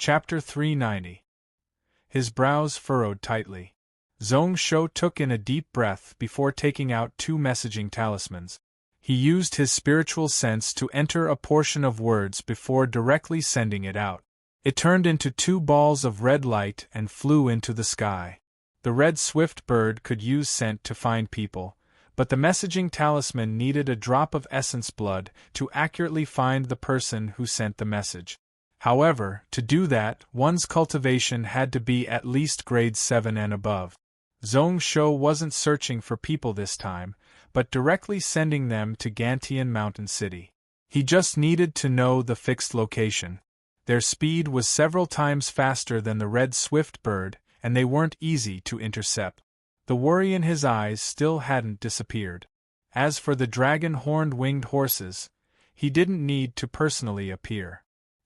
Chapter 390. His brows furrowed tightly. Zhong Shou took in a deep breath before taking out 2 messaging talismans. He used his spiritual sense to enter a portion of words before directly sending it out. It turned into 2 balls of red light and flew into the sky. The red swift bird could use scent to find people, but the messaging talisman needed a drop of essence blood to accurately find the person who sent the message. However, to do that, one's cultivation had to be at least grade 7 and above. Zhong Shou wasn't searching for people this time, but directly sending them to Gantian Mountain City. He just needed to know the fixed location. Their speed was several times faster than the red swift bird, and they weren't easy to intercept. The worry in his eyes still hadn't disappeared. As for the dragon-horned winged horses, he didn't need to personally appear.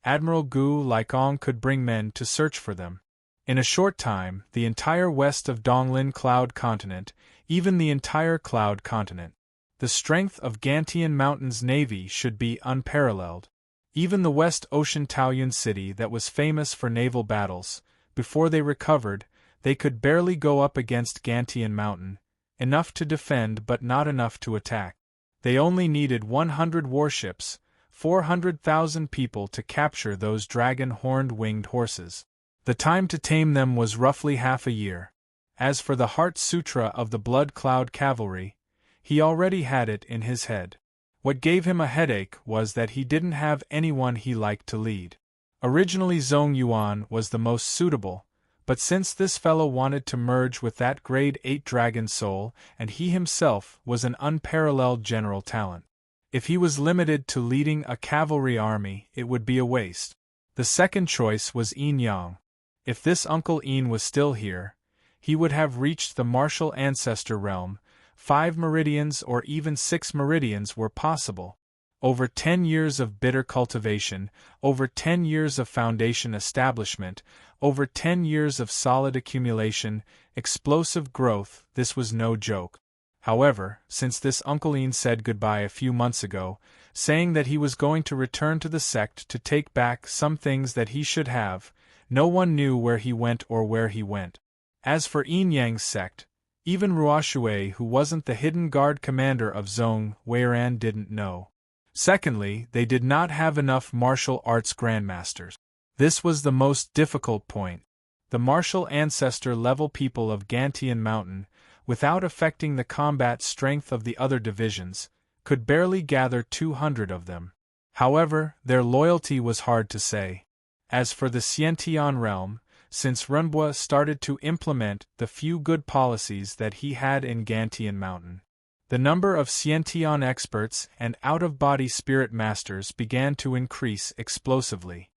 Admiral Gu Laikong could bring men to search for them. In a short time, the entire west of Donglin Cloud Continent, even the entire Cloud Continent. The strength of Gantian Mountain's navy should be unparalleled. Even the West Ocean Taoyuan city that was famous for naval battles, before they recovered, they could barely go up against Gantian Mountain, enough to defend but not enough to attack. They only needed 100 warships, 400,000 people to capture those dragon-horned winged horses. The time to tame them was roughly half a year. As for the Heart Sutra of the Blood Cloud Cavalry, he already had it in his head. What gave him a headache was that he didn't have anyone he liked to lead. Originally Zhong Yuan was the most suitable, but since this fellow wanted to merge with that grade 8 dragon soul and he himself was an unparalleled general talent, if he was limited to leading a cavalry army it would be a waste. The second choice was Yin Yang. If this Uncle Yin was still here, he would have reached the martial ancestor realm. 5 meridians or even 6 meridians were possible. Over 10 years of bitter cultivation, over 10 years of foundation establishment, over 10 years of solid accumulation, explosive growth, this was no joke. However, since this Uncle Yin said goodbye a few months ago, saying that he was going to return to the sect to take back some things that he should have, no one knew where he went or where he went. As for Yin Yang's sect, even Ruoshui, who wasn't the hidden guard commander of Zhong Weiran, didn't know. Secondly, they did not have enough martial arts grandmasters. This was the most difficult point. The martial ancestor level people of Gantian Mountain, without affecting the combat strength of the other divisions, could barely gather 200 of them. However, their loyalty was hard to say. As for the Xiantian realm, since Renbua started to implement the few good policies that he had in Gantian Mountain, the number of Xiantian experts and out-of-body spirit masters began to increase explosively.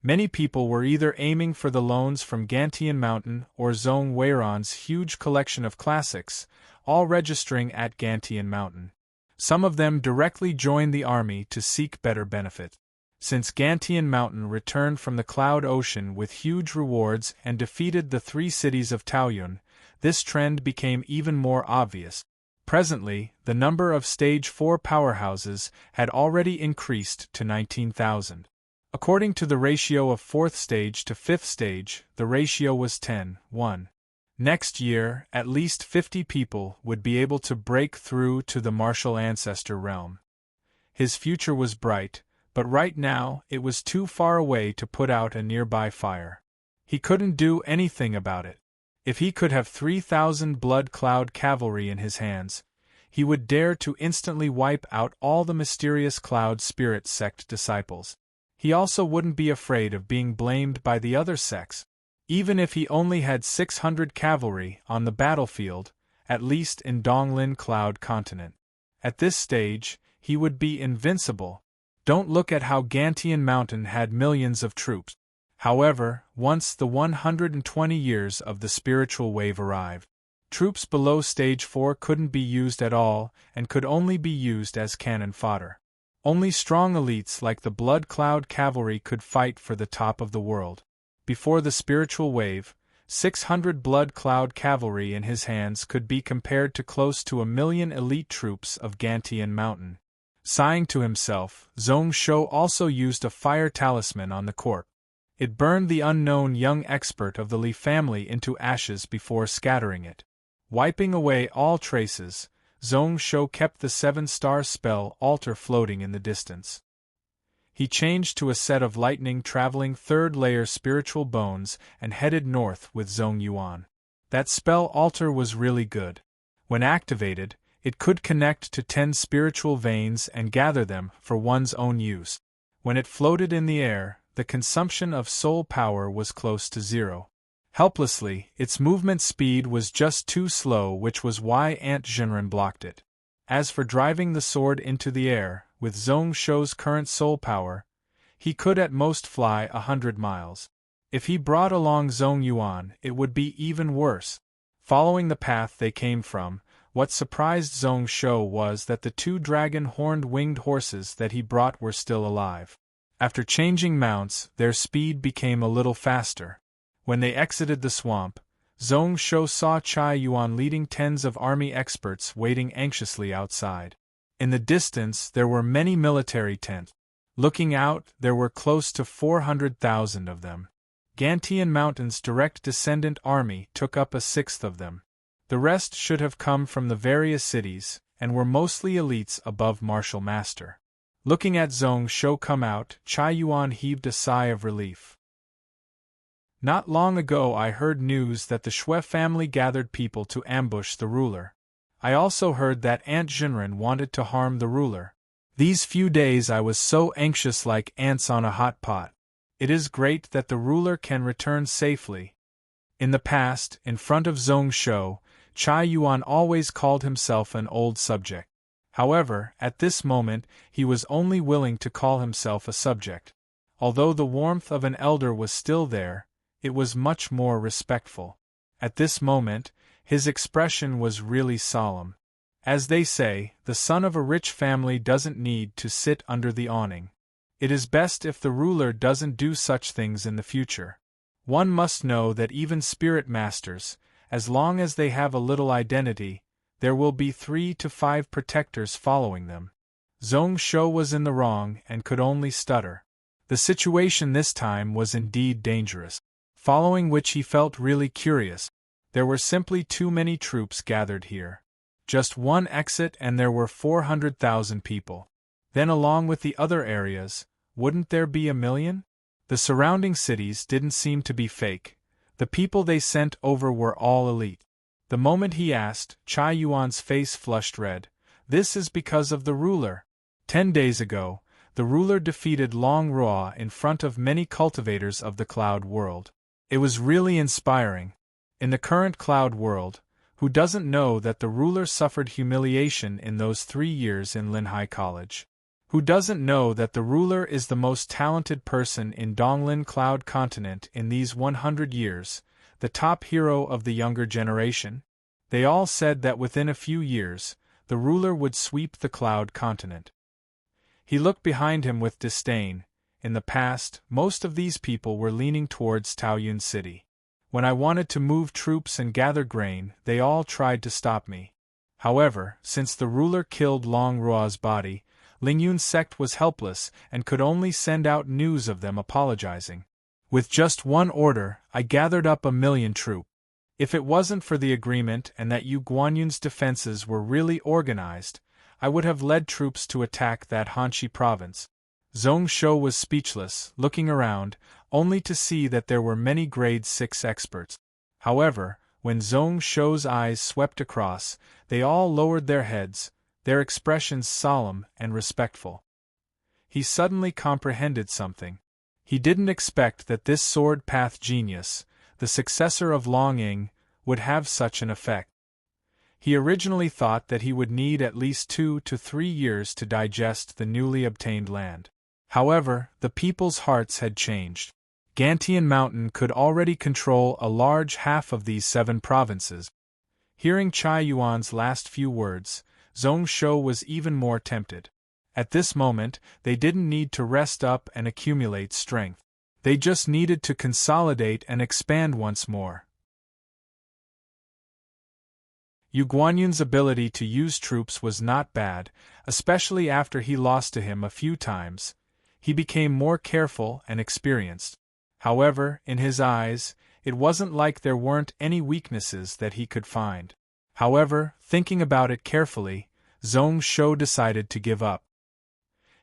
Many people were either aiming for the loans from Gantian Mountain or Zhong Weiran's huge collection of classics, all registering at Gantian Mountain. Some of them directly joined the army to seek better benefit. Since Gantian Mountain returned from the Cloud Ocean with huge rewards and defeated the 3 cities of Taoyuan, this trend became even more obvious. Presently, the number of Stage 4 powerhouses had already increased to 19,000. According to the ratio of 4th stage to 5th stage, the ratio was 10:1. Next year, at least 50 people would be able to break through to the martial ancestor realm. His future was bright, but right now it was too far away to put out a nearby fire. He couldn't do anything about it. If he could have 3,000 Blood Cloud cavalry in his hands, he would dare to instantly wipe out all the mysterious Cloud Spirit sect disciples. He also wouldn't be afraid of being blamed by the other sects. Even if he only had 600 cavalry on the battlefield, at least in Donglin Cloud Continent. At this stage, he would be invincible. Don't look at how Gantian Mountain had millions of troops. However, once the 120 years of the spiritual wave arrived, troops below Stage 4 couldn't be used at all and could only be used as cannon fodder. Only strong elites like the Blood Cloud Cavalry could fight for the top of the world. Before the spiritual wave, 600 Blood Cloud Cavalry in his hands could be compared to close to 1 million elite troops of Gantian Mountain. Sighing to himself, Zhong Shou also used a fire talisman on the corpse. It burned the unknown young expert of the Li family into ashes before scattering it. Wiping away all traces, Zhong Shou kept the 7-star spell altar floating in the distance. He changed to a set of lightning-traveling third-layer spiritual bones and headed north with Zhong Yuan. That spell altar was really good. When activated, it could connect to 10 spiritual veins and gather them for one's own use. When it floated in the air, the consumption of soul power was close to zero. Helplessly, its movement speed was just too slow, which was why Aunt Jinren blocked it. As for driving the sword into the air, with Zhong Shou's current soul power, he could at most fly 100 miles. If he brought along Zhong Yuan, it would be even worse. Following the path they came from, what surprised Zhong Shou was that the 2 dragon-horned winged horses that he brought were still alive. After changing mounts, their speed became a little faster. When they exited the swamp, Zhong Shou saw Chai Yuan leading tens of army experts waiting anxiously outside. In the distance there were many military tents. Looking out, there were close to 400,000 of them. Gantian Mountain's direct descendant army took up a sixth of them. The rest should have come from the various cities, and were mostly elites above Martial Master. Looking at Zhong Shou come out, Chai Yuan heaved a sigh of relief. Not long ago I heard news that the Shui family gathered people to ambush the ruler. I also heard that Aunt Jinren wanted to harm the ruler. These few days I was so anxious, like ants on a hot pot. It is great that the ruler can return safely. In the past, in front of Zhong Shou, Chai Yuan always called himself an old subject. However, at this moment, he was only willing to call himself a subject. Although the warmth of an elder was still there, it was much more respectful. At this moment, his expression was really solemn. As they say, the son of a rich family doesn't need to sit under the awning. It is best if the ruler doesn't do such things in the future. One must know that even spirit masters, as long as they have a little identity, there will be 3 to 5 protectors following them. Zhong Shou was in the wrong and could only stutter. The situation this time was indeed dangerous. Following which he felt really curious. There were simply too many troops gathered here. Just one exit and there were 400,000 people. Then along with the other areas, wouldn't there be 1 million? The surrounding cities didn't seem to be fake. The people they sent over were all elite. The moment he asked, Chai Yuan's face flushed red. This is because of the ruler. 10 days ago, the ruler defeated Long Ruo in front of many cultivators of the cloud world. It was really inspiring. In the current cloud world, who doesn't know that the ruler suffered humiliation in those 3 years in Linhai College? Who doesn't know that the ruler is the most talented person in Donglin Cloud Continent in these 100 years, the top hero of the younger generation? They all said that within a few years, the ruler would sweep the Cloud Continent. He looked behind him with disdain. In the past, most of these people were leaning towards Taoyuan City. When I wanted to move troops and gather grain, they all tried to stop me. However, since the ruler killed Long Ruo's body, Lingyun's sect was helpless and could only send out news of them apologizing. With just one order, I gathered up 1 million troops. If it wasn't for the agreement and that Yu Guanyun's defenses were really organized, I would have led troops to attack that Hanxi province. Zhong Shou was speechless, looking around, only to see that there were many grade 6 experts. However, when Zhong Shou's eyes swept across, they all lowered their heads, their expressions solemn and respectful. He suddenly comprehended something. He didn't expect that this sword path genius, the successor of Long Ying, would have such an effect. He originally thought that he would need at least 2 to 3 years to digest the newly obtained land. However, the people's hearts had changed. Gantian Mountain could already control a large half of these 7 provinces. Hearing Chai Yuan's last few words, Zhong Shou was even more tempted. At this moment, they didn't need to rest up and accumulate strength. They just needed to consolidate and expand once more. Yu Guanyun's ability to use troops was not bad, especially after he lost to him a few times. He became more careful and experienced. However, in his eyes, it wasn't like there weren't any weaknesses that he could find. However, thinking about it carefully, Zhong Shou decided to give up.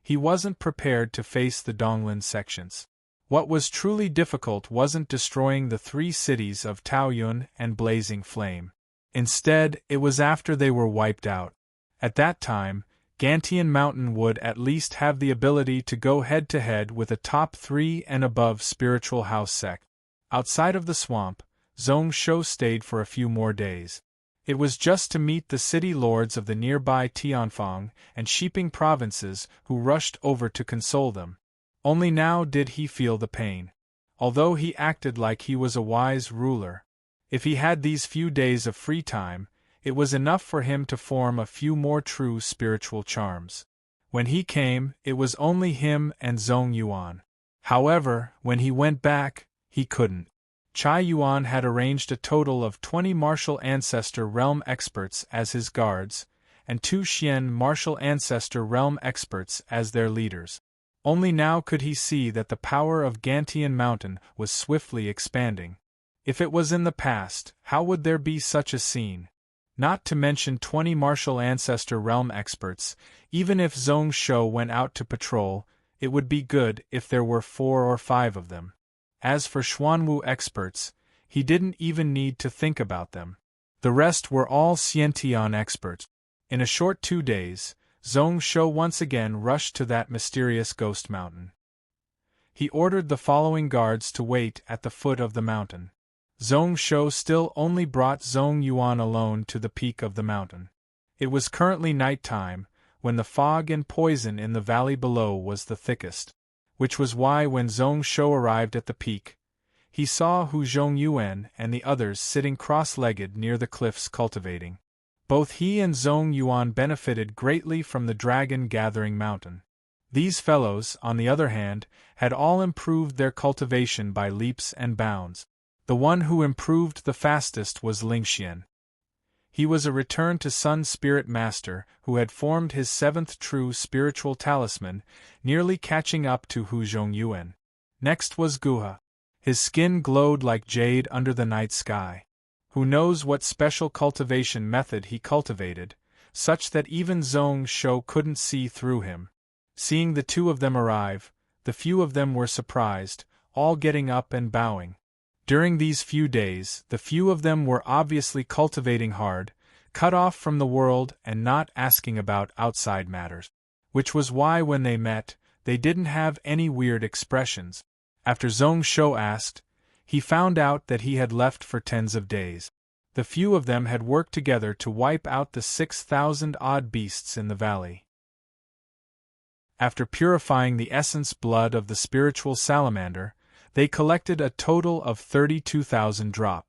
He wasn't prepared to face the Donglin sections. What was truly difficult wasn't destroying the 3 cities of Taoyuan and Blazing Flame. Instead, it was after they were wiped out. At that time, Gantian Mountain would at least have the ability to go head-to-head with a top 3 and above spiritual house sect. Outside of the swamp, Zhong Shou stayed for a few more days. It was just to meet the city lords of the nearby Tianfang and Shiping provinces who rushed over to console them. Only now did he feel the pain. Although he acted like he was a wise ruler, if he had these few days of free time, it was enough for him to form a few more true spiritual charms. When he came, it was only him and Zhong Yuan. However, when he went back, he couldn't. Chai Yuan had arranged a total of 20 martial ancestor realm experts as his guards, and 2 Xian martial ancestor realm experts as their leaders. Only now could he see that the power of Gantian Mountain was swiftly expanding. If it was in the past, how would there be such a scene? Not to mention 20 martial ancestor realm experts. Even if Zhong Shou went out to patrol, it would be good if there were 4 or 5 of them. As for Xuanwu experts, he didn't even need to think about them. The rest were all Xiantian experts. In a short 2 days, Zhong Shou once again rushed to that mysterious ghost mountain. He ordered the following guards to wait at the foot of the mountain. Zhong Shou still only brought Zhong Yuan alone to the peak of the mountain. It was currently night time, when the fog and poison in the valley below was the thickest. Which was why when Zhong Shou arrived at the peak, he saw Hu Zhongyuan and the others sitting cross-legged near the cliffs cultivating. Both he and Zhong Yuan benefited greatly from the dragon-gathering mountain. These fellows, on the other hand, had all improved their cultivation by leaps and bounds. The one who improved the fastest was Lingxian. He was a return-to-sun spirit master who had formed his 7th true spiritual talisman, nearly catching up to Hu Zhongyuan. Next was Guha. His skin glowed like jade under the night sky. Who knows what special cultivation method he cultivated, such that even Zhong Shou couldn't see through him. Seeing the 2 of them arrive, the few of them were surprised, all getting up and bowing. During these few days, the few of them were obviously cultivating hard, cut off from the world and not asking about outside matters. Which was why when they met, they didn't have any weird expressions. After Zhong Shou asked, he found out that he had left for tens of days. The few of them had worked together to wipe out the 6,000-odd beasts in the valley. After purifying the essence blood of the spiritual salamander, they collected a total of 32,000 drop.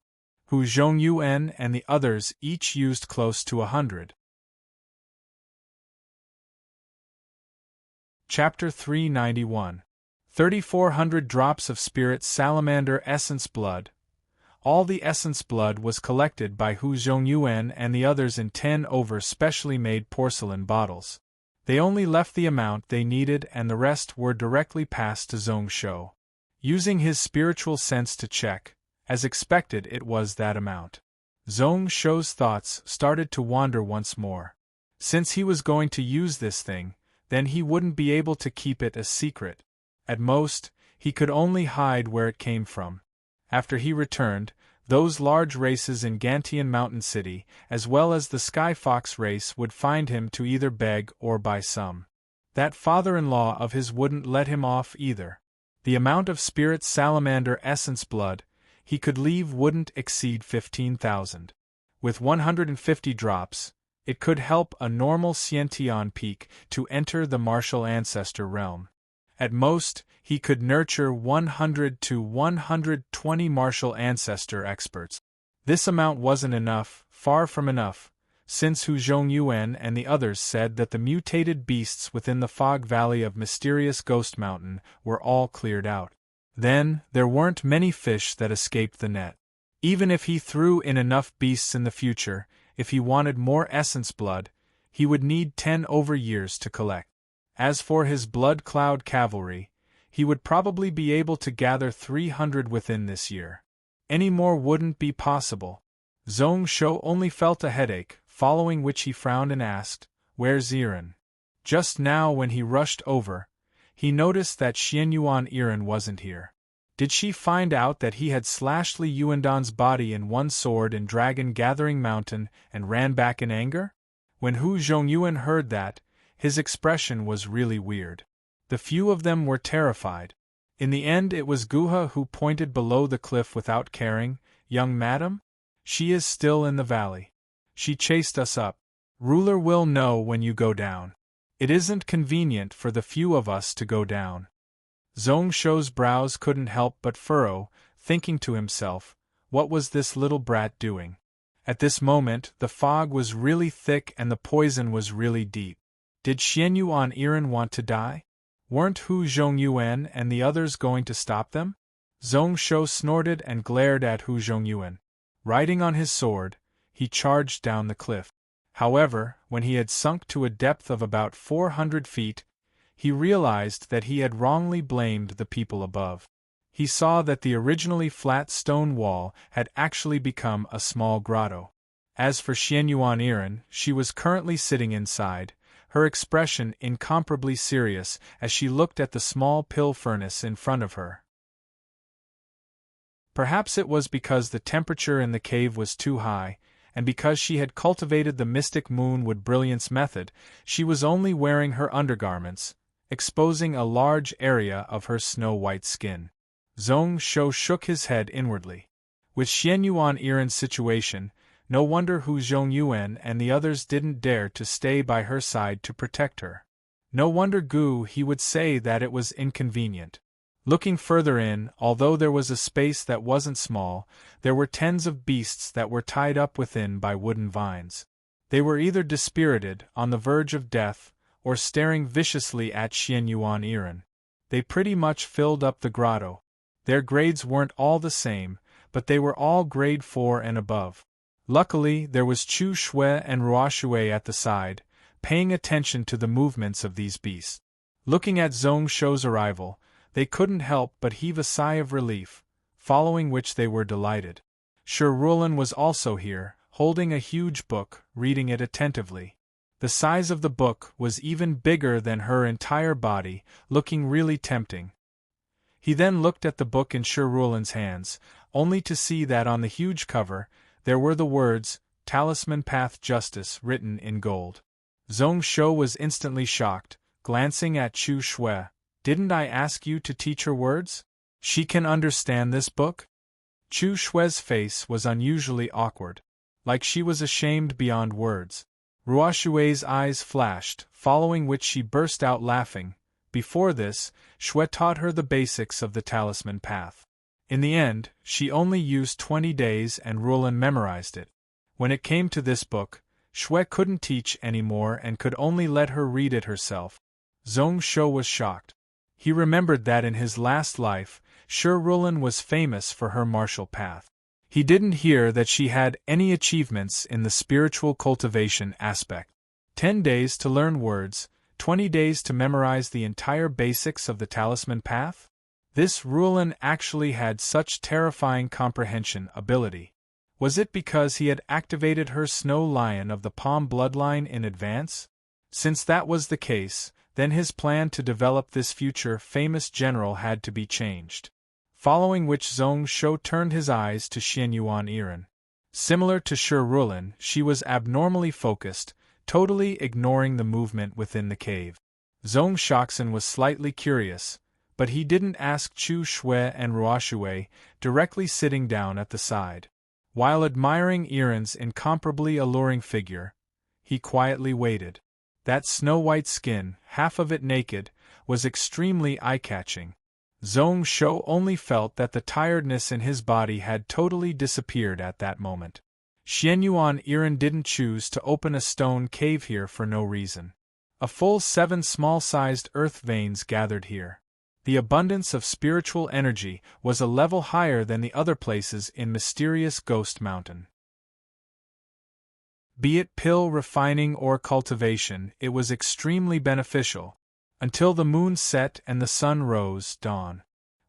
Hu Zhongyuan and the others each used close to 100. Chapter 391. 3,400 drops of spirit salamander essence blood. All the essence blood was collected by Hu Zhongyuan and the others in 10 over specially made porcelain bottles. They only left the amount they needed and the rest were directly passed to Zhong Shou. Using his spiritual sense to check, as expected it was that amount. Zhong Shou's thoughts started to wander once more. Since he was going to use this thing, then he wouldn't be able to keep it a secret. At most, he could only hide where it came from. After he returned, those large races in Gantian Mountain City, as well as the Sky Fox race would find him to either beg or buy some. That father-in-law of his wouldn't let him off either. The amount of spirit salamander essence blood he could leave wouldn't exceed 15,000. With 150 drops, it could help a normal Xiantian peak to enter the martial ancestor realm. At most, he could nurture 100 to 120 martial ancestor experts. This amount wasn't enough, far from enough, since Hu Zhongyuan and the others said that the mutated beasts within the fog valley of mysterious Ghost Mountain were all cleared out. Then, there weren't many fish that escaped the net. Even if he threw in enough beasts in the future, If he wanted more essence blood, he would need 10 over years to collect. As for his blood cloud cavalry, he would probably be able to gather 300 within this year. Any more wouldn't be possible. Zhong Shou only felt a headache, following which he frowned and asked, "Where's Iran?" Just now when he rushed over, he noticed that Xianyuan Iran wasn't here. Did she find out that he had slashed Li Yuandan's body in one sword in Dragon Gathering Mountain and ran back in anger? When Hu Zhongyuan heard that, his expression was really weird. The few of them were terrified. In the end it was Guha who pointed below the cliff without caring, "Young madam? She is still in the valley. She chased us up. Ruler will know when you go down. It isn't convenient for the few of us to go down." Zhong Shou's brows couldn't help but furrow, thinking to himself, what was this little brat doing? At this moment, the fog was really thick and the poison was really deep. Did Xianyuan Iran want to die? Weren't Hu Zhongyuan and the others going to stop them? Zhong Shou snorted and glared at Hu Zhongyuan. Riding on his sword, he charged down the cliff. However, when he had sunk to a depth of about 400 feet, he realized that he had wrongly blamed the people above. He saw that the originally flat stone wall had actually become a small grotto. As for Xianyuan Iran, she was currently sitting inside, her expression incomparably serious as she looked at the small pill furnace in front of her. Perhaps it was because the temperature in the cave was too high, and because she had cultivated the mystic moonwood brilliance method, she was only wearing her undergarments, exposing a large area of her snow-white skin. Zhong Shou shook his head inwardly. With Xianyuan Iran's situation, no wonder Hu Zhongyuan and the others didn't dare to stay by her side to protect her. No wonder he would say that it was inconvenient. Looking further in, although there was a space that wasn't small, there were tens of beasts that were tied up within by wooden vines. They were either dispirited, on the verge of death, or staring viciously at Xianyuan Iran. They pretty much filled up the grotto. Their grades weren't all the same, but they were all grade 4 and above. Luckily, there was Chu Shui and Ruoshui at the side, paying attention to the movements of these beasts. Looking at Zhong Shou's arrival, they couldn't help but heave a sigh of relief, following which they were delighted. Rulan was also here, holding a huge book, reading it attentively. The size of the book was even bigger than her entire body, looking really tempting. He then looked at the book in Rulan's hands, only to see that on the huge cover, there were the words, "Talisman Path Justice," written in gold. Zhong Shou was instantly shocked, glancing at Chu Shui. "Didn't I ask you to teach her words? She can understand this book?" Chu Shui's face was unusually awkward, like she was ashamed beyond words. Ruoshui's eyes flashed, following which she burst out laughing. Before this, Shui taught her the basics of the Talisman Path. In the end, she only used 20 days and Rulan memorized it. When it came to this book, Shui couldn't teach anymore and could only let her read it herself. Zhong Shou was shocked. He remembered that in his last life, Rulan was famous for her martial path. He didn't hear that she had any achievements in the spiritual cultivation aspect. 10 days to learn words, 20 days to memorize the entire basics of the Talisman Path? This Rulan actually had such terrifying comprehension ability. Was it because he had activated her Snow Lion of the Palm bloodline in advance? Since that was the case, then his plan to develop this future famous general had to be changed. Following which Zhong Shou turned his eyes to Xianyuan Iran. Similar to Rulan, she was abnormally focused, totally ignoring the movement within the cave. Zhong Shoxin was slightly curious, but he didn't ask Chu Shui and Ruoshui, directly sitting down at the side. While admiring Iran's incomparably alluring figure, he quietly waited. That snow-white skin, half of it naked, was extremely eye-catching. Zhong Shou only felt that the tiredness in his body had totally disappeared at that moment. Xianyuan Iran didn't choose to open a stone cave here for no reason. A full 7 small-sized earth veins gathered here. The abundance of spiritual energy was a level higher than the other places in mysterious Ghost Mountain. Be it pill refining or cultivation, it was extremely beneficial, until the moon set and the sun rose, dawn.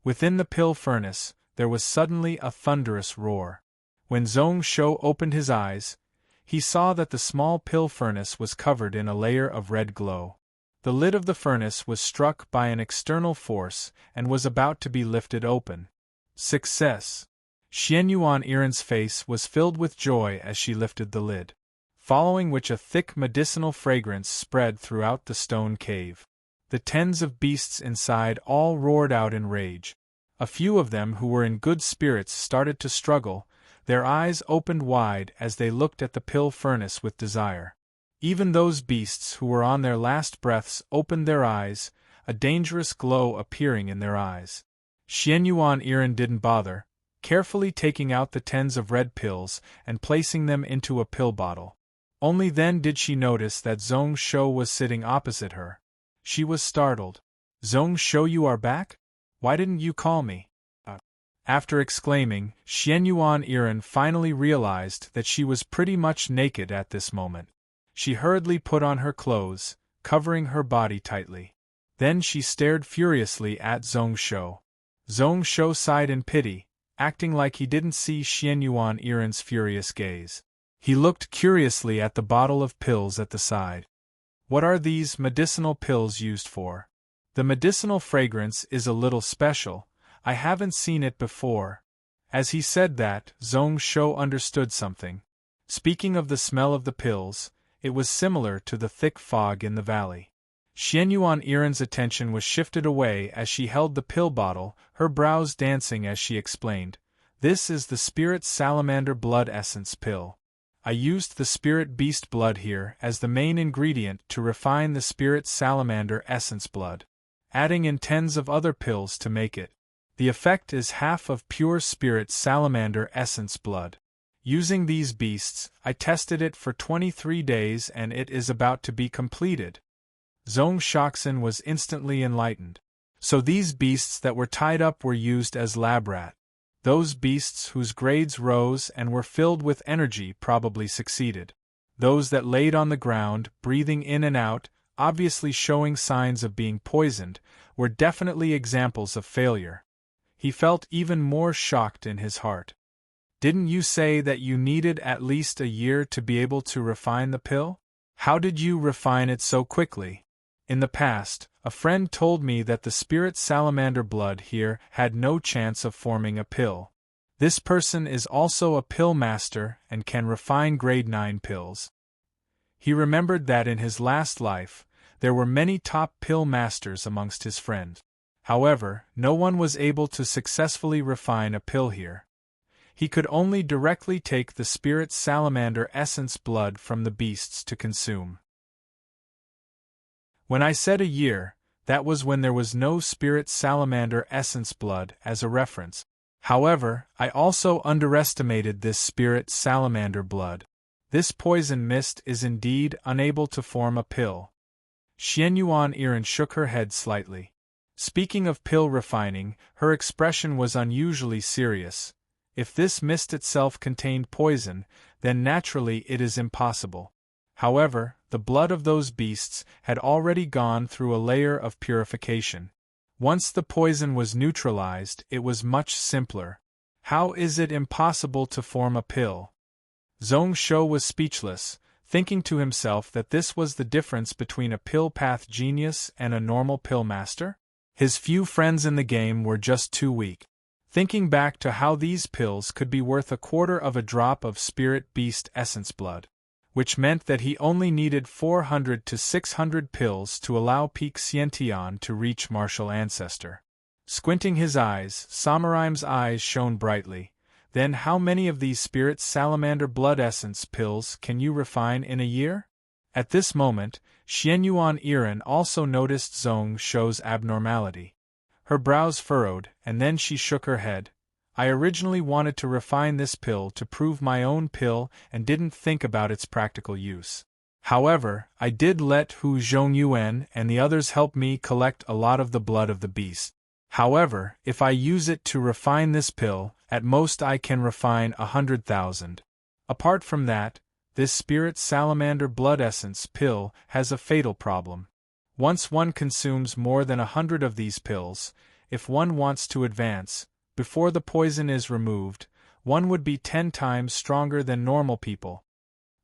Within the pill furnace, there was suddenly a thunderous roar. When Zhong Shou opened his eyes, he saw that the small pill furnace was covered in a layer of red glow. The lid of the furnace was struck by an external force and was about to be lifted open. Success! Xianyuan Iren's face was filled with joy as she lifted the lid, following which a thick medicinal fragrance spread throughout the stone cave. The tens of beasts inside all roared out in rage. A few of them who were in good spirits started to struggle, their eyes opened wide as they looked at the pill furnace with desire. Even those beasts who were on their last breaths opened their eyes, a dangerous glow appearing in their eyes. Xianyuan Iren didn't bother, carefully taking out the tens of red pills and placing them into a pill bottle. Only then did she notice that Zhong Shou was sitting opposite her. She was startled. "Zhong Shou, you are back? Why didn't you call me?" After exclaiming, Xianyuan Iren finally realized that she was pretty much naked at this moment. She hurriedly put on her clothes, covering her body tightly. Then she stared furiously at Zhong Shou. Zhong Shou sighed in pity, acting like he didn't see Xianyuan Iren's furious gaze. He looked curiously at the bottle of pills at the side. "What are these medicinal pills used for? The medicinal fragrance is a little special. I haven't seen it before." As he said that, Zhong Shou understood something. Speaking of the smell of the pills, it was similar to the thick fog in the valley. Xianyuan Iren's attention was shifted away as she held the pill bottle, her brows dancing as she explained, "This is the Spirit Salamander Blood Essence pill. I used the Spirit Beast blood here as the main ingredient to refine the Spirit Salamander Essence blood, adding in tens of other pills to make it. The effect is half of pure Spirit Salamander Essence blood. Using these beasts, I tested it for 23 days and it is about to be completed." Zhong Shoxin was instantly enlightened. So these beasts that were tied up were used as lab rat. Those beasts whose grades rose and were filled with energy probably succeeded. Those that laid on the ground, breathing in and out, obviously showing signs of being poisoned, were definitely examples of failure. He felt even more shocked in his heart. "Didn't you say that you needed at least a year to be able to refine the pill? How did you refine it so quickly?" "In the past, a friend told me that the Spirit Salamander blood here had no chance of forming a pill. This person is also a pill master and can refine grade 9 pills." He remembered that in his last life, there were many top pill masters amongst his friends. However, no one was able to successfully refine a pill here. He could only directly take the Spirit Salamander Essence blood from the beasts to consume. When I said a year, that was when there was no Spirit Salamander Essence blood as a reference. However, I also underestimated this Spirit Salamander blood. This poison mist is indeed unable to form a pill. Xianyuan Iren shook her head slightly. Speaking of pill refining, her expression was unusually serious. If this mist itself contained poison, then naturally it is impossible. However, the blood of those beasts had already gone through a layer of purification. Once the poison was neutralized, it was much simpler. How is it impossible to form a pill? Zhong Shou was speechless, thinking to himself that this was the difference between a pill path genius and a normal pill master? His few friends in the game were just too weak. Thinking back to how these pills could be worth a quarter of a drop of Spirit Beast Essence blood, which meant that he only needed 400 to 600 pills to allow Peak Xiantian to reach Martial Ancestor. Squinting his eyes, Samuraim's eyes shone brightly. "Then how many of these Spirit Salamander Blood Essence pills can you refine in a year?" At this moment, Xianyuan Iren also noticed Zhong Shou's abnormality. Her brows furrowed, and then she shook her head. "I originally wanted to refine this pill to prove my own pill and didn't think about its practical use. However, I did let Hu Zhongyuan and the others help me collect a lot of the blood of the beast. However, if I use it to refine this pill, at most I can refine 100,000. Apart from that, this spirit salamander blood essence pill has a fatal problem. Once one consumes more than 100 of these pills, if one wants to advance, before the poison is removed, one would be 10 times stronger than normal people.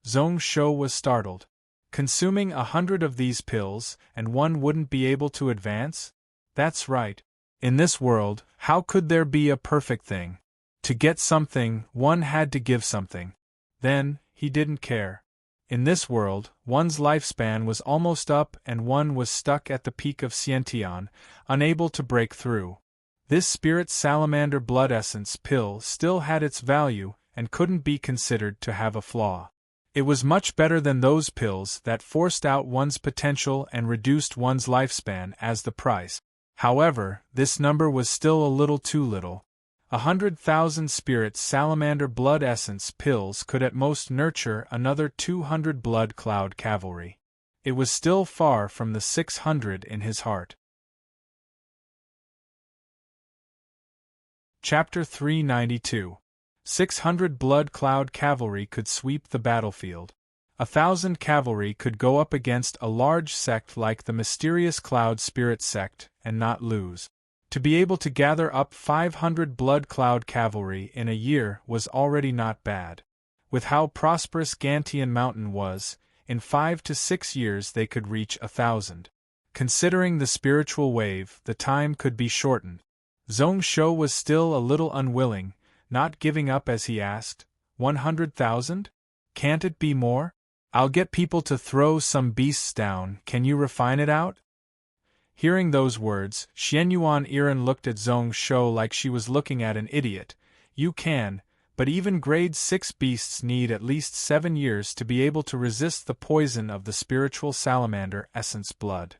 Zhong Shou was startled. Consuming 100 of these pills, and one wouldn't be able to advance? That's right. In this world, how could there be a perfect thing? To get something, one had to give something. Then, he didn't care. In this world, one's lifespan was almost up and one was stuck at the peak of Xiantian, unable to break through. This spirit salamander blood essence pill still had its value and couldn't be considered to have a flaw. It was much better than those pills that forced out one's potential and reduced one's lifespan as the price. However, this number was still a little too little. 100,000 spirit salamander blood essence pills could at most nurture another 200 blood cloud cavalry. It was still far from the 600 in his heart. Chapter 392. 600 blood cloud cavalry could sweep the battlefield. 1,000 cavalry could go up against a large sect like the mysterious cloud spirit sect and not lose. To be able to gather up 500 blood cloud cavalry in a year was already not bad. With how prosperous Gantian Mountain was, in 5 to 6 years they could reach 1,000. Considering the spiritual wave, the time could be shortened. Zhong Shou was still a little unwilling, not giving up as he asked, 100,000? Can't it be more? I'll get people to throw some beasts down, can you refine it out? Hearing those words, Xianyuan Iren looked at Zhong Shou like she was looking at an idiot. You can, but even grade 6 beasts need at least 7 years to be able to resist the poison of the spiritual salamander essence blood.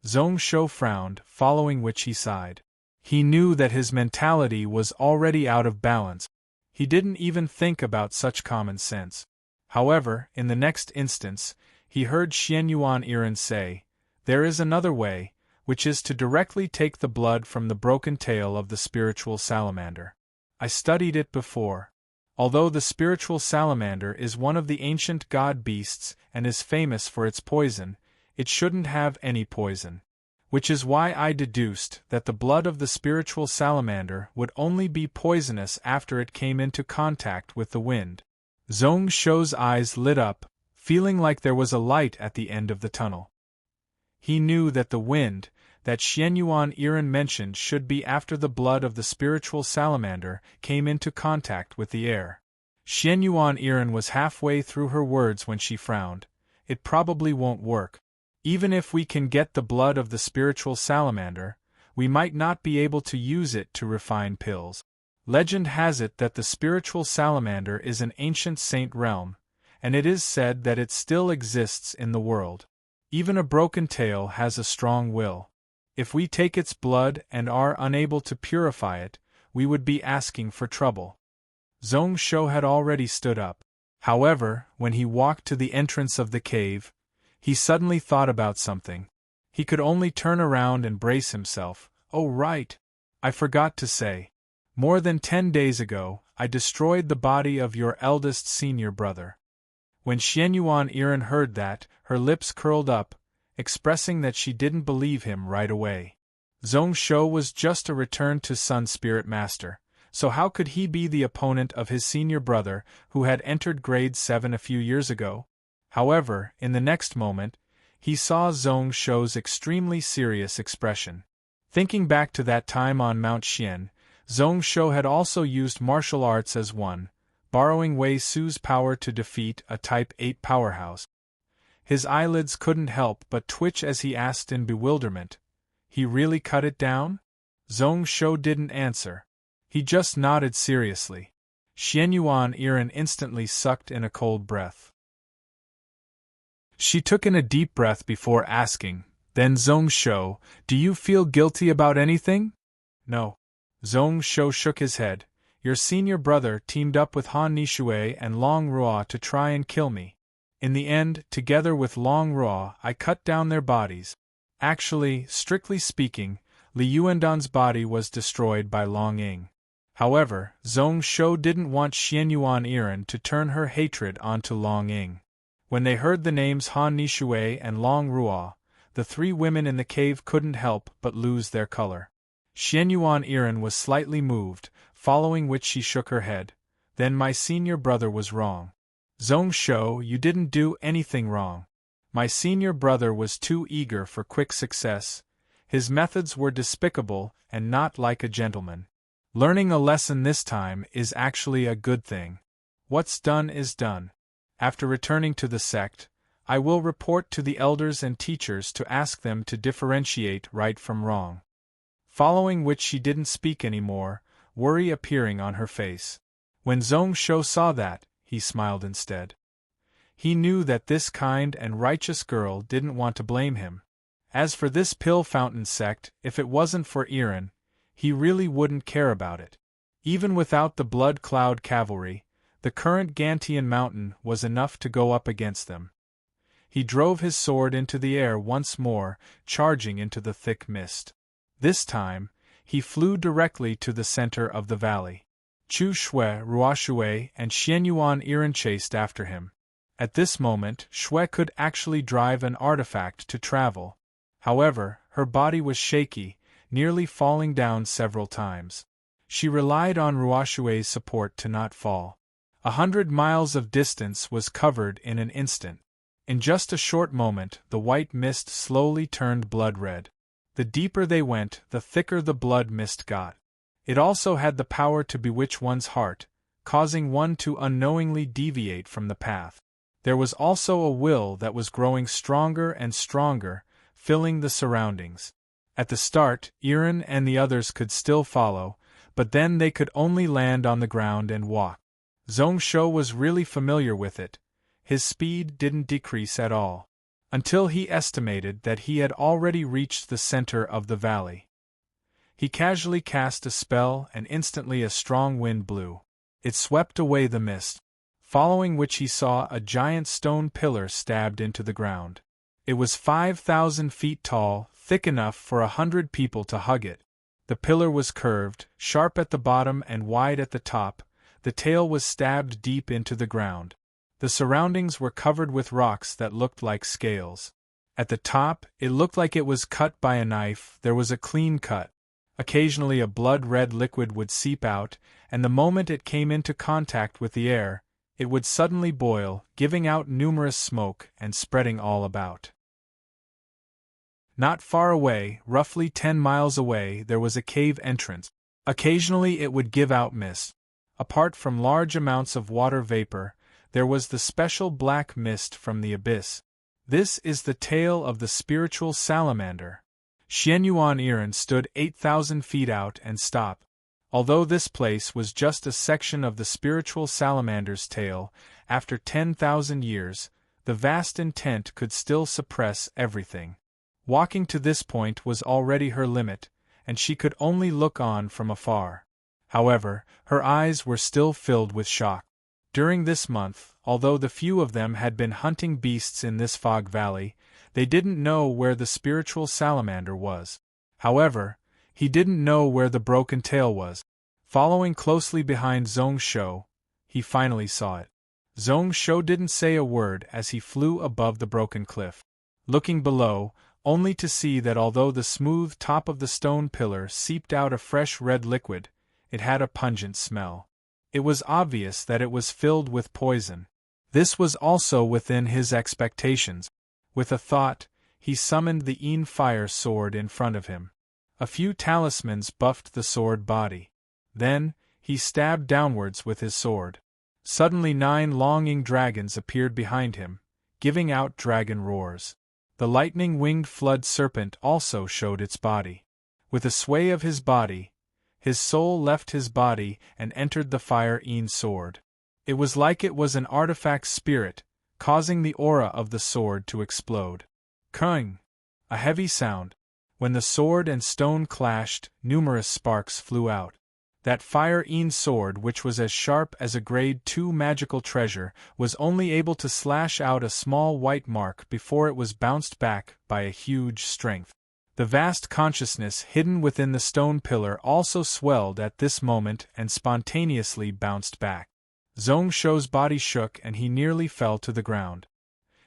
Zhong Shou frowned, following which he sighed. He knew that his mentality was already out of balance. He didn't even think about such common sense. However, in the next instance, he heard Xianyuan Iren say, "There is another way, which is to directly take the blood from the broken tail of the spiritual salamander. I studied it before. Although the spiritual salamander is one of the ancient god beasts and is famous for its poison, it shouldn't have any poison. Which is why I deduced that the blood of the spiritual salamander would only be poisonous after it came into contact with the wind." Zhong Shou's eyes lit up, feeling like there was a light at the end of the tunnel. He knew that the wind, that Xianyuan Iren mentioned should be after the blood of the spiritual salamander came into contact with the air. Xianyuan Iren was halfway through her words when she frowned. It probably won't work. Even if we can get the blood of the spiritual salamander, we might not be able to use it to refine pills. Legend has it that the spiritual salamander is an ancient saint realm, and it is said that it still exists in the world. Even a broken tail has a strong will. If we take its blood and are unable to purify it, we would be asking for trouble. Zhong Shou had already stood up. However, when he walked to the entrance of the cave, he suddenly thought about something. He could only turn around and brace himself. Oh right! I forgot to say. More than 10 days ago, I destroyed the body of your eldest senior brother. When Xianyuan Iren heard that, her lips curled up, expressing that she didn't believe him right away. Zhong Shou was just a return-to-Sun Spirit Master, so how could he be the opponent of his senior brother who had entered grade 7 a few years ago? However, in the next moment, he saw Zhong Shou's extremely serious expression. Thinking back to that time on Mount Xian, Zhong Shou had also used martial arts as one, borrowing Wei Su's power to defeat a Type 8 powerhouse. His eyelids couldn't help but twitch as he asked in bewilderment, "He really cut it down?" Zhong Shou didn't answer. He just nodded seriously. Xianyuan Iren instantly sucked in a cold breath. She took in a deep breath before asking, "Then Zhong Shou, do you feel guilty about anything?" "No." Zhong Shou shook his head. "Your senior brother teamed up with Han Nishui and Long Ruo to try and kill me. In the end, together with Long Ruo, I cut down their bodies. Actually, strictly speaking, Li Yuandan's body was destroyed by Long Ying. However, Zhong Shou didn't want Xianyuan Iren to turn her hatred onto Long Ying. When they heard the names Han Nishui and Long Ruo, the three women in the cave couldn't help but lose their color. Xianyuan Iren was slightly moved, following which she shook her head. Then my senior brother was wrong. Zhong Shou, you didn't do anything wrong. My senior brother was too eager for quick success. His methods were despicable and not like a gentleman. Learning a lesson this time is actually a good thing. What's done is done. After returning to the sect, I will report to the elders and teachers to ask them to differentiate right from wrong. Following which she didn't speak anymore, worry appearing on her face. When Zhong Shou saw that, he smiled instead. He knew that this kind and righteous girl didn't want to blame him. As for this pill fountain sect, if it wasn't for Iren, he really wouldn't care about it. Even without the Blood Cloud Cavalry, the current Gantian Mountain was enough to go up against them. He drove his sword into the air once more, charging into the thick mist. This time, he flew directly to the center of the valley. Chu Shui, Ruo Shui, and Xianyuan Iren chased after him. At this moment, Shui could actually drive an artifact to travel. However, her body was shaky, nearly falling down several times. She relied on Ruo Shui's support to not fall. 100 miles of distance was covered in an instant. In just a short moment, the white mist slowly turned blood red. The deeper they went, the thicker the blood mist got. It also had the power to bewitch one's heart, causing one to unknowingly deviate from the path. There was also a will that was growing stronger and stronger, filling the surroundings. At the start, Iren and the others could still follow, but then they could only land on the ground and walk. Zhong Shou was really familiar with it. His speed didn't decrease at all. Until he estimated that he had already reached the center of the valley. He casually cast a spell and instantly a strong wind blew. It swept away the mist, following which he saw a giant stone pillar stabbed into the ground. It was 5,000 feet tall, thick enough for 100 people to hug it. The pillar was curved, sharp at the bottom and wide at the top. The tail was stabbed deep into the ground. The surroundings were covered with rocks that looked like scales. At the top, it looked like it was cut by a knife. There was a clean cut. Occasionally a blood-red liquid would seep out, and the moment it came into contact with the air, it would suddenly boil, giving out numerous smoke and spreading all about. Not far away, roughly 10 miles away, there was a cave entrance. Occasionally it would give out mist. Apart from large amounts of water vapor, there was the special black mist from the abyss. This is the tail of the spiritual salamander. Xianyuan Iren stood 8,000 feet out and stopped. Although this place was just a section of the spiritual salamander's tail, after 10,000 years, the vast intent could still suppress everything. Walking to this point was already her limit, and she could only look on from afar. However, her eyes were still filled with shock. During this month, although the few of them had been hunting beasts in this fog valley, they didn't know where the spiritual salamander was. However, he didn't know where the broken tail was. Following closely behind Zhong Shou, he finally saw it. Zhong Shou didn't say a word as he flew above the broken cliff. Looking below, only to see that although the smooth top of the stone pillar seeped out a fresh red liquid, it had a pungent smell. It was obvious that it was filled with poison. This was also within his expectations. With a thought, he summoned the Yin fire sword in front of him. A few talismans buffed the sword body. Then, he stabbed downwards with his sword. Suddenly 9 longing dragons appeared behind him, giving out dragon roars. The lightning-winged flood serpent also showed its body. With a sway of his body, his soul left his body and entered the fire Yin sword. It was like it was an artifact spirit, causing the aura of the sword to explode. Kung! A heavy sound. When the sword and stone clashed, numerous sparks flew out. That fire Yin sword, which was as sharp as a grade 2 magical treasure, was only able to slash out a small white mark before it was bounced back by a huge strength. The vast consciousness hidden within the stone pillar also swelled at this moment and spontaneously bounced back. Zhong Shou's body shook and he nearly fell to the ground.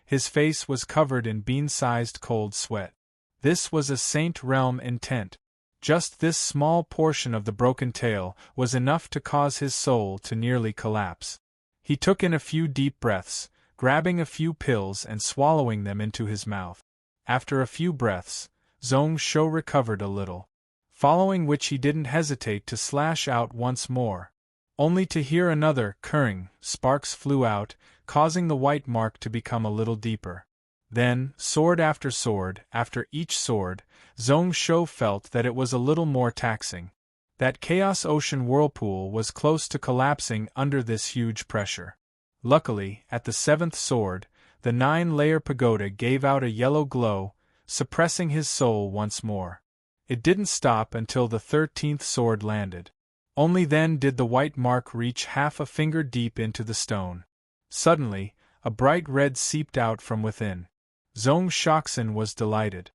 His face was covered in bean-sized cold sweat. This was a saint realm intent. Just this small portion of the broken tail was enough to cause his soul to nearly collapse. He took in a few deep breaths, grabbing a few pills and swallowing them into his mouth. After a few breaths, Zhong Shou recovered a little, following which he didn't hesitate to slash out once more. Only to hear another "kurring," sparks flew out, causing the white mark to become a little deeper. Then, sword, after each sword, Zhong Shou felt that it was a little more taxing. That Chaos Ocean whirlpool was close to collapsing under this huge pressure. Luckily, at the 7th sword, the 9-layer pagoda gave out a yellow glow, suppressing his soul once more. It didn't stop until the 13th sword landed. Only then did the white mark reach half a finger deep into the stone. Suddenly, a bright red seeped out from within. Zhong Shoxin was delighted.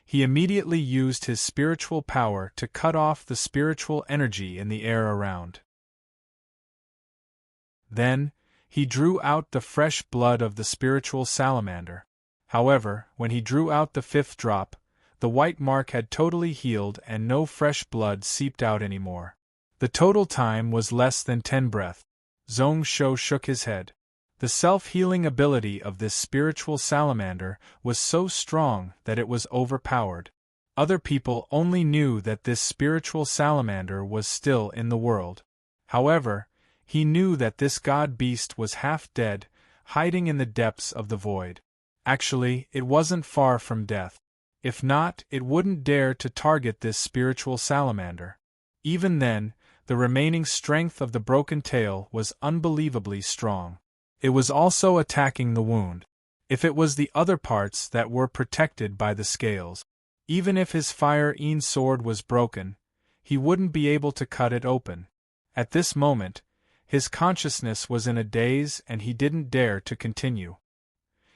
He immediately used his spiritual power to cut off the spiritual energy in the air around. Then, he drew out the fresh blood of the spiritual salamander. However, when he drew out the 5th drop, the white mark had totally healed and no fresh blood seeped out anymore. The total time was less than 10 breaths. Zhong Shou shook his head. The self-healing ability of this spiritual salamander was so strong that it was overpowered. Other people only knew that this spiritual salamander was still in the world. However, he knew that this god-beast was half dead, hiding in the depths of the void. Actually, it wasn't far from death. If not, it wouldn't dare to target this spiritual salamander. Even then, the remaining strength of the broken tail was unbelievably strong. It was also attacking the wound. If it was the other parts that were protected by the scales, even if his fire-een sword was broken, he wouldn't be able to cut it open. At this moment, his consciousness was in a daze and he didn't dare to continue.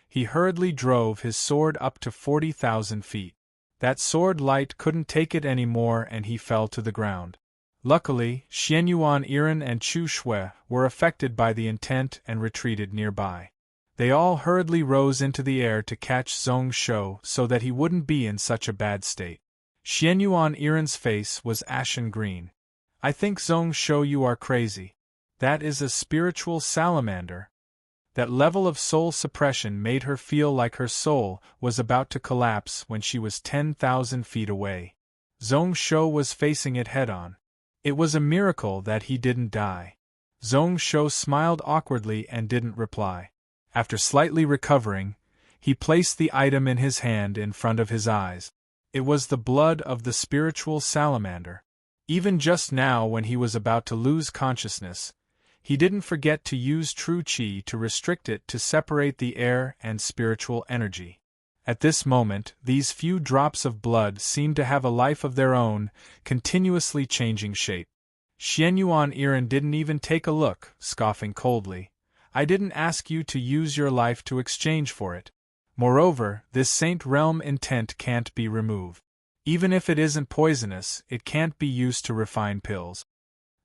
He hurriedly drove his sword up to 40,000 feet. That sword light couldn't take it anymore and he fell to the ground. Luckily, Xianyuan Iren and Chu Shui were affected by the intent and retreated nearby. They all hurriedly rose into the air to catch Zhong Shou so that he wouldn't be in such a bad state. Xianyuan Iren's face was ashen green. "I think Zhong Shou, you are crazy. That is a spiritual salamander." That level of soul suppression made her feel like her soul was about to collapse when she was 10,000 feet away. Zhong Shou was facing it head-on. It was a miracle that he didn't die. Zhong Shou smiled awkwardly and didn't reply. After slightly recovering, he placed the item in his hand in front of his eyes. It was the blood of the spiritual salamander. Even just now, when he was about to lose consciousness, he didn't forget to use true qi to restrict it to separate the air and spiritual energy. At this moment, these few drops of blood seemed to have a life of their own, continuously changing shape. Xianyuan Iren didn't even take a look, scoffing coldly. "I didn't ask you to use your life to exchange for it. Moreover, this saint realm intent can't be removed. Even if it isn't poisonous, it can't be used to refine pills."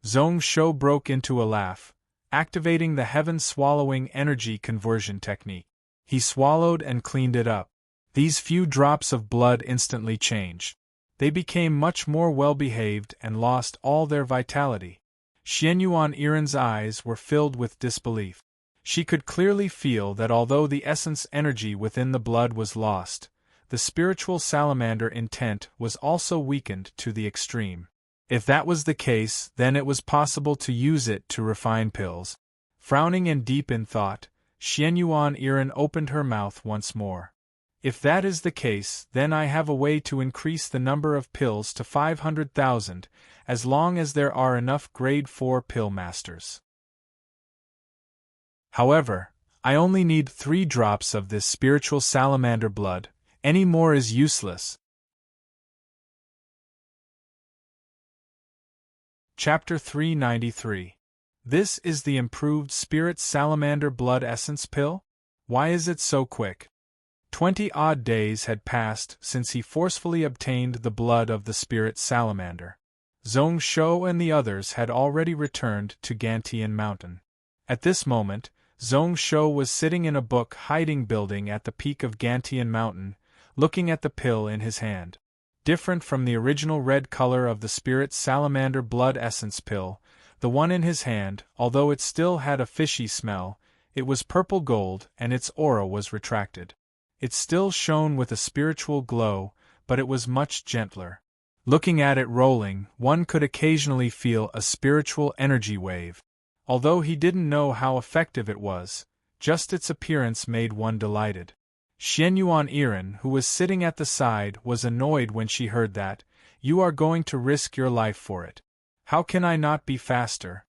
Zhong Shou broke into a laugh, activating the heaven-swallowing energy conversion technique. He swallowed and cleaned it up. These few drops of blood instantly changed. They became much more well-behaved and lost all their vitality. Xianyuan Iren's eyes were filled with disbelief. She could clearly feel that although the essence energy within the blood was lost, the spiritual salamander intent was also weakened to the extreme. If that was the case, then it was possible to use it to refine pills. Frowning and deep in thought, Xianyuan Iren opened her mouth once more. "If that is the case, then I have a way to increase the number of pills to 500,000, as long as there are enough grade 4 pill masters. However, I only need 3 drops of this spiritual salamander blood, any more is useless." Chapter 393. This is the improved spirit salamander blood essence pill? Why is it so quick? 20-odd days had passed since he forcefully obtained the blood of the spirit salamander. Zhong Shou and the others had already returned to Gantian Mountain. At this moment, Zhong Shou was sitting in a book hiding building at the peak of Gantian Mountain, looking at the pill in his hand. Different from the original red color of the spirit salamander blood essence pill, the one in his hand, although it still had a fishy smell, it was purple gold and its aura was retracted. It still shone with a spiritual glow, but it was much gentler. Looking at it rolling, one could occasionally feel a spiritual energy wave. Although he didn't know how effective it was, just its appearance made one delighted. Xianyuan Iren, who was sitting at the side, was annoyed when she heard that. You are going to risk your life for it. How can I not be faster?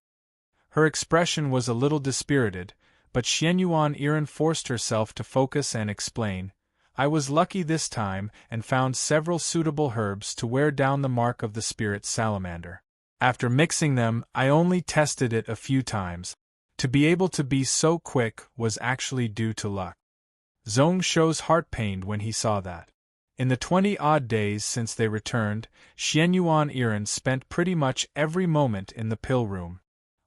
Her expression was a little dispirited, but Xianyuan Iren forced herself to focus and explain. I was lucky this time and found several suitable herbs to wear down the mark of the spirit salamander. After mixing them, I only tested it a few times. To be able to be so quick was actually due to luck. Zhong Shou's heart pained when he saw that. In the 20-odd days since they returned, Xianyuan Iren spent pretty much every moment in the pill room.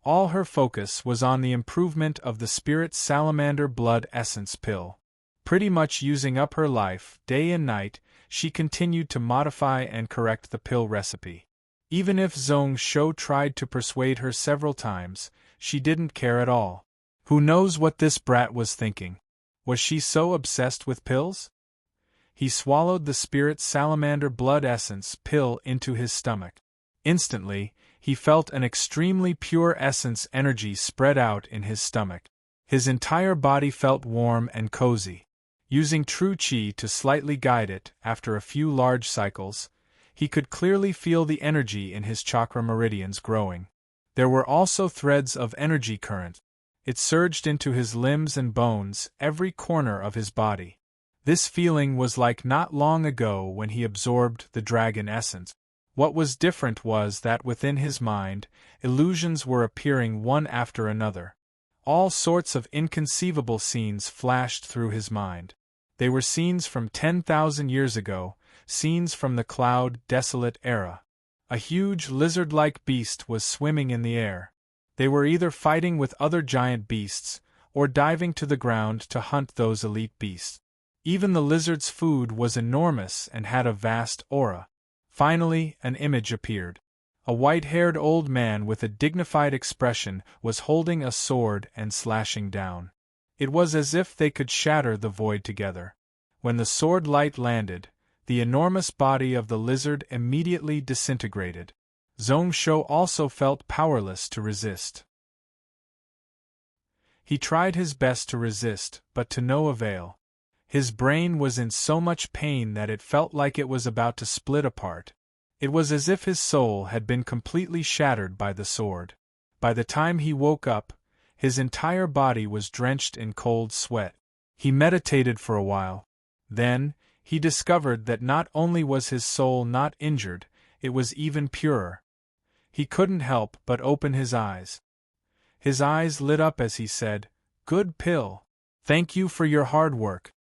All her focus was on the improvement of the spirit salamander blood essence pill. Pretty much using up her life, day and night, she continued to modify and correct the pill recipe. Even if Zhong Shou tried to persuade her several times, she didn't care at all. Who knows what this brat was thinking? Was she so obsessed with pills? He swallowed the spirit salamander blood essence pill into his stomach. Instantly, he felt an extremely pure essence energy spread out in his stomach. His entire body felt warm and cozy. Using true qi to slightly guide it, after a few large cycles, he could clearly feel the energy in his chakra meridians growing. There were also threads of energy current. It surged into his limbs and bones, every corner of his body. This feeling was like not long ago when he absorbed the dragon essence. What was different was that within his mind, illusions were appearing one after another. All sorts of inconceivable scenes flashed through his mind. They were scenes from 10,000 years ago, scenes from the cloud, desolate era. A huge lizard-like beast was swimming in the air. They were either fighting with other giant beasts, or diving to the ground to hunt those elite beasts. Even the lizard's food was enormous and had a vast aura. Finally, an image appeared. A white-haired old man with a dignified expression was holding a sword and slashing down. It was as if they could shatter the void together. When the sword light landed, the enormous body of the lizard immediately disintegrated. Zhong Shou also felt powerless to resist. He tried his best to resist, but to no avail. His brain was in so much pain that it felt like it was about to split apart. It was as if his soul had been completely shattered by the sword. By the time he woke up, his entire body was drenched in cold sweat. He meditated for a while. Then, he discovered that not only was his soul not injured, it was even purer. He couldn't help but open his eyes. His eyes lit up as he said, "Good pill. Thank you for your hard work."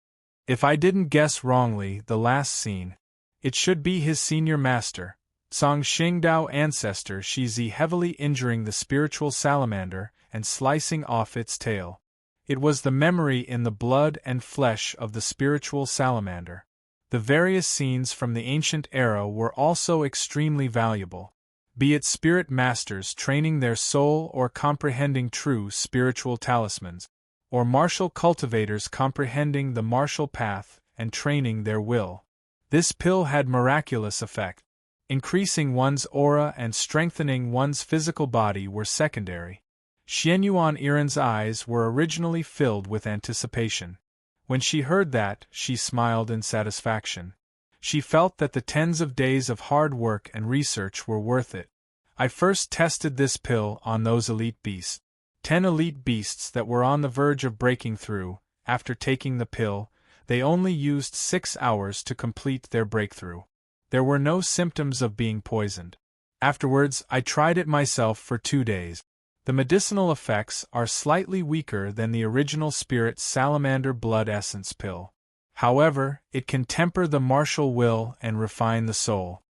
If I didn't guess wrongly, the last scene. It should be his senior master, Song Xingdao ancestor Shizi heavily injuring the spiritual salamander and slicing off its tail. It was the memory in the blood and flesh of the spiritual salamander. The various scenes from the ancient era were also extremely valuable. Be it spirit masters training their soul or comprehending true spiritual talismans, or martial cultivators comprehending the martial path and training their will. This pill had miraculous effect. Increasing one's aura and strengthening one's physical body were secondary. Xianyuan Iren's eyes were originally filled with anticipation. When she heard that, she smiled in satisfaction. She felt that the tens of days of hard work and research were worth it. I first tested this pill on those elite beasts. 10 elite beasts that were on the verge of breaking through. After taking the pill, they only used 6 hours to complete their breakthrough. There were no symptoms of being poisoned. Afterwards, I tried it myself for 2 days. The medicinal effects are slightly weaker than the original spirit salamander blood essence pill. However, it can temper the martial will and refine the soul.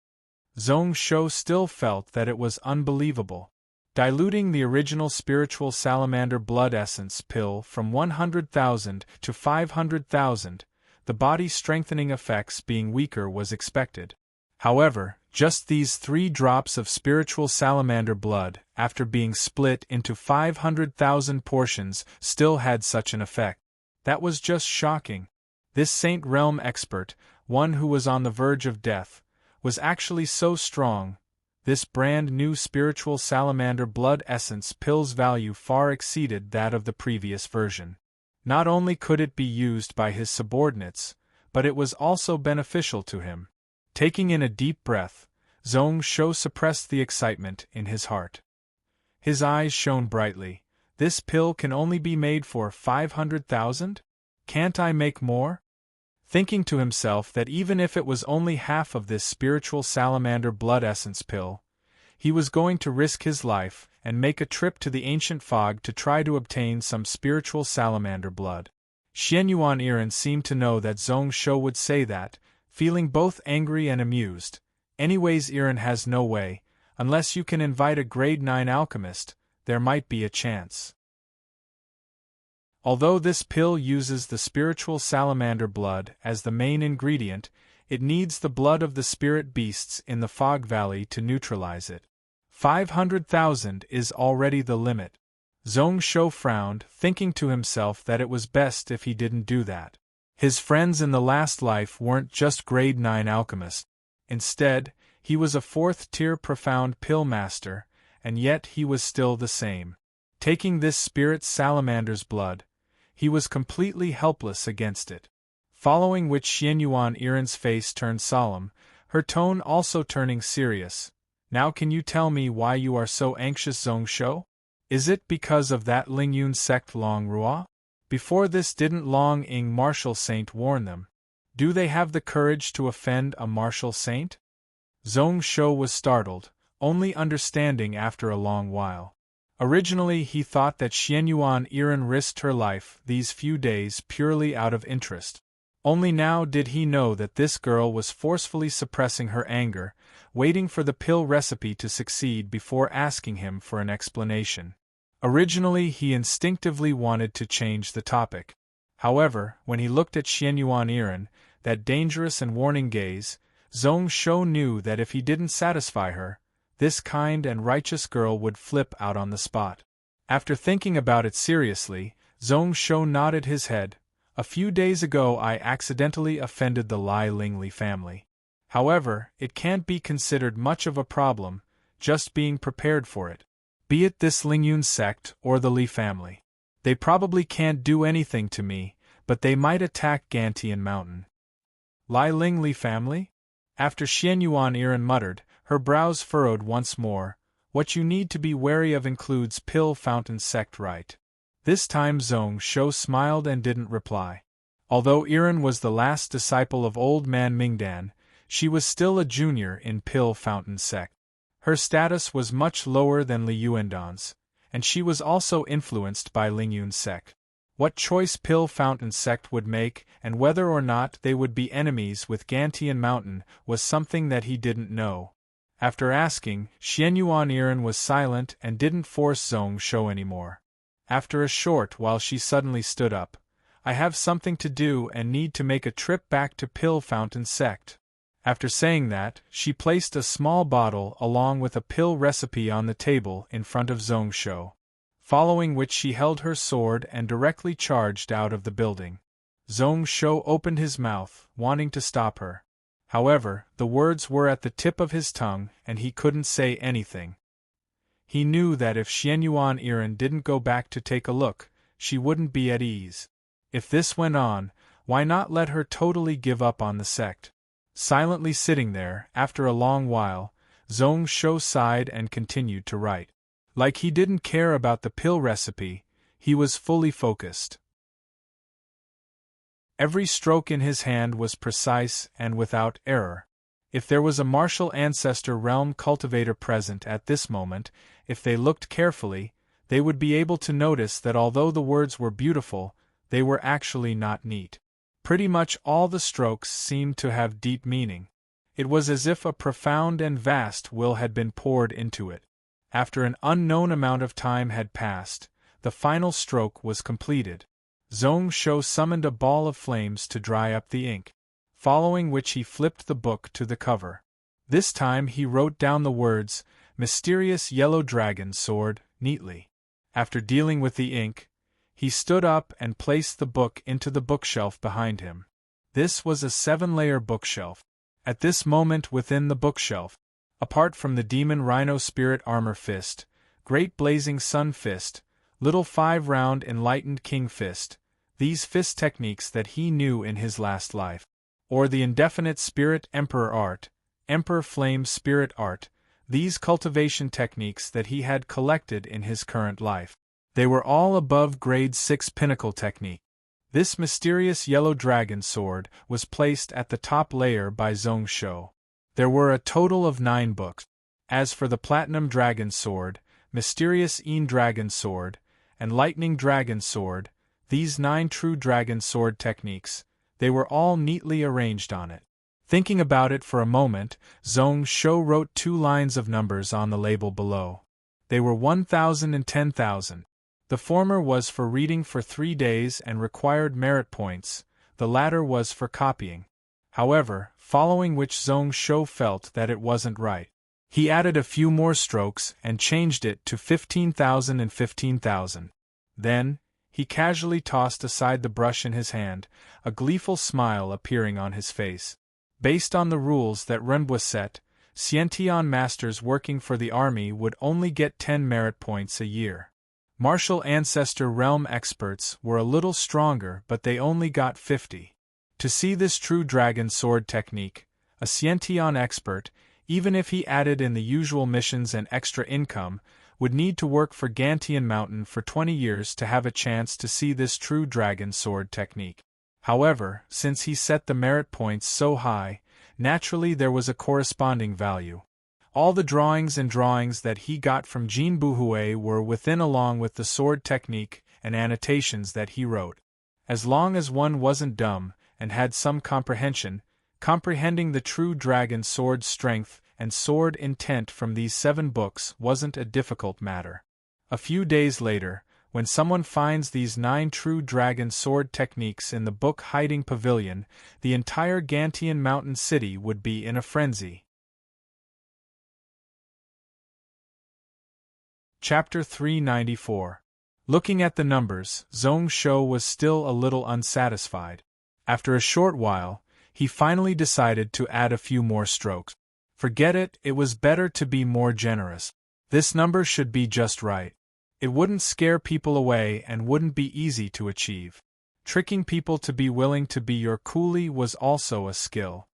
Zhong Shou still felt that it was unbelievable. Diluting the original spiritual salamander blood essence pill from 100,000 to 500,000, the body-strengthening effects being weaker was expected. However, just these 3 drops of spiritual salamander blood, after being split into 500,000 portions, still had such an effect. That was just shocking. This Saint Realm expert, one who was on the verge of death, was actually so strong. This brand new spiritual salamander blood essence pill's value far exceeded that of the previous version. Not only could it be used by his subordinates, but it was also beneficial to him. Taking in a deep breath, Zhong Shou suppressed the excitement in his heart. His eyes shone brightly. This pill can only be made for 500,000? Can't I make more? Thinking to himself that even if it was only half of this spiritual salamander blood essence pill, he was going to risk his life and make a trip to the ancient fog to try to obtain some spiritual salamander blood. Xianyuan Iren seemed to know that Zhong Shou would say that, feeling both angry and amused. Anyways, Iren has no way. Unless you can invite a grade 9 alchemist, there might be a chance. Although this pill uses the spiritual salamander blood as the main ingredient, it needs the blood of the spirit beasts in the Fog Valley to neutralize it. 500,000 is already the limit. Zhong Shou frowned, thinking to himself that it was best if he didn't do that. His friends in the last life weren't just grade 9 alchemists. Instead, he was a 4th-tier profound pill master, and yet he was still the same. Taking this spirit salamander's blood, he was completely helpless against it. Following which Xianyuan Iren's face turned solemn, her tone also turning serious. Now can you tell me why you are so anxious, Zhong Shou? Is it because of that Lingyun sect Long Rua? Before this, didn't Long Ing martial saint warn them? Do they have the courage to offend a martial saint? Zhong Shou was startled, only understanding after a long while. Originally he thought that Xianyuan Iren risked her life these few days purely out of interest. Only now did he know that this girl was forcefully suppressing her anger, waiting for the pill recipe to succeed before asking him for an explanation. Originally he instinctively wanted to change the topic. However, when he looked at Xianyuan Iren, that dangerous and warning gaze, Zhong Shou knew that if he didn't satisfy her, this kind and righteous girl would flip out on the spot. After thinking about it seriously, Zhong Shou nodded his head. A few days ago I accidentally offended the Lai Lingli family. However, it can't be considered much of a problem, just being prepared for it. Be it this Lingyun sect or the Li family. They probably can't do anything to me, but they might attack Gantian Mountain. Lai Lingli family? After Xianyuan Iren muttered, her brows furrowed once more. What you need to be wary of includes Pill Fountain sect, right? This time Zhong Shou smiled and didn't reply. Although Iren was the last disciple of Old Man Mingdan, she was still a junior in Pill Fountain sect. Her status was much lower than Li Yuandan's, and she was also influenced by Lingyun sect. What choice Pill Fountain sect would make, and whether or not they would be enemies with Gantian Mountain, was something that he didn't know. After asking, Xianyuan Iren was silent and didn't force Zhong Shou anymore. After a short while she suddenly stood up. I have something to do and need to make a trip back to Pill Fountain sect. After saying that, she placed a small bottle along with a pill recipe on the table in front of Zhong Shou. Following which she held her sword and directly charged out of the building. Zhong Shou opened his mouth, wanting to stop her. However, the words were at the tip of his tongue and he couldn't say anything. He knew that if Xianyuan Iren didn't go back to take a look, she wouldn't be at ease. If this went on, why not let her totally give up on the sect? Silently sitting there, after a long while, Zhong Shou sighed and continued to write. Like he didn't care about the pill recipe, he was fully focused. Every stroke in his hand was precise and without error. If there was a martial ancestor realm cultivator present at this moment, if they looked carefully, they would be able to notice that although the words were beautiful, they were actually not neat. Pretty much all the strokes seemed to have deep meaning. It was as if a profound and vast will had been poured into it. After an unknown amount of time had passed, the final stroke was completed. Zhong Shou summoned a ball of flames to dry up the ink, following which he flipped the book to the cover. This time he wrote down the words, "Mysterious Yellow Dragon Sword," neatly. After dealing with the ink, he stood up and placed the book into the bookshelf behind him. This was a 7-layer bookshelf. At this moment within the bookshelf, apart from the Demon Rhino Spirit Armor Fist, Great Blazing Sun Fist, Little 5-Round Enlightened King Fist, these fist techniques that he knew in his last life, or the Indefinite Spirit Emperor Art, Emperor Flame Spirit Art, these cultivation techniques that he had collected in his current life. They were all above grade 6 pinnacle technique. This mysterious yellow dragon sword was placed at the top layer by Zhong Shou. There were a total of 9 books. As for the Platinum Dragon Sword, Mysterious Een Dragon Sword, and Lightning Dragon Sword, these 9 true dragon sword techniques, they were all neatly arranged on it. Thinking about it for a moment, Zhong Shou wrote 2 lines of numbers on the label below. They were 1,000 and 10,000. The former was for reading for 3 days and required merit points, the latter was for copying. However, following which Zhong Shou felt that it wasn't right. He added a few more strokes and changed it to 15,000 and 15,000. Then, he casually tossed aside the brush in his hand, a gleeful smile appearing on his face. Based on the rules that Renbua set, Xiantian masters working for the army would only get 10 merit points a year. Martial Ancestor Realm experts were a little stronger, but they only got 50. To see this true dragon sword technique, a Xiantian expert, even if he added in the usual missions and extra income, would need to work for Gantian Mountain for 20 years to have a chance to see this true dragon sword technique. However, since he set the merit points so high, naturally there was a corresponding value. All the drawings that he got from Jin Buhui were within along with the sword technique and annotations that he wrote. As long as one wasn't dumb and had some comprehension, comprehending the true dragon sword strength and sword intent from these 7 books wasn't a difficult matter. A few days later, when someone finds these 9 true dragon sword techniques in the book hiding pavilion, the entire Gantian Mountain City would be in a frenzy. Chapter 394. Looking at the numbers, Zhong Shou was still a little unsatisfied. After a short while, he finally decided to add a few more strokes. Forget it, it was better to be more generous. This number should be just right. It wouldn't scare people away and wouldn't be easy to achieve. Tricking people to be willing to be your coolie was also a skill.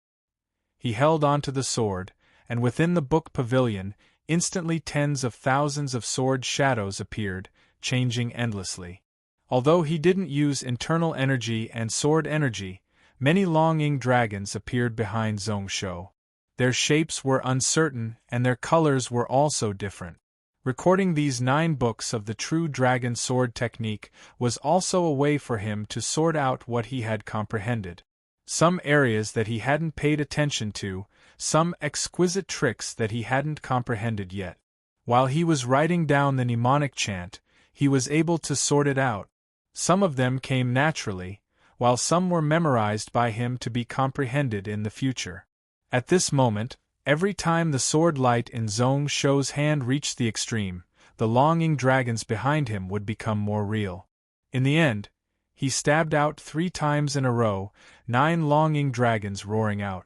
He held onto the sword, and within the book pavilion, instantly tens of thousands of sword shadows appeared, changing endlessly. Although he didn't use internal energy and sword energy, many Longing dragons appeared behind Zhong Shou. Their shapes were uncertain and their colors were also different. Recording these 9 books of the true dragon sword technique was also a way for him to sort out what he had comprehended. Some areas that he hadn't paid attention to, some exquisite tricks that he hadn't comprehended yet. While he was writing down the mnemonic chant, he was able to sort it out. Some of them came naturally, while some were memorized by him to be comprehended in the future. At this moment, every time the sword light in Zhong Shou's hand reached the extreme, the longing dragons behind him would become more real. In the end, he stabbed out 3 times in a row, 9 longing dragons roaring out.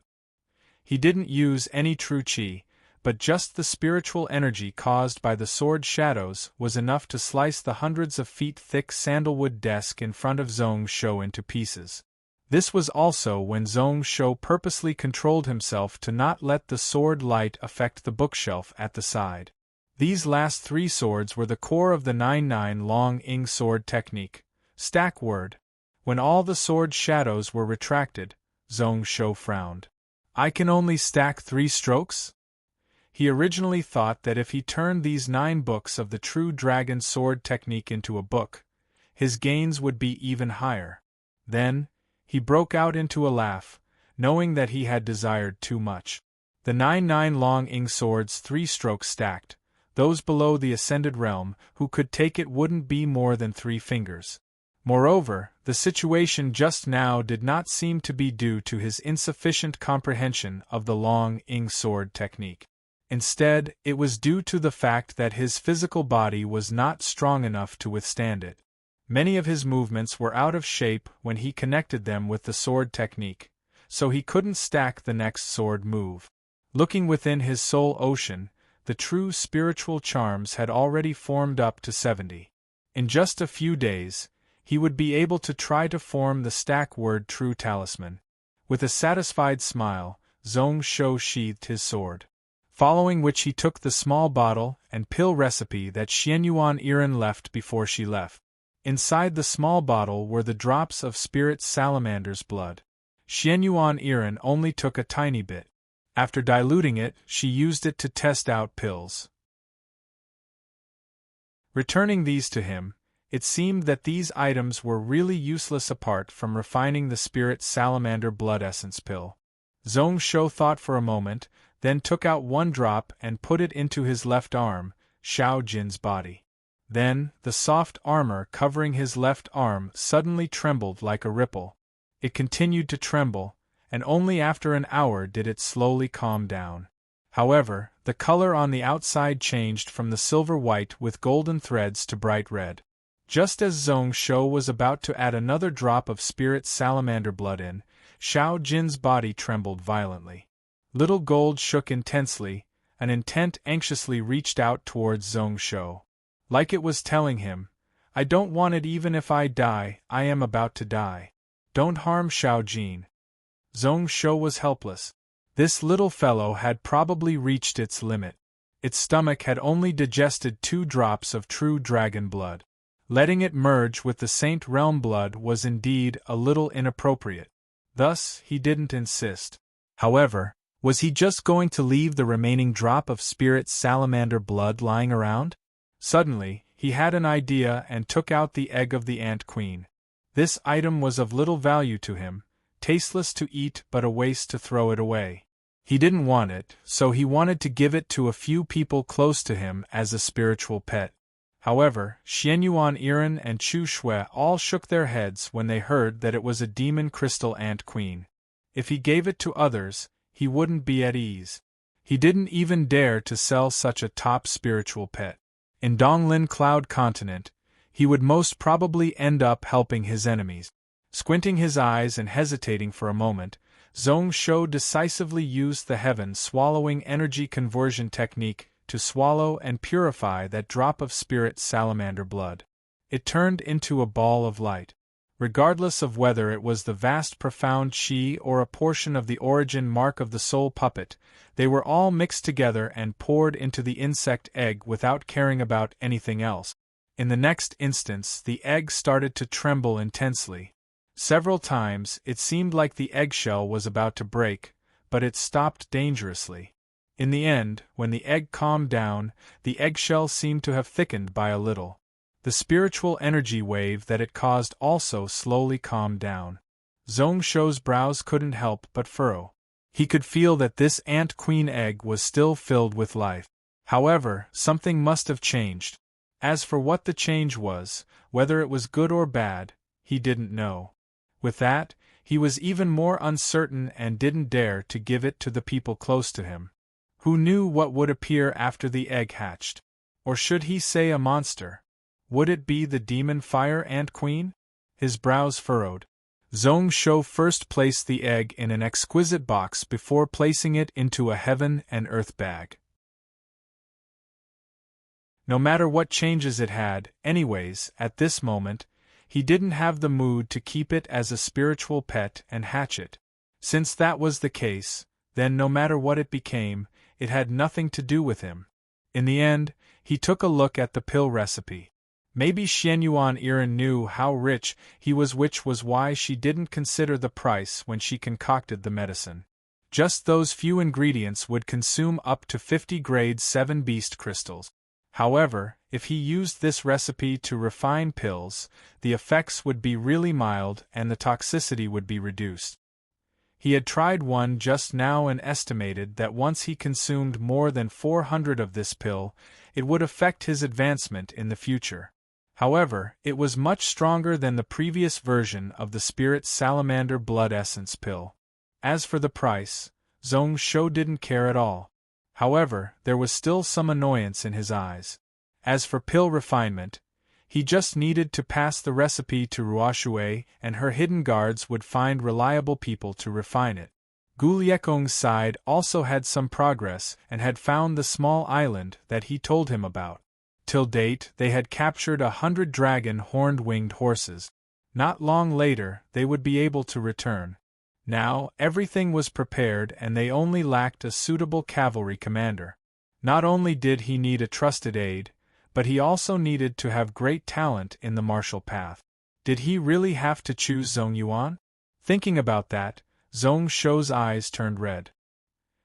He didn't use any true chi, but just the spiritual energy caused by the sword shadows was enough to slice the hundreds of feet thick sandalwood desk in front of Zhong Shou into pieces. This was also when Zhong Shou purposely controlled himself to not let the sword light affect the bookshelf at the side. These last 3 swords were the core of the 9-9 Long-ing sword technique. Stack word. When all the sword shadows were retracted, Zhong Shou frowned. I can only stack 3 strokes? He originally thought that if he turned these 9 books of the true dragon sword technique into a book, his gains would be even higher. Then, He broke out into a laugh, knowing that he had desired too much. The 9 long ing swords 3 strokes stacked, those below the ascended realm who could take it wouldn't be more than 3 fingers. Moreover, the situation just now did not seem to be due to his insufficient comprehension of the long ing sword technique. Instead, it was due to the fact that his physical body was not strong enough to withstand it. Many of his movements were out of shape when he connected them with the sword technique, so he couldn't stack the next sword move. Looking within his soul ocean, the true spiritual charms had already formed up to 70. In just a few days, he would be able to try to form the stack word true talisman. With a satisfied smile, Zhong Shou sheathed his sword. Following which he took the small bottle and pill recipe that Xianyuan Iren left before she left. Inside the small bottle were the drops of spirit salamander's blood. Xianyuan Iren only took a tiny bit. After diluting it, she used it to test out pills. Returning these to him, it seemed that these items were really useless apart from refining the spirit salamander blood essence pill. Zhong Shou thought for a moment, then took out 1 drop and put it into his left arm, Xiao Jin's body. Then, the soft armor covering his left arm suddenly trembled like a ripple. It continued to tremble, and only after an hour did it slowly calm down. However, the color on the outside changed from the silver-white with golden threads to bright red. Just as Zhong Shou was about to add another drop of spirit salamander blood in, Xiao Jin's body trembled violently. Little Gold shook intensely, and intent anxiously reached out towards Zhong Shou. Like it was telling him, "I don't want it even if I die, I am about to die. Don't harm Xiao Jin." Zhong Shou was helpless. This little fellow had probably reached its limit. Its stomach had only digested 2 drops of true dragon blood. Letting it merge with the Saint Realm blood was indeed a little inappropriate. Thus, he didn't insist. However, was he just going to leave the remaining drop of spirit salamander blood lying around? Suddenly, he had an idea and took out the egg of the ant queen. This item was of little value to him, tasteless to eat but a waste to throw it away. He didn't want it, so he wanted to give it to a few people close to him as a spiritual pet. However, Xianyuan Iren and Chu Shui all shook their heads when they heard that it was a demon crystal ant queen. If he gave it to others, he wouldn't be at ease. He didn't even dare to sell such a top spiritual pet. In Donglin Cloud Continent, he would most probably end up helping his enemies. Squinting his eyes and hesitating for a moment, Zhong Shou decisively used the heaven-swallowing energy conversion technique to swallow and purify that drop of spirit salamander blood. It turned into a ball of light. Regardless of whether it was the vast profound chi or a portion of the origin mark of the soul puppet, they were all mixed together and poured into the insect egg without caring about anything else. In the next instance, the egg started to tremble intensely. Several times, it seemed like the eggshell was about to break, but it stopped dangerously. In the end, when the egg calmed down, the eggshell seemed to have thickened by a little. The spiritual energy wave that it caused also slowly calmed down. Zhong Shou's brows couldn't help but furrow. He could feel that this ant queen egg was still filled with life. However, something must have changed. As for what the change was, whether it was good or bad, he didn't know. With that, he was even more uncertain and didn't dare to give it to the people close to him. Who knew what would appear after the egg hatched? Or should he say a monster? Would it be the demon fire ant queen? His brows furrowed. Zhong Shou first placed the egg in an exquisite box before placing it into a heaven and earth bag. No matter what changes it had, anyways, at this moment, he didn't have the mood to keep it as a spiritual pet and hatch it. Since that was the case, then no matter what it became, it had nothing to do with him. In the end, he took a look at the pill recipe. Maybe Xianyuan Iren knew how rich he was, which was why she didn't consider the price when she concocted the medicine. Just those few ingredients would consume up to 50 grade 7 beast crystals. However, If he used this recipe to refine pills, the effects would be really mild and the toxicity would be reduced. He had tried one just now and estimated that once he consumed more than 400 of this pill, it would affect his advancement in the future. However, it was much stronger than the previous version of the Spirit Salamander Blood Essence pill. As for the price, Zhong Shou didn't care at all. However, there was still some annoyance in his eyes. As for pill refinement, he just needed to pass the recipe to Ruoshui and her hidden guards would find reliable people to refine it. Gu Liekong's side also had some progress and had found the small island that he told him about. Till date, they had captured 100 dragon horned winged horses. Not long later, they would be able to return. Now, everything was prepared and they only lacked a suitable cavalry commander. Not only did he need a trusted aide, but he also needed to have great talent in the martial path. Did he really have to choose Zhong Yuan? Thinking about that, Zhong Shou's eyes turned red.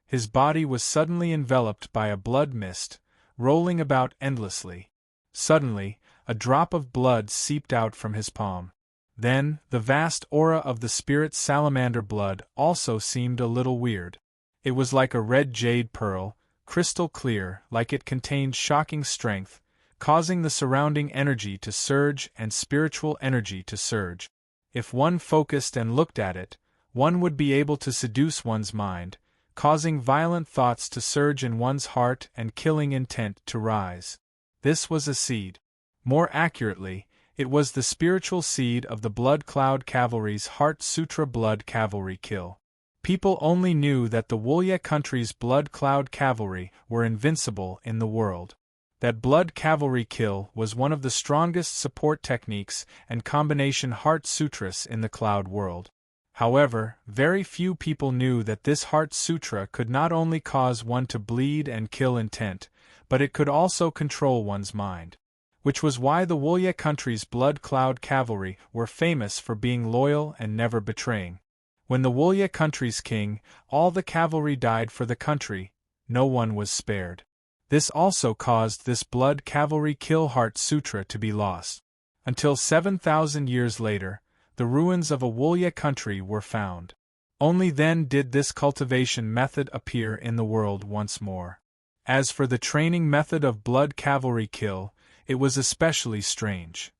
His body was suddenly enveloped by a blood mist, rolling about endlessly. Suddenly, a drop of blood seeped out from his palm. Then, the vast aura of the Spirit Salamander blood also seemed a little weird. It was like a red jade pearl, crystal clear, like it contained shocking strength, causing the surrounding energy to surge and spiritual energy to surge. If one focused and looked at it, one would be able to seduce one's mind, causing violent thoughts to surge in one's heart and killing intent to rise. This was a seed. More accurately, it was the spiritual seed of the Blood Cloud Cavalry's Heart Sutra Blood Cavalry Kill. People only knew that the Wolye country's Blood Cloud Cavalry were invincible in the world. That Blood Cavalry Kill was one of the strongest support techniques and combination Heart Sutras in the Cloud world. However, very few people knew that this Heart Sutra could not only cause one to bleed and kill intent, but it could also control one's mind. Which was why the Wolye country's Blood Cloud Cavalry were famous for being loyal and never betraying. When the Wolye country's king, all the cavalry died for the country, no one was spared. This also caused this Blood Cavalry Kill Heart Sutra to be lost. Until 7,000 years later, the ruins of a Wolye country were found. Only then did this cultivation method appear in the world once more. As for the training method of Blood Cavalry Kill, it was especially strange.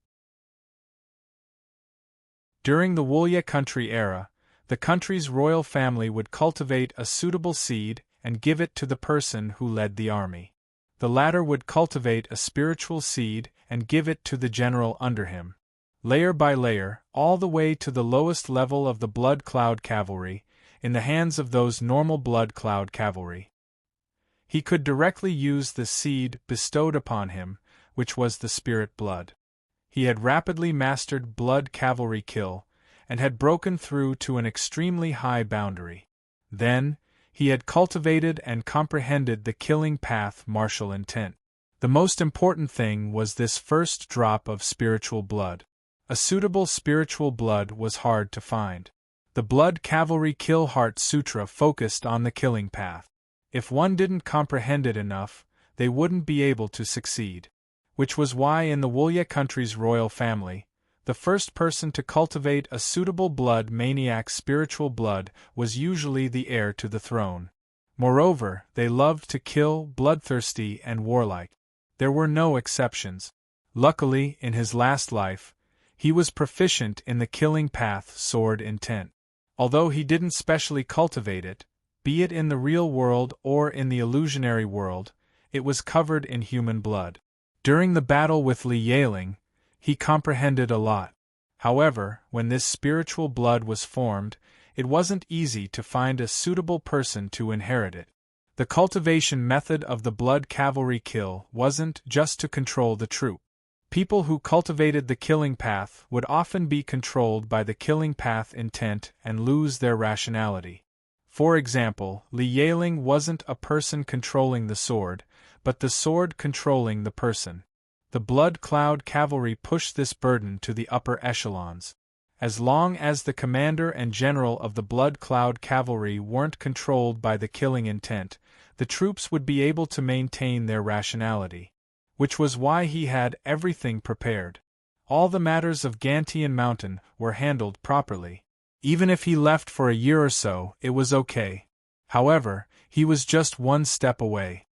During the Wolye country era, the country's royal family would cultivate a suitable seed and give it to the person who led the army. The latter would cultivate a spiritual seed and give it to the general under him. Layer by layer, all the way to the lowest level of the Blood Cloud Cavalry, in the hands of those normal Blood Cloud Cavalry. He could directly use the seed bestowed upon him, which was the spirit blood. He had rapidly mastered Blood Cavalry Kill, and had broken through to an extremely high boundary. Then, he had cultivated and comprehended the killing path martial intent. The most important thing was this first drop of spiritual blood. A suitable spiritual blood was hard to find. The Blood Cavalry Kill Heart Sutra focused on the killing path. If one didn't comprehend it enough, they wouldn't be able to succeed. Which was why in the Wolye country's royal family, the first person to cultivate a suitable blood maniac spiritual blood was usually the heir to the throne. Moreover, they loved to kill, bloodthirsty and warlike. There were no exceptions. Luckily, in his last life, he was proficient in the killing path sword intent. Although he didn't specially cultivate it, be it in the real world or in the illusionary world, it was covered in human blood. During the battle with Li Yaling, he comprehended a lot. However, when this spiritual blood was formed, it wasn't easy to find a suitable person to inherit it. The cultivation method of the Blood Cavalry Kill wasn't just to control the troop. People who cultivated the killing path would often be controlled by the killing path intent and lose their rationality. For example, Li Yaling wasn't a person controlling the sword, but the sword controlling the person. The Blood Cloud Cavalry pushed this burden to the upper echelons. As long as the commander and general of the Blood Cloud Cavalry weren't controlled by the killing intent, the troops would be able to maintain their rationality. which was why he had everything prepared. All the matters of Gantian Mountain were handled properly. Even if he left for a year or so, it was okay. However, he was just one step away.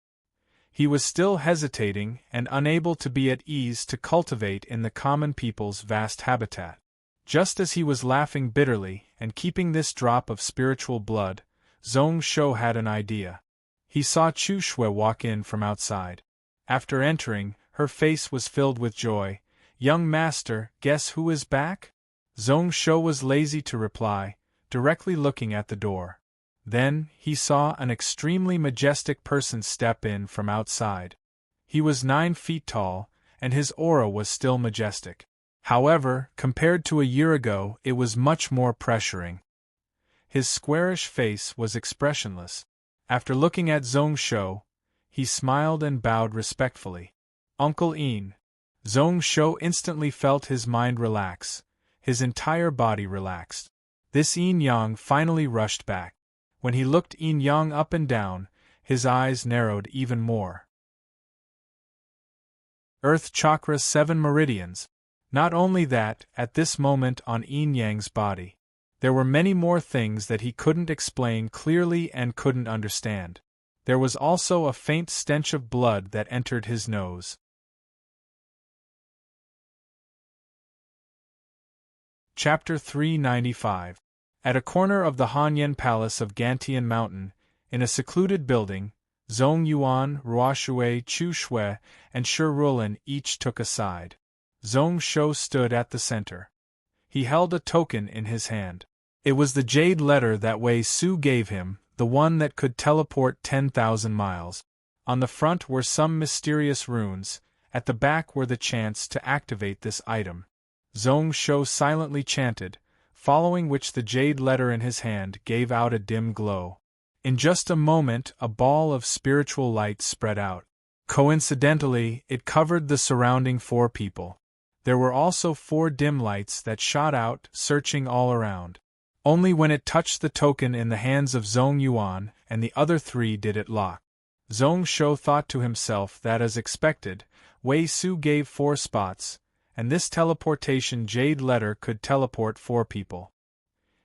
He was still hesitating and unable to be at ease to cultivate in the common people's vast habitat. Just as he was laughing bitterly and keeping this drop of spiritual blood, Zhong Shou had an idea. He saw Chu Shui walk in from outside. After entering, her face was filled with joy. "Young master, guess who is back?" Zhong Shou was lazy to reply, directly looking at the door. Then, he saw an extremely majestic person step in from outside. He was 9 feet tall, and his aura was still majestic. However, compared to a year ago, it was much more pressuring. His squarish face was expressionless. After looking at Zhong Shou, he smiled and bowed respectfully. "Uncle Yin." Zhong Shou instantly felt his mind relax. His entire body relaxed. This Yin Yang finally rushed back. When he looked Yin Yang up and down, his eyes narrowed even more. Earth Chakra 7 Meridians. Not only that, at this moment on Yin Yang's body, there were many more things that he couldn't explain clearly and couldn't understand. There was also a faint stench of blood that entered his nose. Chapter 395. At a corner of the Hanyan Palace of Gantian Mountain, in a secluded building, Zhong Yuan, Ruoshui, Chu Shui, and Shi Rulin each took a side. Zhong Shou stood at the center. He held a token in his hand. It was the jade letter that Wei Su gave him, the one that could teleport 10,000 miles. On the front were some mysterious runes, at the back were the chants to activate this item. Zhong Shou silently chanted, following which the jade letter in his hand gave out a dim glow. In just a moment a ball of spiritual light spread out. Coincidentally, it covered the surrounding 4 people. There were also 4 dim lights that shot out, searching all around. Only when it touched the token in the hands of Zhong Yuan and the other 3 did it lock. Zhong Shou thought to himself that as expected, Wei Su gave 4 spots, and this teleportation jade letter could teleport 4 people.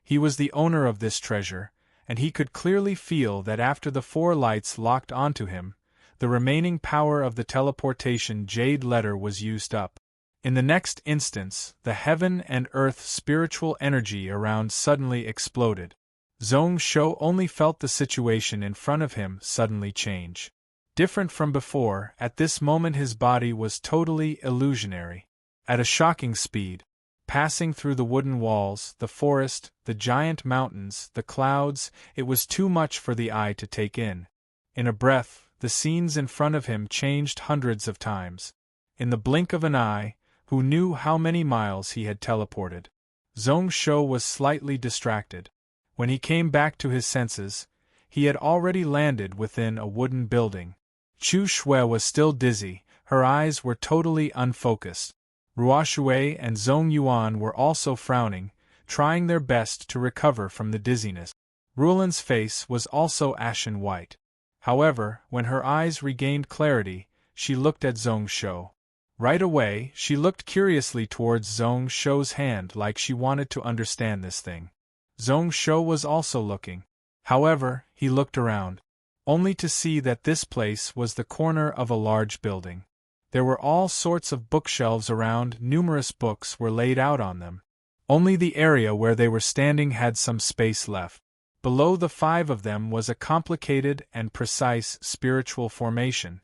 He was the owner of this treasure, and he could clearly feel that after the 4 lights locked onto him, the remaining power of the teleportation jade letter was used up. In the next instance, the heaven and earth spiritual energy around suddenly exploded. Zhong Shou only felt the situation in front of him suddenly change. Different from before, at this moment his body was totally illusionary. At a shocking speed, passing through the wooden walls, the forest, the giant mountains, the clouds, it was too much for the eye to take in. In a breath, the scenes in front of him changed hundreds of times. In the blink of an eye, who knew how many miles he had teleported? Zhong Shou was slightly distracted. When he came back to his senses, he had already landed within a wooden building. Chu Shui was still dizzy, her eyes were totally unfocused. Ruoshui and Zhong Yuan were also frowning, trying their best to recover from the dizziness. Rulin's face was also ashen white. However, when her eyes regained clarity, she looked at Zhong Shou. Right away, she looked curiously towards Zhong Shou's hand like she wanted to understand this thing. Zhong Shou was also looking. However, he looked around, only to see that this place was the corner of a large building. There were all sorts of bookshelves around, numerous books were laid out on them. Only the area where they were standing had some space left. Below the 5 of them was a complicated and precise spiritual formation.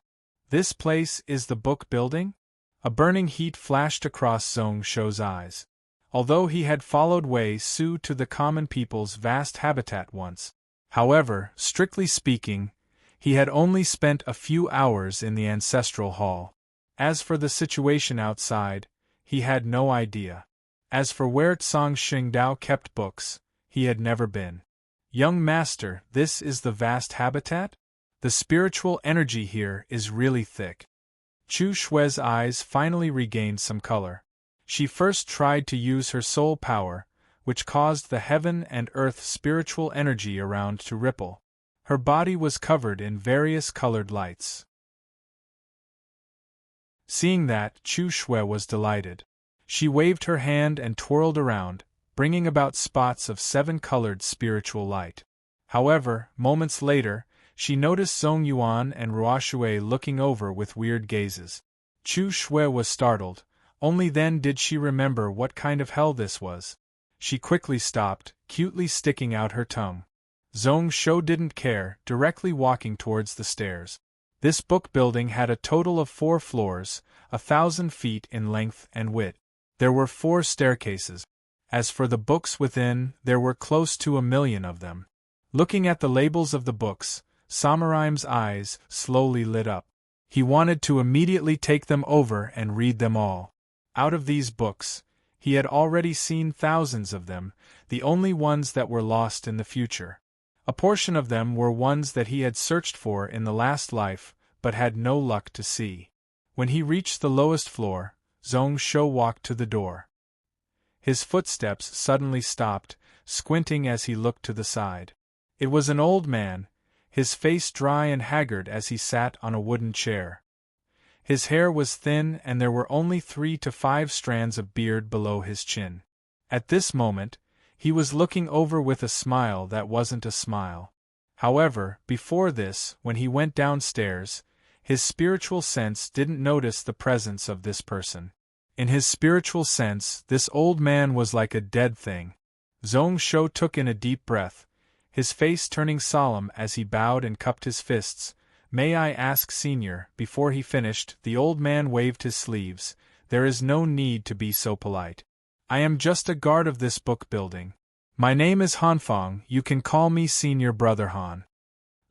This place is the book building? A burning heat flashed across Zhong Shou's eyes. Although he had followed Wei Su to the common people's vast habitat once, however, strictly speaking, he had only spent a few hours in the ancestral hall. As for the situation outside, he had no idea. As for where Tsang Xingdao kept books, he had never been. Young master, this is the vast habitat? The spiritual energy here is really thick. Chu Shui's eyes finally regained some color. She first tried to use her soul power, which caused the heaven and earth spiritual energy around to ripple. Her body was covered in various colored lights. Seeing that, Chu Shui was delighted. She waved her hand and twirled around, bringing about spots of 7-colored spiritual light. However, moments later, she noticed Zhong Yuan and Ruoshui looking over with weird gazes. Chu Shui was startled. Only then did she remember what kind of hell this was. She quickly stopped, cutely sticking out her tongue. Zhong Shou didn't care, directly walking towards the stairs. This book building had a total of 4 floors, 1,000 feet in length and width. There were 4 staircases. As for the books within, there were close to 1,000,000 of them. Looking at the labels of the books, Samuraim's eyes slowly lit up. He wanted to immediately take them over and read them all. Out of these books, he had already seen thousands of them, the only ones that were lost in the future. A portion of them were ones that he had searched for in the last life, but had no luck to see. When he reached the lowest floor, Zhong Shou walked to the door. His footsteps suddenly stopped, squinting as he looked to the side. It was an old man, his face dry and haggard as he sat on a wooden chair. His hair was thin and there were only 3 to 5 strands of beard below his chin. At this moment, he was looking over with a smile that wasn't a smile. However, before this, when he went downstairs, his spiritual sense didn't notice the presence of this person. In his spiritual sense, this old man was like a dead thing. Zhong Shou took in a deep breath, his face turning solemn as he bowed and cupped his fists. "May I ask, Senior?" Before he finished, the old man waved his sleeves. "There is no need to be so polite. I am just a guard of this book building. My name is Hanfang, you can call me Senior Brother Han."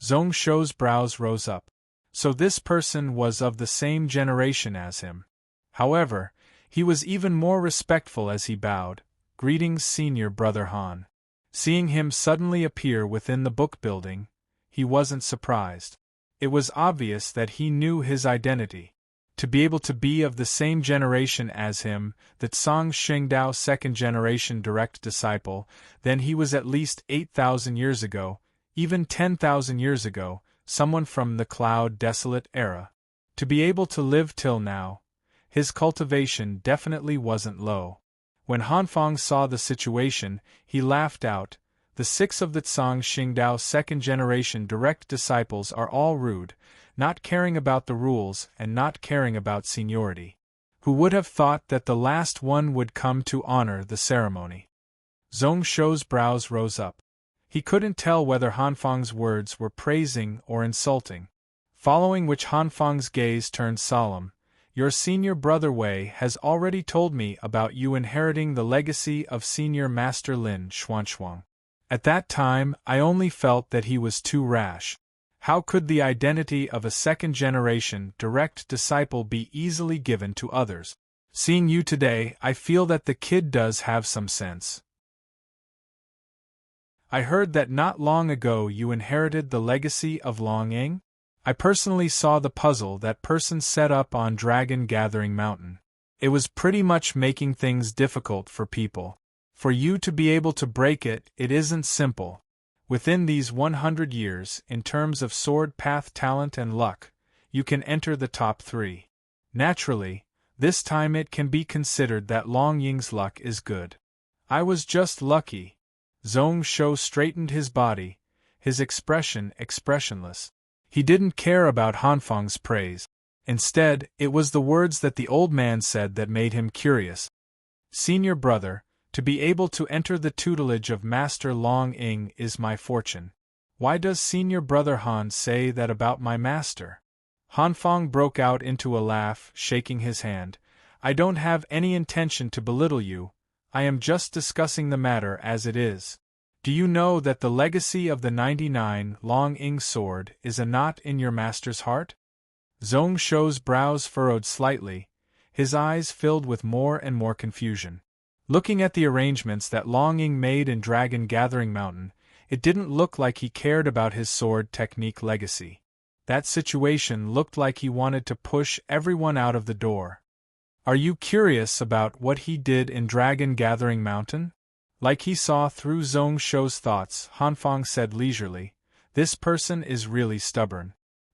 Zhong Shou's brows rose up. So this person was of the same generation as him. However, he was even more respectful as he bowed. "Greetings, Senior Brother Han." Seeing him suddenly appear within the book building, he wasn't surprised. It was obvious that he knew his identity. To be able to be of the same generation as him, that Song Xingdao second-generation direct disciple, then he was at least 8,000 years ago, even 10,000 years ago, someone from the cloud desolate era. To be able to live till now, his cultivation definitely wasn't low. When Hanfang saw the situation, he laughed out. "The 6 of the Tsang Xingdao second-generation direct disciples are all rude, not caring about the rules and not caring about seniority. Who would have thought that the last one would come to honor the ceremony?" Zhong Shou's brows rose up. He couldn't tell whether Hanfang's words were praising or insulting. Following which Hanfang's gaze turned solemn. "Your senior brother Wei has already told me about you inheriting the legacy of Senior Master Lin Xuanxuang. At that time, I only felt that he was too rash. How could the identity of a second-generation direct disciple be easily given to others? Seeing you today, I feel that the kid does have some sense. I heard that not long ago you inherited the legacy of Long Ying? I personally saw the puzzle that person set up on Dragon Gathering Mountain. It was pretty much making things difficult for people. For you to be able to break it, it isn't simple. Within these 100 years, in terms of sword path talent and luck, you can enter the top 3. Naturally, this time it can be considered that Long Ying's luck is good. I was just lucky." Zhong Shou straightened his body, his expression expressionless. He didn't care about Hanfang's praise. Instead, it was the words that the old man said that made him curious. "Senior brother, to be able to enter the tutelage of Master Long Ying is my fortune. Why does Senior Brother Han say that about my master?" Hanfang broke out into a laugh, shaking his hand. "I don't have any intention to belittle you, I am just discussing the matter as it is. Do you know that the legacy of the 99 Long Ying sword is a knot in your master's heart?" Zhong Shou's brows furrowed slightly, his eyes filled with more and more confusion. Looking at the arrangements that Long Ying made in Dragon Gathering Mountain, it didn't look like he cared about his sword technique legacy. That situation looked like he wanted to push everyone out of the door. "Are you curious about what he did in Dragon Gathering Mountain?" Like he saw through Zhong Shou's thoughts, Hanfang said leisurely, "This person is really stubborn.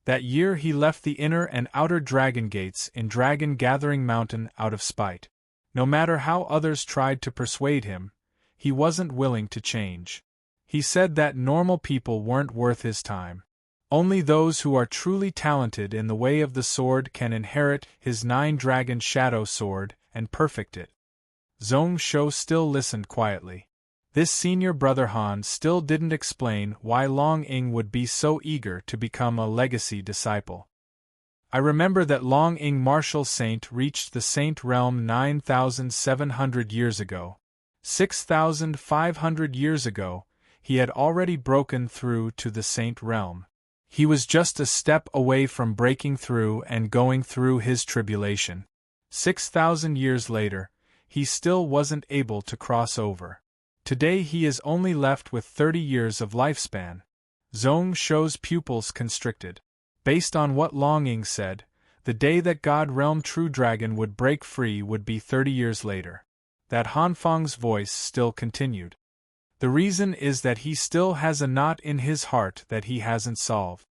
That year he left the inner and outer dragon gates in Dragon Gathering Mountain out of spite. No matter how others tried to persuade him, he wasn't willing to change. He said that normal people weren't worth his time. Only those who are truly talented in the way of the sword can inherit his 9-dragon shadow sword and perfect it. Zhong Shou still listened quietly. This senior brother Han still didn't explain why Long Ying would be so eager to become a legacy disciple. I remember that Long Ying martial saint reached the saint realm 9,700 years ago. 6,500 years ago, he had already broken through to the saint realm. He was just a step away from breaking through and going through his tribulation. 6,000 years later, he still wasn't able to cross over. Today he is only left with 30 years of lifespan. Zhong Shou's pupils constricted. Based on what Long Ying said, the day that God Realm True Dragon would break free would be 30 years later. That Han Feng's voice still continued. The reason is that he still has a knot in his heart that he hasn't solved.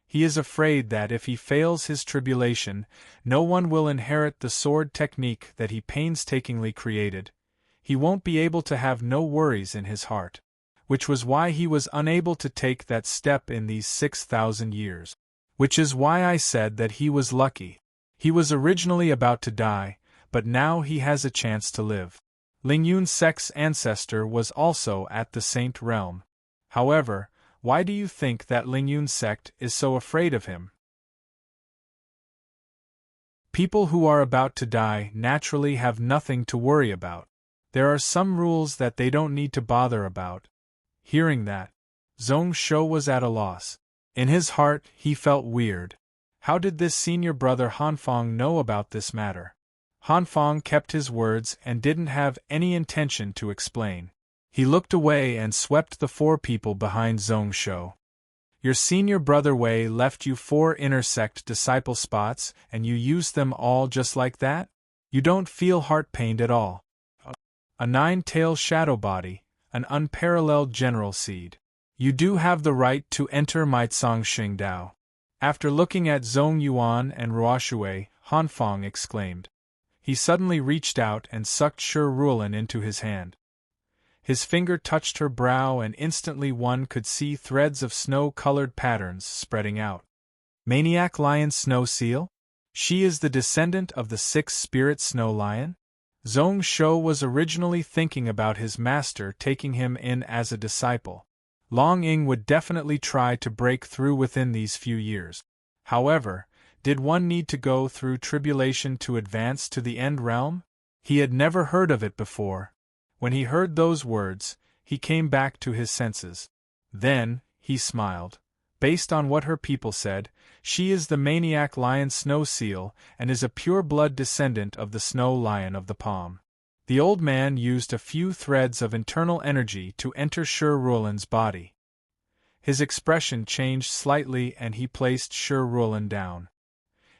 He is afraid that if he fails his tribulation, no one will inherit the sword technique that he painstakingly created. He won't be able to have no worries in his heart, which was why he was unable to take that step in these 6,000 years. Which is why I said that he was lucky. He was originally about to die, but now he has a chance to live. Ling Yun Sek's ancestor was also at the Saint Realm. However, why do you think that Ling Yun sect is so afraid of him? People who are about to die naturally have nothing to worry about. There are some rules that they don't need to bother about. Hearing that, Zhong Shou was at a loss. In his heart, he felt weird. How did this senior brother Han Feng know about this matter? Han Feng kept his words and didn't have any intention to explain. He looked away and swept the 4 people behind Zhong Shou. Your senior brother Wei left you 4 inner sect disciple spots and you used them all just like that? You don't feel heart-pained at all. A 9-tailed shadow body, an unparalleled general seed. You do have the right to enter Maitsang Xingdao. After looking at Zhong Yuan and Ruoshui, Han Feng exclaimed. He suddenly reached out and sucked Shi Ruolin into his hand. His finger touched her brow and instantly one could see threads of snow-colored patterns spreading out. Maniac Lion Snow Seal? She is the descendant of the 6th spirit Snow Lion? Zhong Shou was originally thinking about his master taking him in as a disciple. Long Ying would definitely try to break through within these few years. However, did one need to go through tribulation to advance to the end realm? He had never heard of it before. When he heard those words, he came back to his senses. Then, he smiled. Based on what her people said, she is the maniac lion Snow Seal and is a pure-blood descendant of the Snow Lion of the Palm. The old man used a few threads of internal energy to enter Shi Ruolin's body. His expression changed slightly and he placed Shi Ruolin down.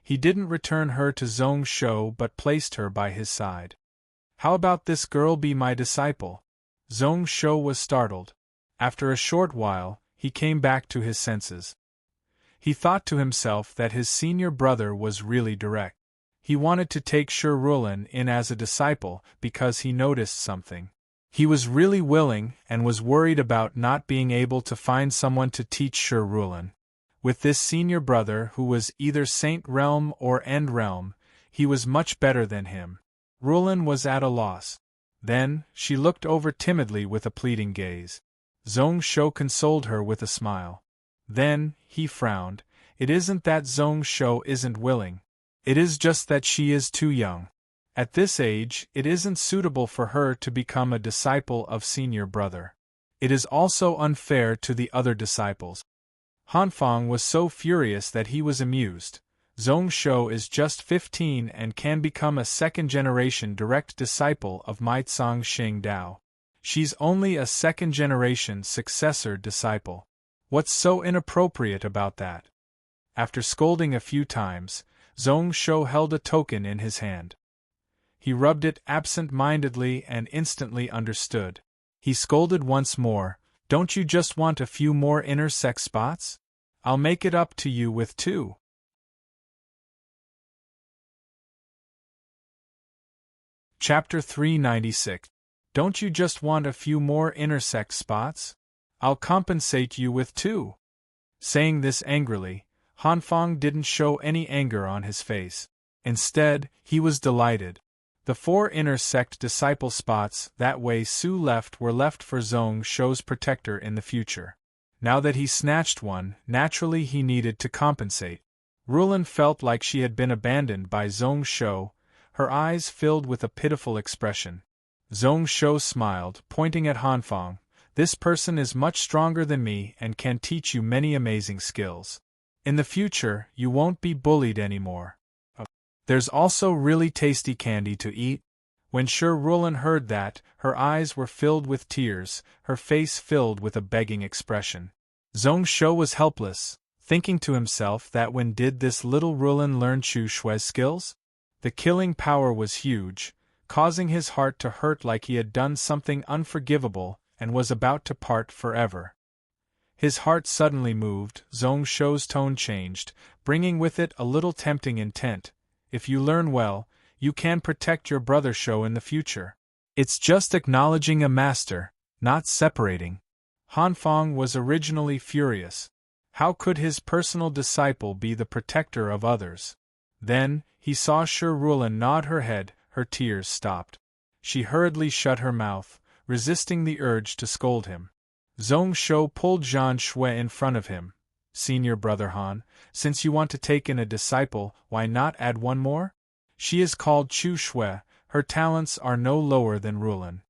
He didn't return her to Zhong Shou but placed her by his side. How about this girl be my disciple? Zhong Shou was startled. After a short while, he came back to his senses. He thought to himself that his senior brother was really direct. He wanted to take Shi Ruolin in as a disciple because he noticed something. He was really willing and was worried about not being able to find someone to teach Shi Ruolin. With this senior brother who was either Saint Realm or End Realm, he was much better than him. Ruolin was at a loss. Then, she looked over timidly with a pleading gaze. Zhong Shou consoled her with a smile. Then, he frowned. It isn't that Zhong Shou isn't willing. It is just that she is too young. At this age, it isn't suitable for her to become a disciple of senior brother. It is also unfair to the other disciples. Han Feng was so furious that he was amused. Zhong Shou is just 15 and can become a second-generation direct disciple of Maitsang Xingdao. She's only a second-generation successor disciple. What's so inappropriate about that? After scolding a few times, Zhong Shou held a token in his hand. He rubbed it absent-mindedly and instantly understood. He scolded once more, "Don't you just want a few more inner sex spots? I'll make it up to you with 2. Chapter 396. Don't you just want a few more intersect spots? I'll compensate you with 2. Saying this angrily, Hanfang didn't show any anger on his face. Instead, he was delighted. The 4 intersect disciple spots that way Su left were left for Zhong Shou's protector in the future. Now that he snatched one, naturally he needed to compensate. Rulin felt like she had been abandoned by Zhong Shou, her eyes filled with a pitiful expression. Zhong Shou smiled, pointing at Hanfang. This person is much stronger than me and can teach you many amazing skills. In the future, you won't be bullied anymore. There's also really tasty candy to eat. When Shi Rulin heard that, her eyes were filled with tears, her face filled with a begging expression. Zhong Shou was helpless, thinking to himself that when did this little Rulin learn Chu Shui's skills? The killing power was huge, causing his heart to hurt like he had done something unforgivable and was about to part forever. His heart suddenly moved, Zhong Shou's tone changed, bringing with it a little tempting intent. If you learn well, you can protect your brother Shou in the future. It's just acknowledging a master, not separating. Hanfang was originally furious. How could his personal disciple be the protector of others? Then, he saw Shi Rulin nod her head, her tears stopped. She hurriedly shut her mouth, resisting the urge to scold him. Zhong Shou pulled Zhan Shui in front of him. Senior Brother Han, since you want to take in a disciple, why not add one more? She is called Chu Shui, her talents are no lower than Rulin.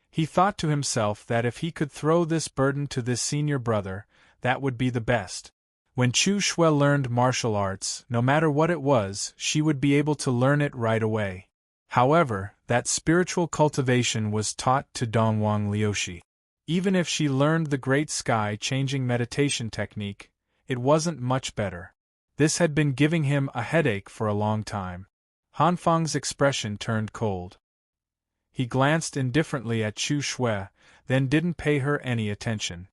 He thought to himself that if he could throw this burden to this senior brother, that would be the best. When Chu Shui learned martial arts, no matter what it was, she would be able to learn it right away. However, that spiritual cultivation was taught to Dongwang Liushi. Even if she learned the great sky-changing meditation technique, it wasn't much better. This had been giving him a headache for a long time. Hanfang's expression turned cold. He glanced indifferently at Chu Shui, then didn't pay her any attention.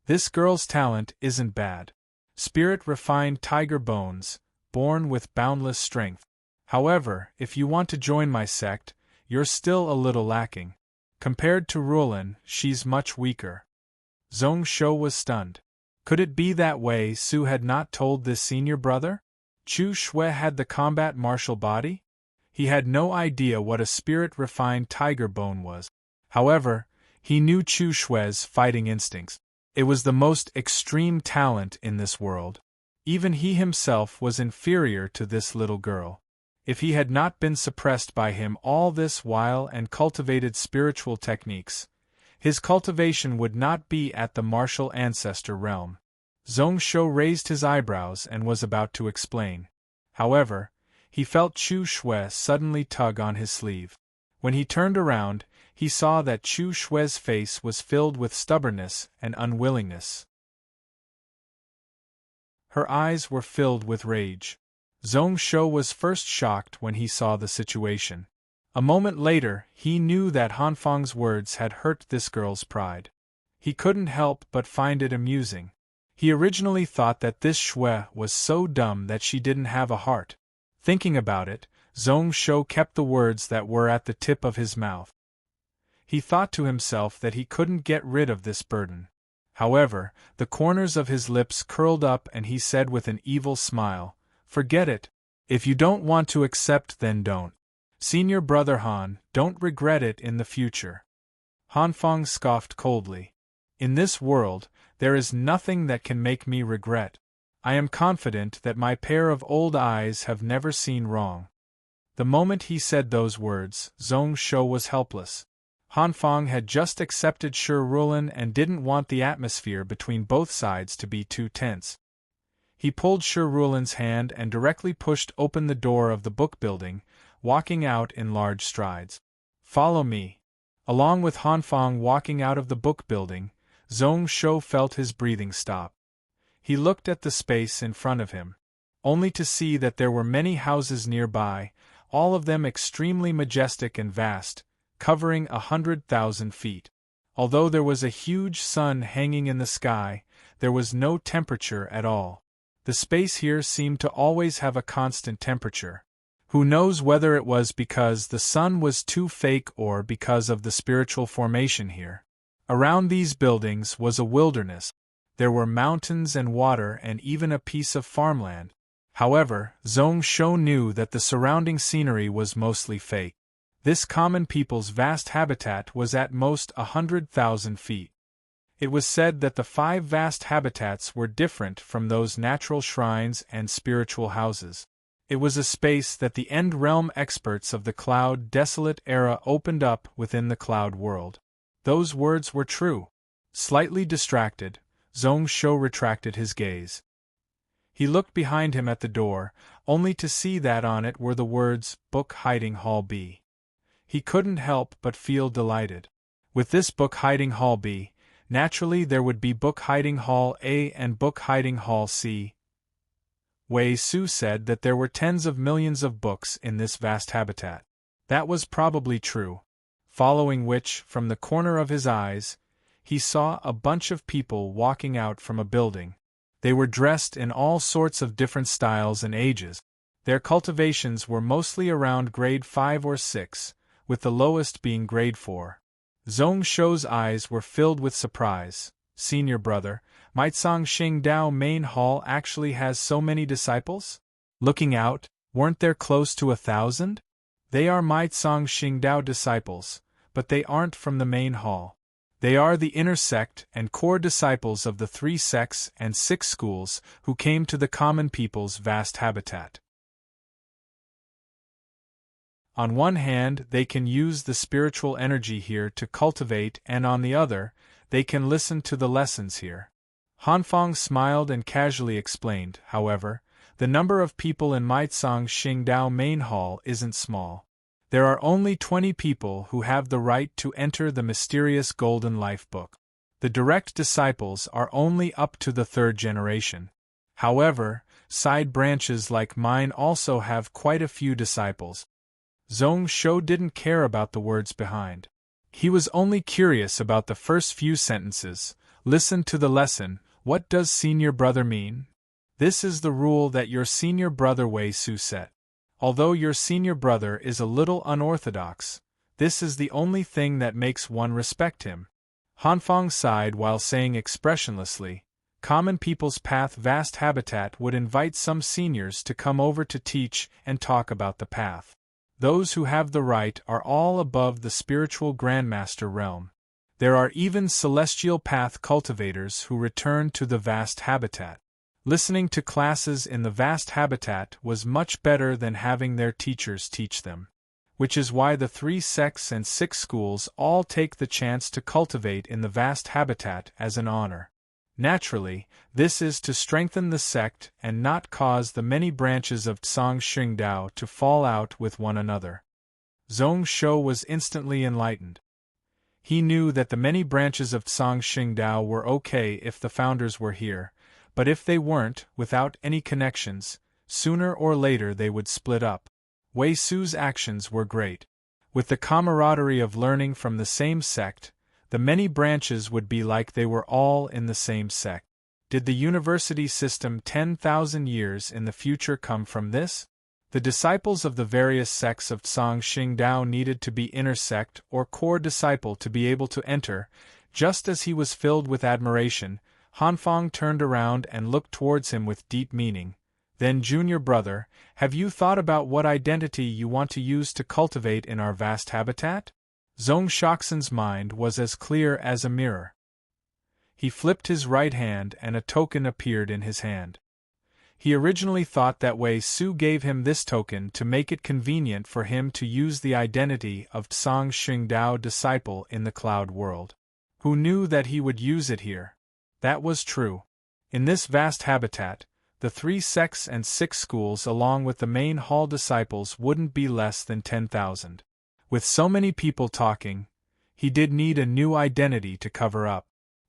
This girl's talent isn't bad. Spirit-refined tiger bones, born with boundless strength. However, if you want to join my sect, you're still a little lacking. Compared to Rulin, she's much weaker. Zhong Shou was stunned. Could it be that way Su had not told this senior brother? Chu Shui had the combat martial body? He had no idea what a spirit-refined tiger bone was. However, he knew Chu Shui's fighting instincts. It was the most extreme talent in this world. Even he himself was inferior to this little girl. If he had not been suppressed by him all this while and cultivated spiritual techniques, his cultivation would not be at the martial ancestor realm. Zhong Shou raised his eyebrows and was about to explain. However, he felt Chu Shui suddenly tug on his sleeve. When he turned around, he saw that Chu Shui's face was filled with stubbornness and unwillingness. Her eyes were filled with rage. Zhong Shou was first shocked when he saw the situation. A moment later, he knew that Hanfang's words had hurt this girl's pride. He couldn't help but find it amusing. He originally thought that this Shui was so dumb that she didn't have a heart. Thinking about it, Zhong Shou kept the words that were at the tip of his mouth. He thought to himself that he couldn't get rid of this burden. However, the corners of his lips curled up and he said with an evil smile, "Forget it. If you don't want to accept, then don't. Senior Brother Han, don't regret it in the future." Hanfang scoffed coldly. "In this world, there is nothing that can make me regret. I am confident that my pair of old eyes have never seen wrong." The moment he said those words, Zhong Shou was helpless. Hanfang had just accepted Shi Rulin and didn't want the atmosphere between both sides to be too tense. He pulled Shi Rulin's hand and directly pushed open the door of the book building, walking out in large strides. "Follow me." Along with Hanfang walking out of the book building, Zhong Shou felt his breathing stop. He looked at the space in front of him, only to see that there were many houses nearby, all of them extremely majestic and vast, covering 100,000 feet. Although there was a huge sun hanging in the sky, there was no temperature at all. The space here seemed to always have a constant temperature. Who knows whether it was because the sun was too fake or because of the spiritual formation here. Around these buildings was a wilderness. There were mountains and water and even a piece of farmland. However, Zhong Shou knew that the surrounding scenery was mostly fake. This common people's vast habitat was at most 100,000 feet. It was said that the 5 vast habitats were different from those natural shrines and spiritual houses. It was a space that the End Realm experts of the Cloud Desolate era opened up within the Cloud world. Those words were true. Slightly distracted, Zhong Shou retracted his gaze. He looked behind him at the door, only to see that on it were the words, Book Hiding Hall B. He couldn't help but feel delighted. With this Book Hiding Hall B, naturally there would be Book Hiding Hall A and Book Hiding Hall C. Wei Su said that there were tens of millions of books in this vast habitat. That was probably true. Following which, from the corner of his eyes, he saw a bunch of people walking out from a building. They were dressed in all sorts of different styles and ages. Their cultivations were mostly around grade 5 or 6, with the lowest being grade 4. Zhong Shou's eyes were filled with surprise. Senior brother, Maitsang Xingdao Main Hall actually has so many disciples? Looking out, weren't there close to 1,000? They are Maitsang Xingdao disciples, but they aren't from the main hall. They are the inner sect and core disciples of the 3 sects and 6 schools who came to the common people's vast habitat. On one hand, they can use the spiritual energy here to cultivate, and on the other, they can listen to the lessons here. Hanfang smiled and casually explained, however, the number of people in Maitsang Xingdao Main Hall isn't small. There are only 20 people who have the right to enter the mysterious Golden Life Book. The direct disciples are only up to the 3rd generation. However, side branches like mine also have quite a few disciples. Zhong Shou didn't care about the words behind. He was only curious about the first few sentences. Listen to the lesson. What does senior brother mean? This is the rule that your senior brother Wei Su set. Although your senior brother is a little unorthodox, this is the only thing that makes one respect him. Hanfang sighed while saying expressionlessly, Common People's Path vast habitat would invite some seniors to come over to teach and talk about the path. Those who have the right are all above the spiritual Grandmaster realm. There are even celestial path cultivators who return to the vast habitat. Listening to classes in the vast habitat was much better than having their teachers teach them. Which is why the 3 sects and 6 schools all take the chance to cultivate in the vast habitat as an honor. Naturally, this is to strengthen the sect and not cause the many branches of Tsang Xingdao to fall out with one another. Zhong Shou was instantly enlightened. He knew that the many branches of Tsang Xingdao were okay if the founders were here, but if they weren't, without any connections, sooner or later they would split up. Wei Su's actions were great. With the camaraderie of learning from the same sect, the many branches would be like they were all in the same sect. Did the university system 10,000 years in the future come from this? The disciples of the various sects of Tsang Xingdao needed to be inner sect or core disciple to be able to enter. Just as he was filled with admiration, Hanfang turned around and looked towards him with deep meaning. Then, junior brother, have you thought about what identity you want to use to cultivate in our vast habitat? Zhong Shoxin's mind was as clear as a mirror. He flipped his right hand and a token appeared in his hand. He originally thought that Wei Su gave him this token to make it convenient for him to use the identity of Tsang Xingdao disciple in the cloud world. Who knew that he would use it here? That was true. In this vast habitat, the 3 sects and 6 schools along with the main hall disciples wouldn't be less than 10,000. With so many people talking, he did need a new identity to cover up.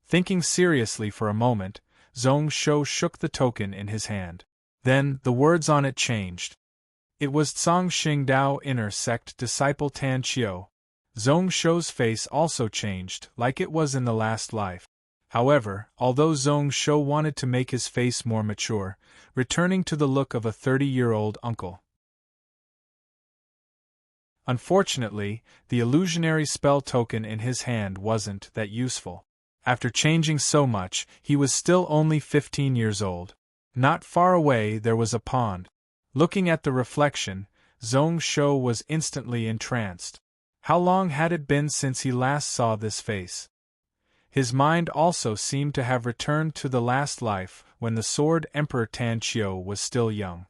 Thinking seriously for a moment, Zhong Shou shook the token in his hand. Then, the words on it changed. It was Tsang Xingdao inner sect disciple Tan Qiu. Zhong Shou's face also changed, like it was in the last life. However, although Zhong Shou wanted to make his face more mature, returning to the look of a 30-year-old uncle. Unfortunately, the illusionary spell token in his hand wasn't that useful. After changing so much, he was still only 15 years old. Not far away there was a pond. Looking at the reflection, Zhong Shou was instantly entranced. How long had it been since he last saw this face? His mind also seemed to have returned to the last life when the Sword Emperor Tan Qiu was still young.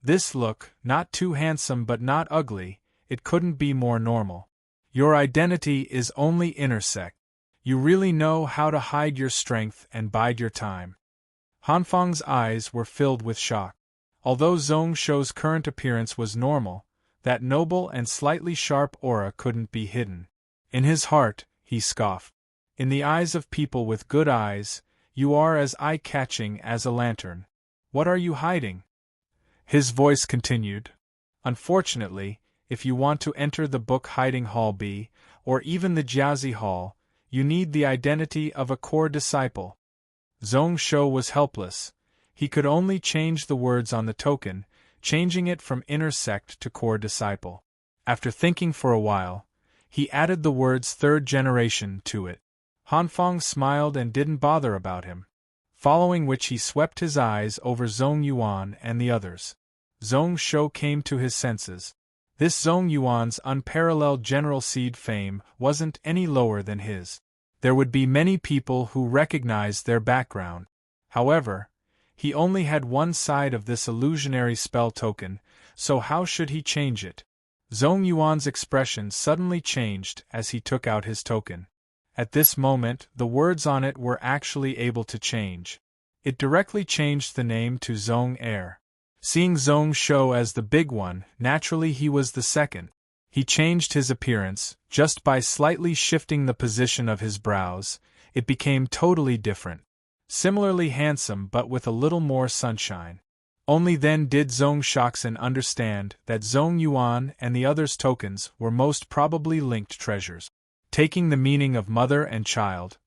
This look, not too handsome but not ugly, it couldn't be more normal. Your identity is only intersect. You really know how to hide your strength and bide your time. Hanfang's eyes were filled with shock. Although Zhong Shou's current appearance was normal, that noble and slightly sharp aura couldn't be hidden. In his heart, he scoffed. In the eyes of people with good eyes, you are as eye-catching as a lantern. What are you hiding? His voice continued. Unfortunately, if you want to enter the book hiding hall B, or even the Jiazi hall, you need the identity of a core disciple. Zhong Shou was helpless. He could only change the words on the token, changing it from inner sect to core disciple. After thinking for a while, he added the words third generation to it. Hanfang smiled and didn't bother about him. Following which he swept his eyes over Zhong Yuan and the others. Zhong Shou came to his senses. This Zhong Yuan's unparalleled general seed fame wasn't any lower than his. There would be many people who recognized their background. However, he only had one side of this illusionary spell token, so how should he change it? Zhong Yuan's expression suddenly changed as he took out his token. At this moment, the words on it were actually able to change. It directly changed the name to Zhong Air. Seeing Zhong Shou as the big one, naturally he was the second. He changed his appearance, just by slightly shifting the position of his brows, it became totally different. Similarly handsome but with a little more sunshine. Only then did Zhong Shoxin understand that Zhong Yuan and the others' tokens were most probably linked treasures. Taking the meaning of mother and child,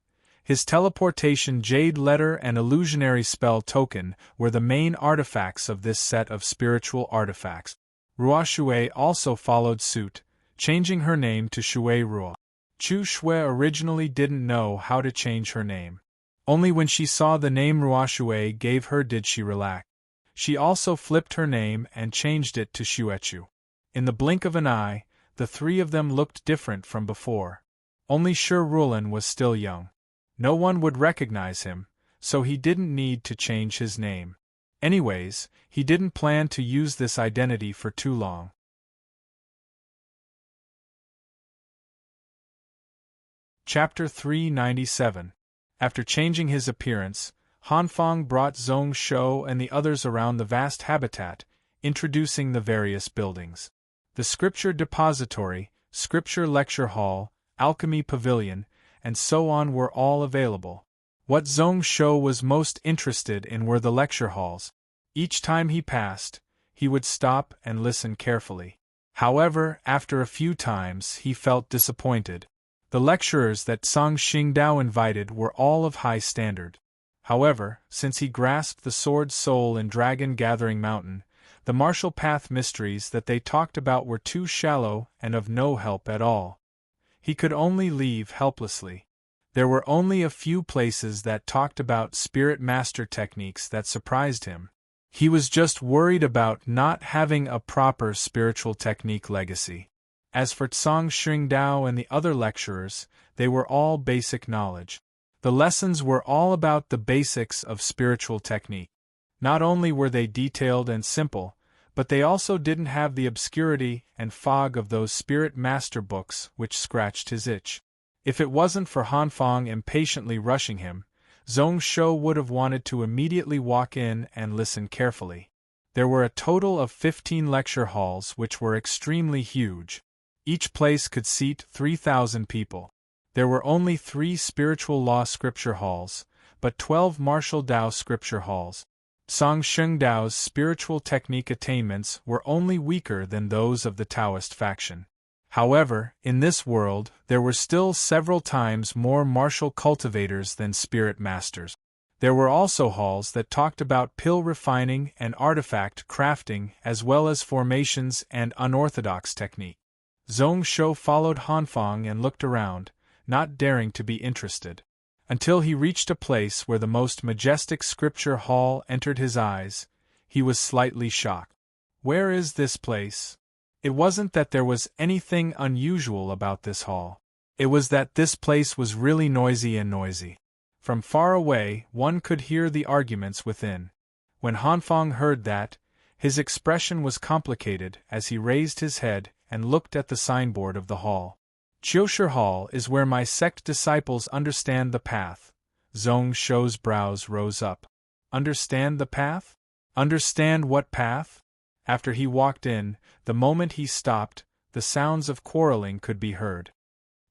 his teleportation jade letter and illusionary spell token were the main artifacts of this set of spiritual artifacts. Ruo Shui also followed suit, changing her name to Shui Ruo. Chu Shui originally didn't know how to change her name. Only when she saw the name Ruo Shui gave her did she relax. She also flipped her name and changed it to Xuechu. In the blink of an eye, the three of them looked different from before. Only Shi Rulin was still young. No one would recognize him, so he didn't need to change his name. Anyways, he didn't plan to use this identity for too long. Chapter 397. After changing his appearance, Hanfang brought Zhong Shou and the others around the vast habitat, introducing the various buildings. The Scripture Depository, Scripture Lecture Hall, Alchemy Pavilion, and so on were all available. What Zhong Shou was most interested in were the lecture halls. Each time he passed, he would stop and listen carefully. However, after a few times he felt disappointed. The lecturers that Song Xingdao invited were all of high standard. However, since he grasped the sword soul in Dragon Gathering Mountain, the martial path mysteries that they talked about were too shallow and of no help at all. He could only leave helplessly. There were only a few places that talked about spirit master techniques that surprised him. He was just worried about not having a proper spiritual technique legacy. As for Song Xingdao and the other lecturers, they were all basic knowledge. The lessons were all about the basics of spiritual technique. Not only were they detailed and simple, but they also didn't have the obscurity and fog of those spirit master books which scratched his itch. If it wasn't for Hanfang impatiently rushing him, Zhong Shou would have wanted to immediately walk in and listen carefully. There were a total of 15 lecture halls which were extremely huge. Each place could seat 3,000 people. There were only 3 spiritual law scripture halls, but 12 martial Dao scripture halls. Song Xingdao's spiritual technique attainments were only weaker than those of the Taoist faction. However, in this world, there were still several times more martial cultivators than spirit masters. There were also halls that talked about pill refining and artifact crafting as well as formations and unorthodox technique. Zhong Shou followed Hanfang and looked around, not daring to be interested. Until he reached a place where the most majestic scripture hall entered his eyes, he was slightly shocked. Where is this place? It wasn't that there was anything unusual about this hall. It was that this place was really noisy and noisy. From far away, one could hear the arguments within. When Hanfang heard that, his expression was complicated as he raised his head and looked at the signboard of the hall. Qiushi Hall is where my sect disciples understand the path. Zhong Shou's brows rose up. Understand the path? Understand what path? After he walked in, the moment he stopped, the sounds of quarreling could be heard.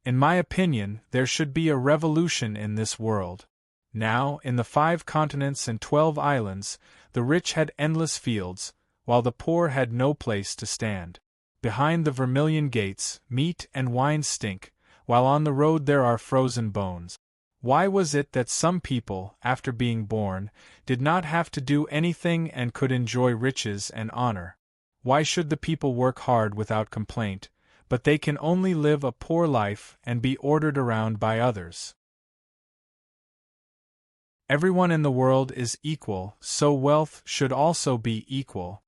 In my opinion, there should be a revolution in this world. Now, in the 5 continents and 12 islands, the rich had endless fields, while the poor had no place to stand. Behind the vermilion gates, meat and wine stink, while on the road there are frozen bones. Why was it that some people, after being born, did not have to do anything and could enjoy riches and honor? Why should the people work hard without complaint, but they can only live a poor life and be ordered around by others? Everyone in the world is equal, so wealth should also be equal.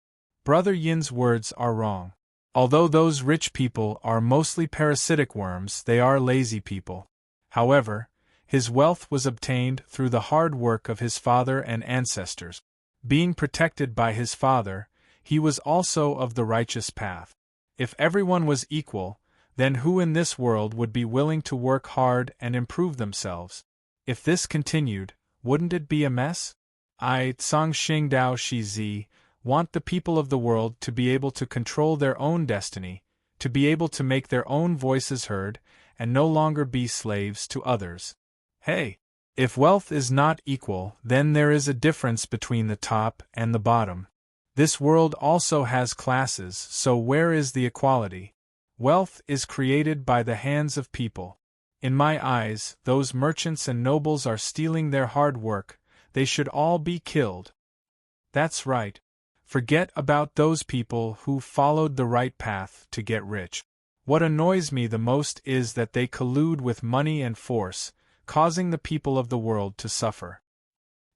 Brother Yin's words are wrong. Although those rich people are mostly parasitic worms, they are lazy people. However, his wealth was obtained through the hard work of his father and ancestors. Being protected by his father, he was also of the righteous path. If everyone was equal, then who in this world would be willing to work hard and improve themselves? If this continued, wouldn't it be a mess? I, Tsang Xingdao Shizi, want the people of the world to be able to control their own destiny, to be able to make their own voices heard, and no longer be slaves to others. Hey! If wealth is not equal, then there is a difference between the top and the bottom. This world also has classes, so where is the equality? Wealth is created by the hands of people. In my eyes, those merchants and nobles are stealing their hard work. They should all be killed. That's right. Forget about those people who followed the right path to get rich. What annoys me the most is that they collude with money and force, causing the people of the world to suffer.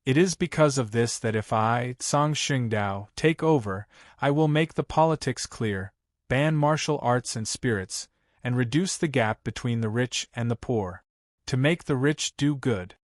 It is because of this that if I, Tsang Xingdao, take over, I will make the politics clear, ban martial arts and spirits, and reduce the gap between the rich and the poor. To make the rich do good.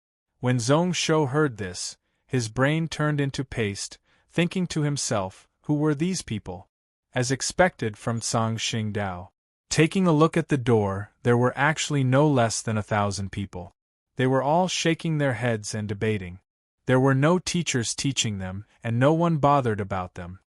When Zhong Shou heard this, his brain turned into paste, thinking to himself, who were these people? As expected from Tsang Xingdao. Taking a look at the door, there were actually no less than 1,000 people. They were all shaking their heads and debating. There were no teachers teaching them, and no one bothered about them.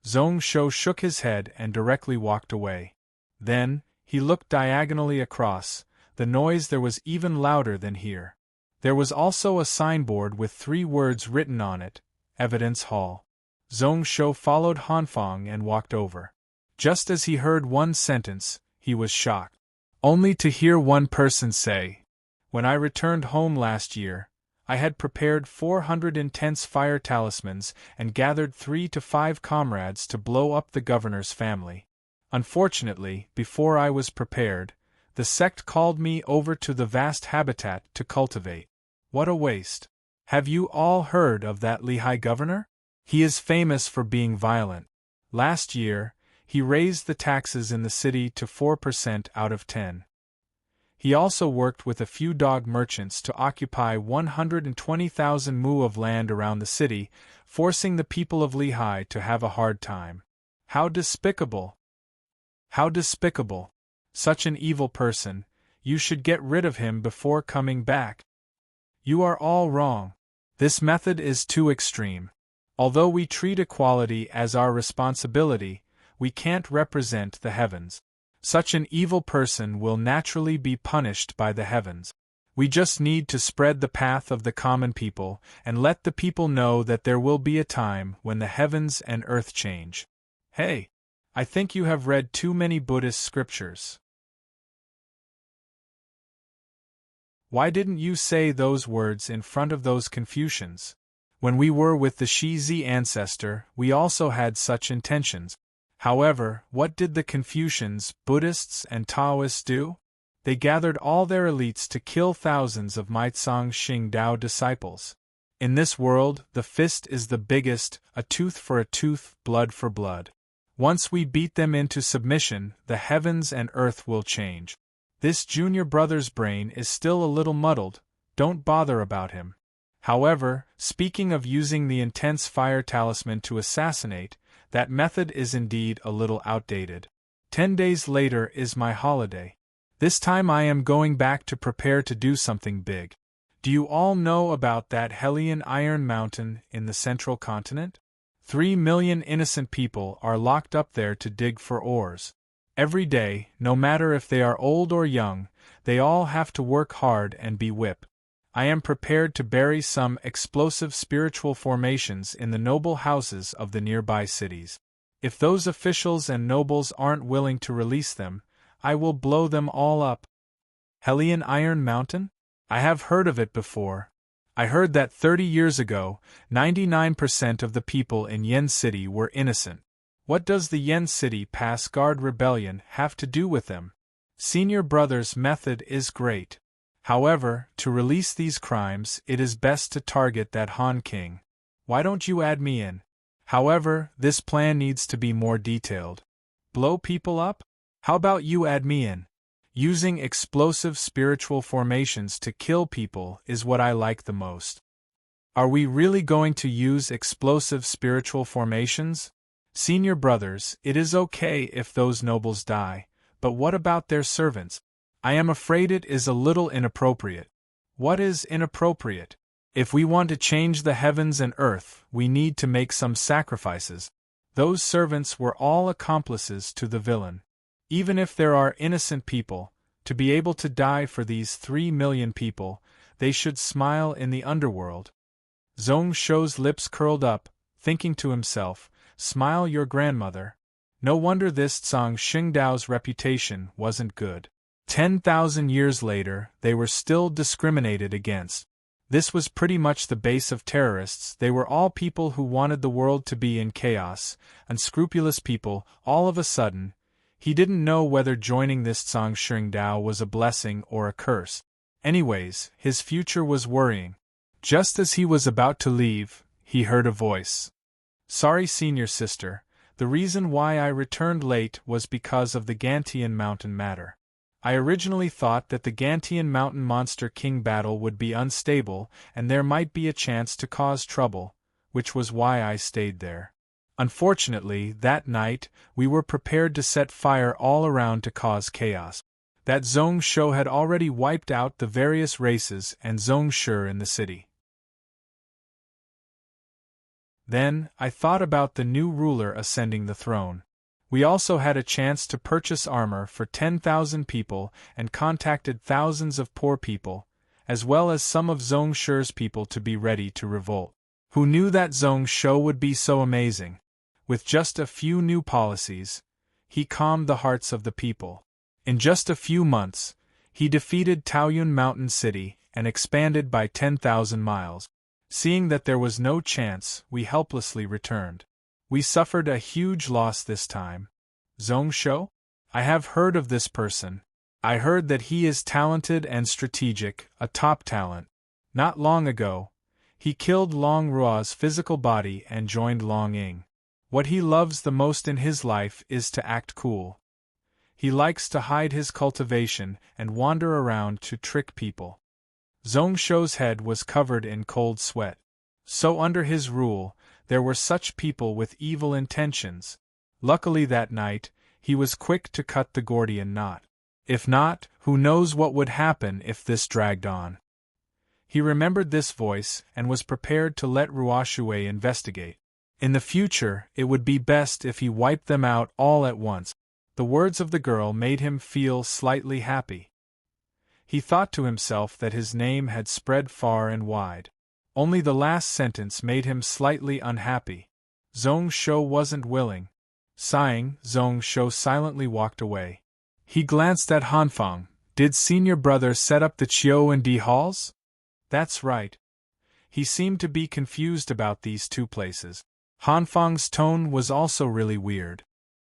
Zhong Shou shook his head and directly walked away. Then, he looked diagonally across. The noise there was even louder than here. There was also a signboard with 3 words written on it, Evidence Hall. Zhong Shou followed Hanfang and walked over. Just as he heard one sentence, he was shocked. Only to hear one person say, "When I returned home last year, I had prepared 400 intense fire talismans and gathered 3 to 5 comrades to blow up the governor's family. Unfortunately, before I was prepared, the sect called me over to the vast habitat to cultivate. What a waste. Have you all heard of that Lehigh governor? He is famous for being violent. Last year, he raised the taxes in the city to 4% out of 10. He also worked with a few dog merchants to occupy 120,000 mu of land around the city, forcing the people of Lehigh to have a hard time. How despicable! How despicable! Such an evil person, you should get rid of him before coming back. You are all wrong. This method is too extreme. Although we treat equality as our responsibility, we can't represent the heavens. Such an evil person will naturally be punished by the heavens. We just need to spread the path of the common people and let the people know that there will be a time when the heavens and earth change. Hey! I think you have read too many Buddhist scriptures. Why didn't you say those words in front of those Confucians? When we were with the Shizi ancestor, we also had such intentions. However, what did the Confucians, Buddhists, and Taoists do? They gathered all their elites to kill thousands of Maitsang Xing Dao disciples. In this world, the fist is the biggest, a tooth for a tooth, blood for blood. Once we beat them into submission, the heavens and earth will change. This junior brother's brain is still a little muddled, don't bother about him. However, speaking of using the intense fire talisman to assassinate, that method is indeed a little outdated. 10 days later is my holiday. This time I am going back to prepare to do something big. Do you all know about that Hellion Iron Mountain in the central continent? 3 million innocent people are locked up there to dig for ores. Every day, no matter if they are old or young, they all have to work hard and be whipped. I am prepared to bury some explosive spiritual formations in the noble houses of the nearby cities. If those officials and nobles aren't willing to release them, I will blow them all up. Hellion Iron Mountain? I have heard of it before. I heard that 30 years ago, 99% of the people in Yen City were innocent. What does the Yen City Pass Guard rebellion have to do with them? Senior brother's method is great. However, to release these crimes, it is best to target that Han King. Why don't you add me in? However, this plan needs to be more detailed. Blow people up? How about you add me in? Using explosive spiritual formations to kill people is what I like the most. Are we really going to use explosive spiritual formations? Senior brothers, it is okay if those nobles die, but what about their servants? I am afraid it is a little inappropriate. What is inappropriate? If we want to change the heavens and earth, we need to make some sacrifices. Those servants were all accomplices to the villain. Even if there are innocent people, to be able to die for these 3 million people, they should smile in the underworld. Zhong Shou's lips curled up, thinking to himself, smile your grandmother. No wonder this Tsang Xingdao's reputation wasn't good. 10,000 years later, they were still discriminated against. This was pretty much the base of terrorists. They were all people who wanted the world to be in chaos, unscrupulous people. All of a sudden, he didn't know whether joining this Tsang Xingdao was a blessing or a curse. Anyways, his future was worrying. Just as he was about to leave, he heard a voice. Sorry, senior sister, the reason why I returned late was because of the Gantian Mountain matter. I originally thought that the Gantian Mountain Monster King battle would be unstable and there might be a chance to cause trouble, which was why I stayed there. Unfortunately, that night, we were prepared to set fire all around to cause chaos. That Zhong Shou had already wiped out the various races and Zhong Shi in the city. Then, I thought about the new ruler ascending the throne. We also had a chance to purchase armor for 10,000 people and contacted thousands of poor people, as well as some of Zhong Shi's people to be ready to revolt. Who knew that Zhong Shou would be so amazing? With just a few new policies, he calmed the hearts of the people. In just a few months, he defeated Taoyuan Mountain City and expanded by 10,000 miles. Seeing that there was no chance, we helplessly returned. We suffered a huge loss this time. Zhong Shou? I have heard of this person. I heard that he is talented and strategic, a top talent. Not long ago, he killed Long Ruo's physical body and joined Long Ying. What he loves the most in his life is to act cool. He likes to hide his cultivation and wander around to trick people. Zhong Shou's head was covered in cold sweat. So under his rule, there were such people with evil intentions. Luckily that night, he was quick to cut the Gordian knot. If not, who knows what would happen if this dragged on. He remembered this voice and was prepared to let Ruoshui investigate. In the future, it would be best if he wiped them out all at once. The words of the girl made him feel slightly happy. He thought to himself that his name had spread far and wide. Only the last sentence made him slightly unhappy. Zhong Shou wasn't willing. Sighing, Zhong Shou silently walked away. He glanced at Hanfang, Did senior brother set up the Chiu and D halls? That's right. He seemed to be confused about these two places. Hanfang's tone was also really weird.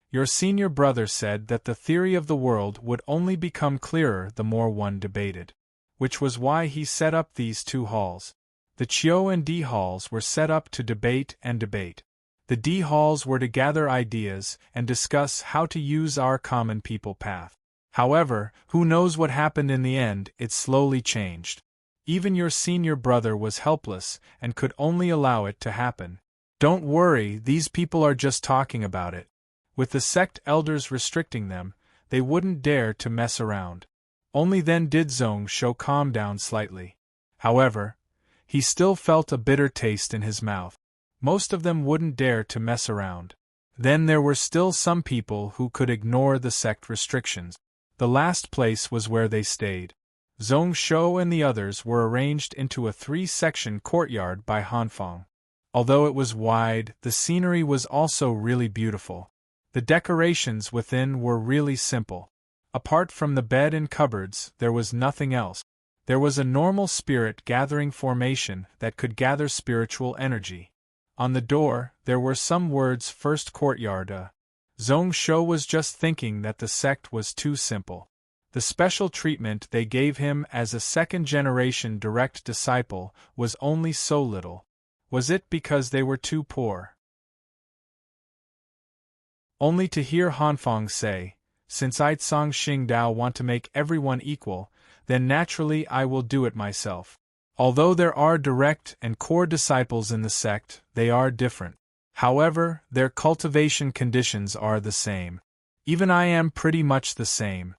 Your senior brother said that the theory of the world would only become clearer the more one debated. Which was why he set up these two halls. The Chiu and D halls were set up to debate and debate. The D halls were to gather ideas and discuss how to use our common people path. However, who knows what happened in the end, it slowly changed. Even your senior brother was helpless and could only allow it to happen. Don't worry, these people are just talking about it. With the sect elders restricting them, they wouldn't dare to mess around. Only then did Zhong Shou calm down slightly. However, he still felt a bitter taste in his mouth. Most of them wouldn't dare to mess around. Then there were still some people who could ignore the sect restrictions. The last place was where they stayed. Zhong Shou and the others were arranged into a 3-section courtyard by Hanfang. Although it was wide, the scenery was also really beautiful. The decorations within were really simple. Apart from the bed and cupboards, there was nothing else. There was a normal spirit gathering formation that could gather spiritual energy. On the door, there were some words first courtyard. Zhong Shou was just thinking that the sect was too simple. The special treatment they gave him as a second-generation direct disciple was only so little. Was it because they were too poor? Only to hear Hanfang say, "Since I Tsang Xing Dao want to make everyone equal, then naturally I will do it myself." Although there are direct and core disciples in the sect, they are different. However, their cultivation conditions are the same. Even I am pretty much the same.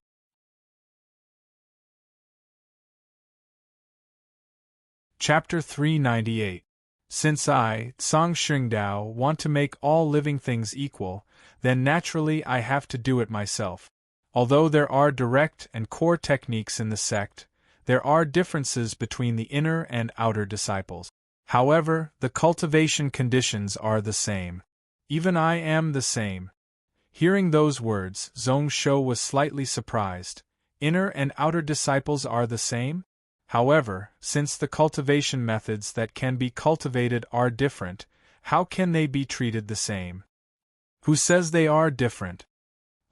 Chapter 398. Since I, Tsang Xing Dao, want to make all living things equal, then naturally I have to do it myself. Although there are direct and core techniques in the sect, there are differences between the inner and outer disciples. However, the cultivation conditions are the same. Even I am the same. Hearing those words, Zhong Shou was slightly surprised. Inner and outer disciples are the same? However, since the cultivation methods that can be cultivated are different, how can they be treated the same? Who says they are different?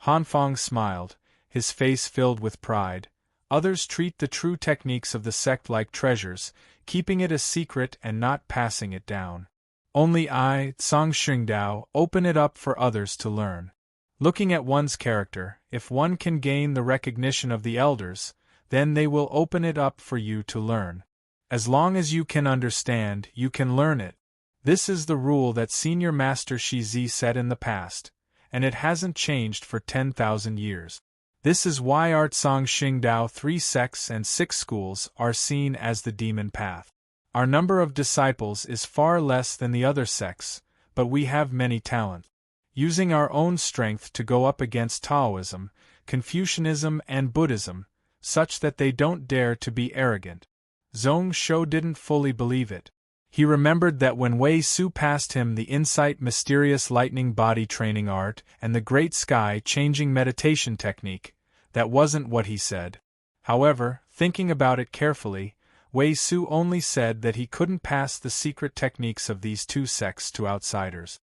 Hanfang smiled, his face filled with pride. Others treat the true techniques of the sect like treasures, keeping it a secret and not passing it down. Only I, Tsang Xing Dao, open it up for others to learn. Looking at one's character, if one can gain the recognition of the elders, then they will open it up for you to learn. As long as you can understand, you can learn it. This is the rule that Senior Master Shizi said in the past, and it hasn't changed for 10,000 years. This is why our Tsang Xing Dao 3 sects and 6 schools are seen as the demon path. Our number of disciples is far less than the other sects, but we have many talents. Using our own strength to go up against Taoism, Confucianism and Buddhism, such that they don't dare to be arrogant. Zhong Shou didn't fully believe it. He remembered that when Wei Su passed him the insight mysterious lightning body training art and the great sky changing meditation technique, that wasn't what he said. However, thinking about it carefully, Wei Su only said that he couldn't pass the secret techniques of these 2 sects to outsiders.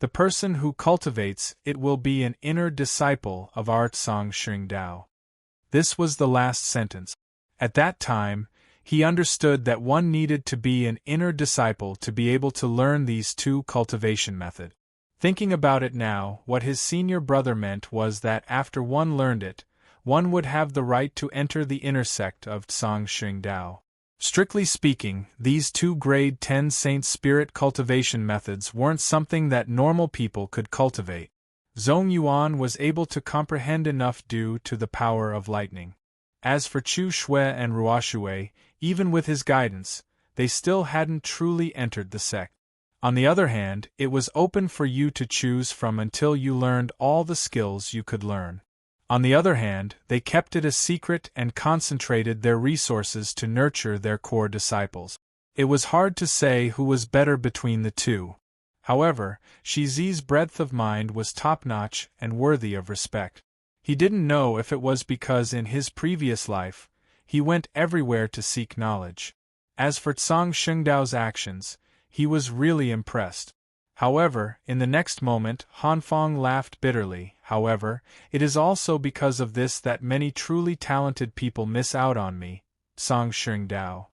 The person who cultivates it will be an inner disciple of our Tsang Xing Dao. This was the last sentence. At that time, he understood that one needed to be an inner disciple to be able to learn these 2 cultivation methods. Thinking about it now, what his senior brother meant was that after one learned it, one would have the right to enter the inner sect of Tsang Xing Dao. Strictly speaking, these 2 grade 10 saint spirit cultivation methods weren't something that normal people could cultivate. Zhong Yuan was able to comprehend enough due to the power of lightning. As for Chu Shui and Ruoshui, even with his guidance, they still hadn't truly entered the sect. On the other hand, it was open for you to choose from until you learned all the skills you could learn. On the other hand, they kept it a secret and concentrated their resources to nurture their core disciples. It was hard to say who was better between the 2. However, Shizi's breadth of mind was top-notch and worthy of respect. He didn't know if it was because in his previous life, he went everywhere to seek knowledge. As for Tsang Shengdao's actions, he was really impressed. However, in the next moment, Hanfang laughed bitterly. However, it is also because of this that many truly talented people miss out on me, Tsang Shengdao.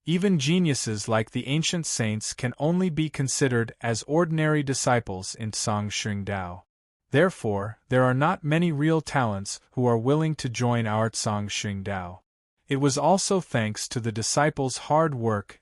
Even geniuses like the ancient saints can only be considered as ordinary disciples in Tsang Shengdao. Therefore, there are not many real talents who are willing to join our Tsang Shengdao. It was also thanks to the disciples' hard work.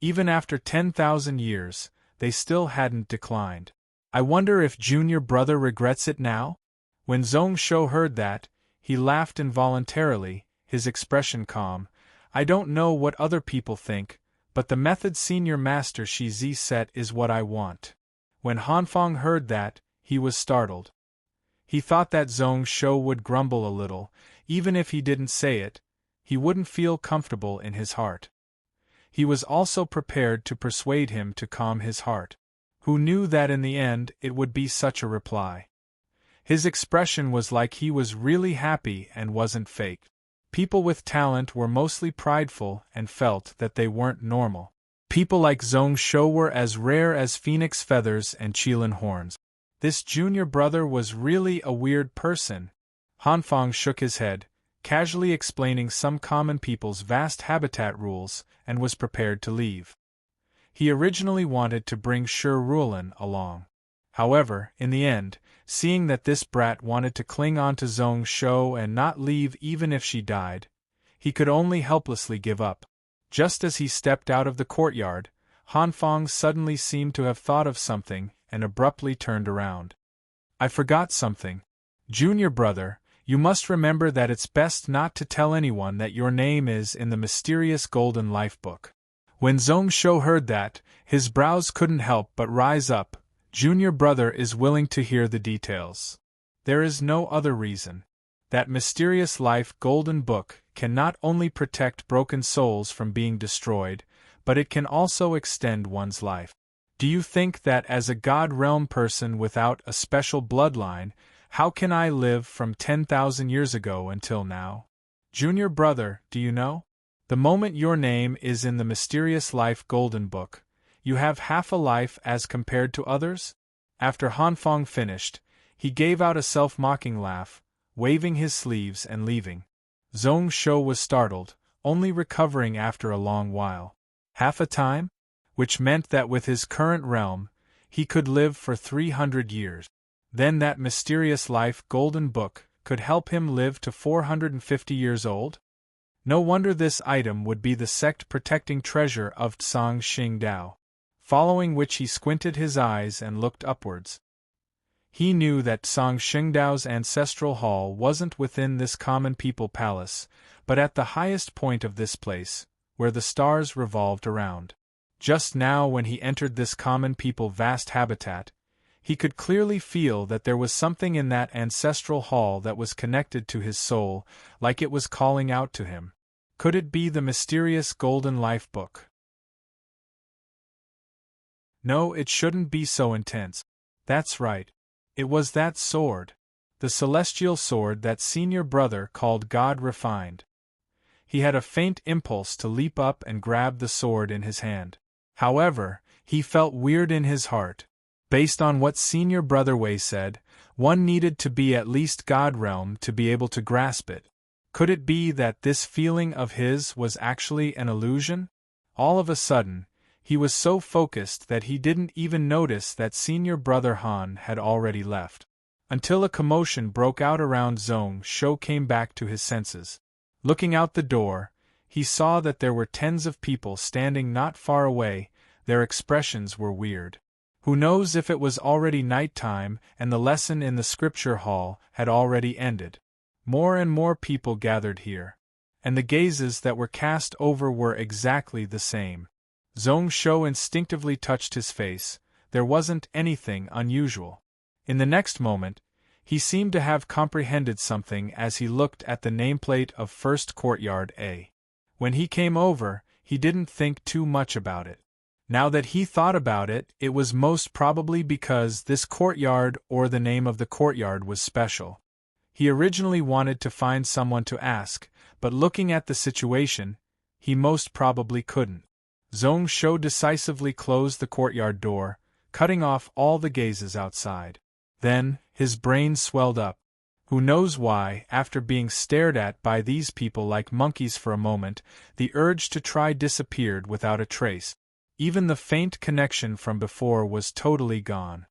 Even after 10,000 years, they still hadn't declined. I wonder if junior brother regrets it now? When Zhong Shou heard that, he laughed involuntarily, his expression calm. I don't know what other people think, but the method senior master Shi Zi set is what I want. When Hanfang heard that, he was startled. He thought that Zhong Shou would grumble a little, even if he didn't say it, he wouldn't feel comfortable in his heart. He was also prepared to persuade him to calm his heart. Who knew that in the end it would be such a reply? His expression was like he was really happy and wasn't fake. People with talent were mostly prideful and felt that they weren't normal. People like Zhong Shou were as rare as phoenix feathers and qilin horns. This junior brother was really a weird person. Hanfang shook his head, casually explaining some common people's vast habitat rules, and was prepared to leave. He originally wanted to bring Shi Ruolin along. However, in the end, seeing that this brat wanted to cling on to Zhong Shou and not leave even if she died, he could only helplessly give up. Just as he stepped out of the courtyard, Hanfang suddenly seemed to have thought of something and abruptly turned around. I forgot something. Junior brother, you must remember that it's best not to tell anyone that your name is in the mysterious Golden Life book. When Zhong Shou heard that, his brows couldn't help but rise up. Junior brother is willing to hear the details. There is no other reason. That mysterious life golden book can not only protect broken souls from being destroyed, but it can also extend one's life. Do you think that as a God realm person without a special bloodline, how can I live from 10,000 years ago until now? Junior brother, do you know? The moment your name is in the mysterious life golden book, you have half a life as compared to others? After Hanfang finished, he gave out a self-mocking laugh, waving his sleeves and leaving. Zhong Shou was startled, only recovering after a long while. Half a time? Which meant that with his current realm, he could live for 300 years. Then that mysterious life golden book could help him live to 450 years old? No wonder this item would be the sect-protecting treasure of Tsang Shengdao. Following which he squinted his eyes and looked upwards. He knew that Tsang Shengdao's ancestral hall wasn't within this common people palace, but at the highest point of this place, where the stars revolved around. Just now when he entered this common people vast habitat, he could clearly feel that there was something in that ancestral hall that was connected to his soul, like it was calling out to him. Could it be the mysterious Golden Life book? No, it shouldn't be so intense. That's right. It was that sword. The celestial sword that senior brother called God refined. He had a faint impulse to leap up and grab the sword in his hand. However, he felt weird in his heart. Based on what senior brother Wei said, one needed to be at least God realm to be able to grasp it. Could it be that this feeling of his was actually an illusion? All of a sudden, he was so focused that he didn't even notice that senior brother Han had already left. Until a commotion broke out around Zhong Shou came back to his senses. Looking out the door, he saw that there were tens of people standing not far away. Their expressions were weird. Who knows if it was already night time and the lesson in the scripture hall had already ended. More and more people gathered here. And the gazes that were cast over were exactly the same. Zhong Shou instinctively touched his face. There wasn't anything unusual. In the next moment, he seemed to have comprehended something as he looked at the nameplate of First Courtyard A. When he came over, he didn't think too much about it. Now that he thought about it, it was most probably because this courtyard or the name of the courtyard was special. He originally wanted to find someone to ask, but looking at the situation, he most probably couldn't. Zhong Shou decisively closed the courtyard door, cutting off all the gazes outside. Then, his brain swelled up. Who knows why, after being stared at by these people like monkeys for a moment, the urge to try disappeared without a trace. Even the faint connection from before was totally gone.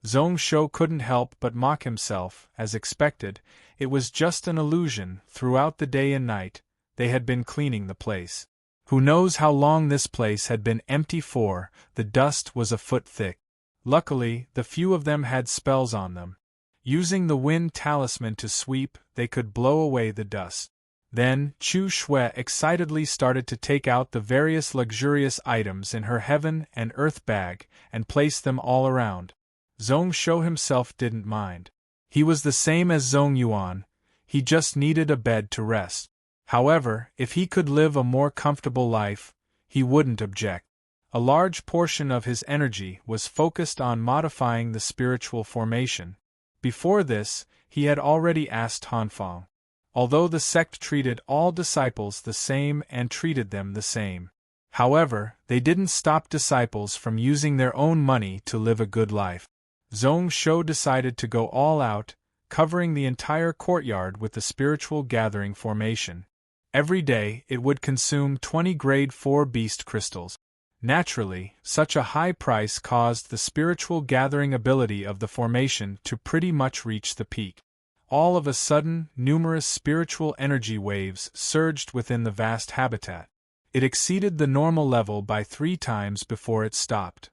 Zhong Shou couldn't help but mock himself, as expected. It was just an illusion. Throughout the day and night, they had been cleaning the place. Who knows how long this place had been empty for? The dust was a foot thick. Luckily, the few of them had spells on them. Using the wind talisman to sweep, they could blow away the dust. Then, Chu Shui excitedly started to take out the various luxurious items in her heaven and earth bag and place them all around. Zhong Shou himself didn't mind. He was the same as Zhong Yuan, he just needed a bed to rest. However, if he could live a more comfortable life, he wouldn't object. A large portion of his energy was focused on modifying the spiritual formation. Before this, he had already asked Hanfang. Although the sect treated all disciples the same and treated them the same. However, they didn't stop disciples from using their own money to live a good life. Zhong Shou decided to go all out, covering the entire courtyard with the spiritual gathering formation. Every day, it would consume 20 grade 4 beast crystals. Naturally, such a high price caused the spiritual gathering ability of the formation to pretty much reach the peak. All of a sudden, numerous spiritual energy waves surged within the vast habitat. It exceeded the normal level by 3 times before it stopped.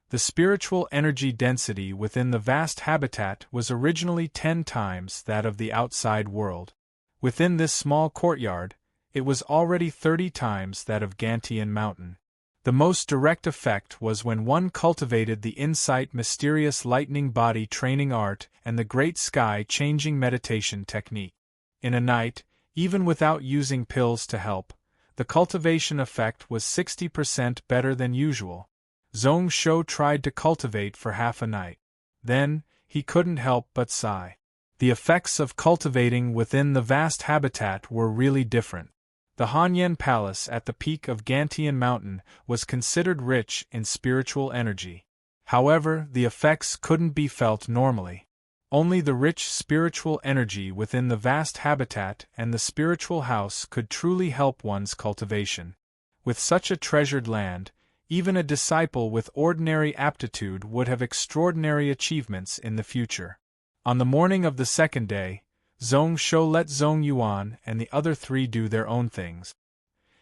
The spiritual energy density within the vast habitat was originally 10 times that of the outside world. Within this small courtyard, it was already 30 times that of Gantian Mountain. The most direct effect was when one cultivated the insight mysterious lightning body training art and the great sky changing meditation technique. In a night, even without using pills to help, the cultivation effect was 60% better than usual. Zhong Shou tried to cultivate for half a night. Then, he couldn't help but sigh. The effects of cultivating within the vast habitat were really different. The Hanyan Palace at the peak of Gantian Mountain was considered rich in spiritual energy. However, the effects couldn't be felt normally. Only the rich spiritual energy within the vast habitat and the spiritual house could truly help one's cultivation. With such a treasured land, even a disciple with ordinary aptitude would have extraordinary achievements in the future. On the morning of the second day, Zhong Shou let Zhong Yuan and the other 3 do their own things.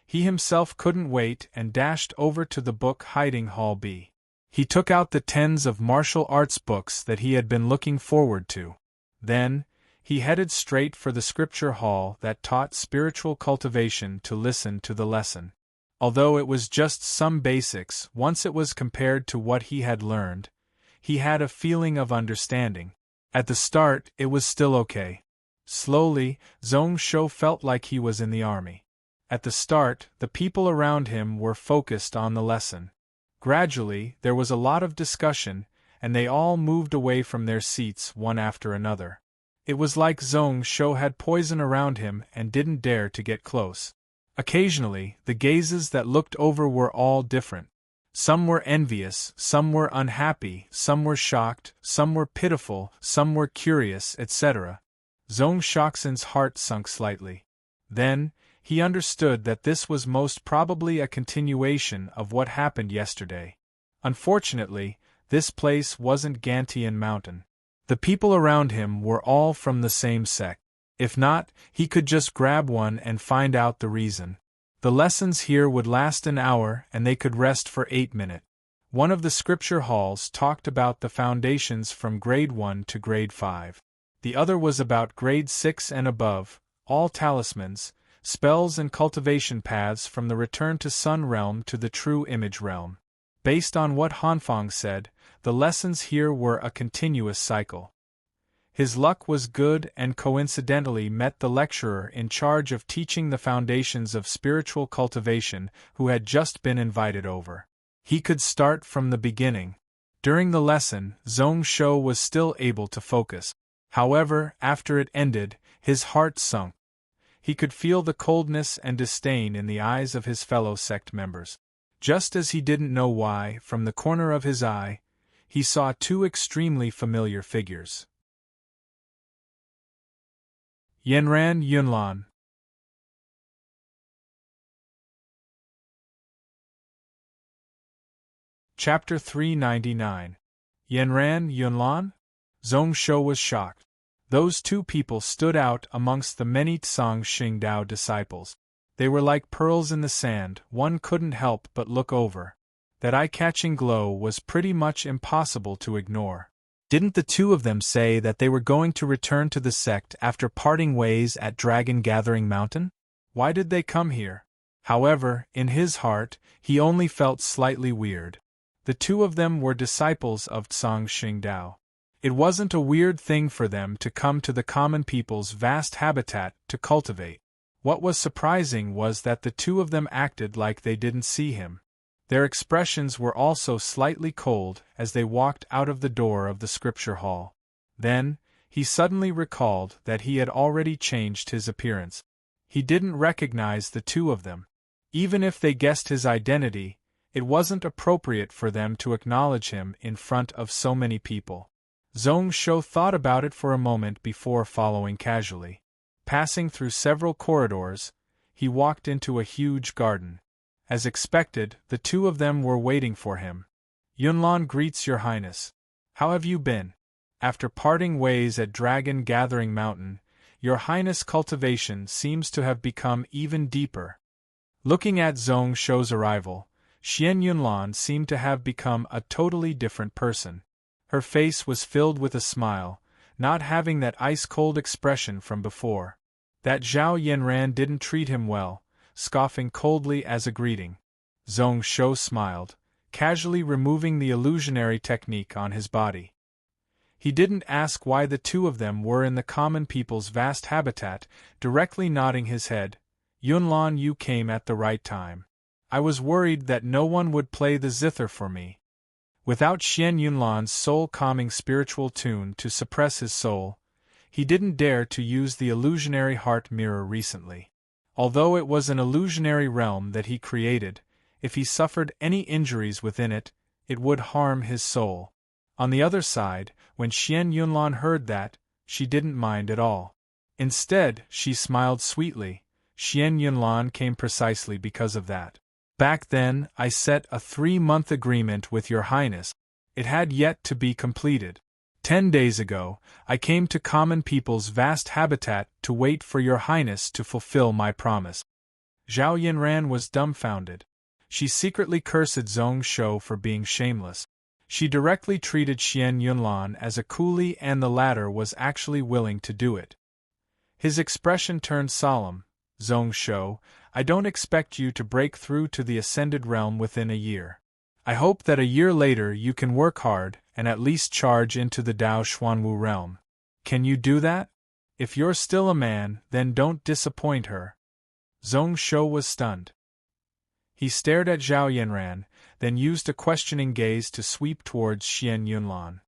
He himself couldn't wait and dashed over to the book hiding hall B. He took out the tens of martial arts books that he had been looking forward to. Then, he headed straight for the scripture hall that taught spiritual cultivation to listen to the lesson. Although it was just some basics, once it was compared to what he had learned, he had a feeling of understanding. At the start, it was still okay. Slowly, Zhong Shou felt like he was in the army. At the start, the people around him were focused on the lesson. Gradually, there was a lot of discussion, and they all moved away from their seats one after another. It was like Zhong Shou had poison around him and didn't dare to get close. Occasionally, the gazes that looked over were all different. Some were envious, some were unhappy, some were shocked, some were pitiful, some were curious, etc. Zhong Shoxin's heart sunk slightly. Then, he understood that this was most probably a continuation of what happened yesterday. Unfortunately, this place wasn't Gantian Mountain. The people around him were all from the same sect. If not, he could just grab one and find out the reason. The lessons here would last an hour and they could rest for 8 minutes. One of the scripture halls talked about the foundations from grade 1 to grade 5. The other was about grade 6 and above, all talismans, spells and cultivation paths from the return to Sun realm to the true image realm. Based on what Hanfang said, the lessons here were a continuous cycle. His luck was good and coincidentally met the lecturer in charge of teaching the foundations of spiritual cultivation, who had just been invited over. He could start from the beginning. During the lesson, Zhong Shou was still able to focus. However, after it ended, his heart sunk. He could feel the coldness and disdain in the eyes of his fellow sect members. Just as he didn't know why, from the corner of his eye, he saw two extremely familiar figures. Yanran Yunlan. Chapter 399. Yanran Yunlan? Zhong Shou was shocked. Those two people stood out amongst the many Tsang Xingdao disciples. They were like pearls in the sand, one couldn't help but look over. That eye-catching glow was pretty much impossible to ignore. Didn't the two of them say that they were going to return to the sect after parting ways at Dragon Gathering Mountain? Why did they come here? However, in his heart, he only felt slightly weird. The two of them were disciples of Tsang Xingdao. It wasn't a weird thing for them to come to the common people's vast habitat to cultivate. What was surprising was that the two of them acted like they didn't see him. Their expressions were also slightly cold as they walked out of the door of the scripture hall. Then, he suddenly recalled that he had already changed his appearance. He didn't recognize the two of them. Even if they guessed his identity, it wasn't appropriate for them to acknowledge him in front of so many people. Zhong Shou thought about it for a moment before following casually. Passing through several corridors, he walked into a huge garden. As expected, the two of them were waiting for him. Yunlan greets your highness. How have you been? After parting ways at Dragon Gathering Mountain, your highness' cultivation seems to have become even deeper. Looking at Zhong Shou's arrival, Xian Yunlan seemed to have become a totally different person. Her face was filled with a smile, not having that ice-cold expression from before. That Zhao Yanran didn't treat him well, scoffing coldly as a greeting. Zhong Shou smiled, casually removing the illusionary technique on his body. He didn't ask why the two of them were in the common people's vast habitat, directly nodding his head. Yunlan, you came at the right time. I was worried that no one would play the zither for me. Without Xian Yunlan's soul-calming spiritual tune to suppress his soul, he didn't dare to use the illusionary heart mirror recently. Although it was an illusionary realm that he created, if he suffered any injuries within it, it would harm his soul. On the other side, when Xian Yunlan heard that, she didn't mind at all. Instead, she smiled sweetly. Xian Yunlan came precisely because of that. Back then, I set a 3-month agreement with your highness. It had yet to be completed. 10 days ago, I came to common people's vast habitat to wait for your highness to fulfill my promise. Zhao Yanran was dumbfounded. She secretly cursed Zhong Shou for being shameless. She directly treated Xian Yunlan as a coolie, and the latter was actually willing to do it. His expression turned solemn. Zhong Shou, I don't expect you to break through to the Ascended Realm within a year. I hope that a year later you can work hard and at least charge into the Dao Xuanwu realm. Can you do that? If you're still a man, then don't disappoint her. Zhong Shou was stunned. He stared at Zhao Yanran, then used a questioning gaze to sweep towards Xian Yunlan.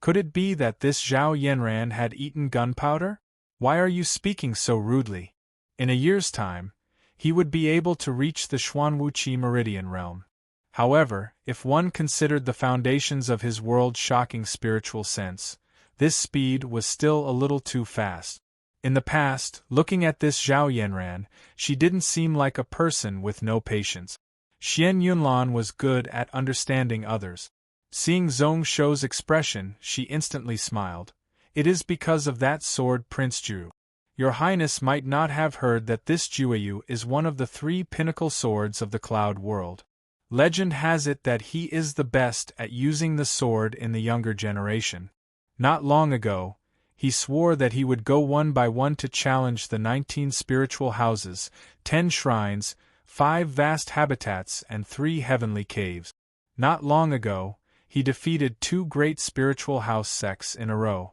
Could it be that this Zhao Yanran had eaten gunpowder? Why are you speaking so rudely? In a year's time, he would be able to reach the Xuanwuqi Meridian realm. However, if one considered the foundations of his world-shocking spiritual sense, this speed was still a little too fast. In the past, looking at this Zhao Yanran, she didn't seem like a person with no patience. Xian Yunlan was good at understanding others. Seeing Zhong Shou's expression, she instantly smiled. It is because of that sword, Prince Zhu. Your Highness might not have heard that this Jueyu is one of the 3 pinnacle swords of the Cloud World. Legend has it that he is the best at using the sword in the younger generation. Not long ago, he swore that he would go one by one to challenge the 19 spiritual houses, 10 shrines, 5 vast habitats and 3 heavenly caves. Not long ago, he defeated 2 great spiritual house sects in a row.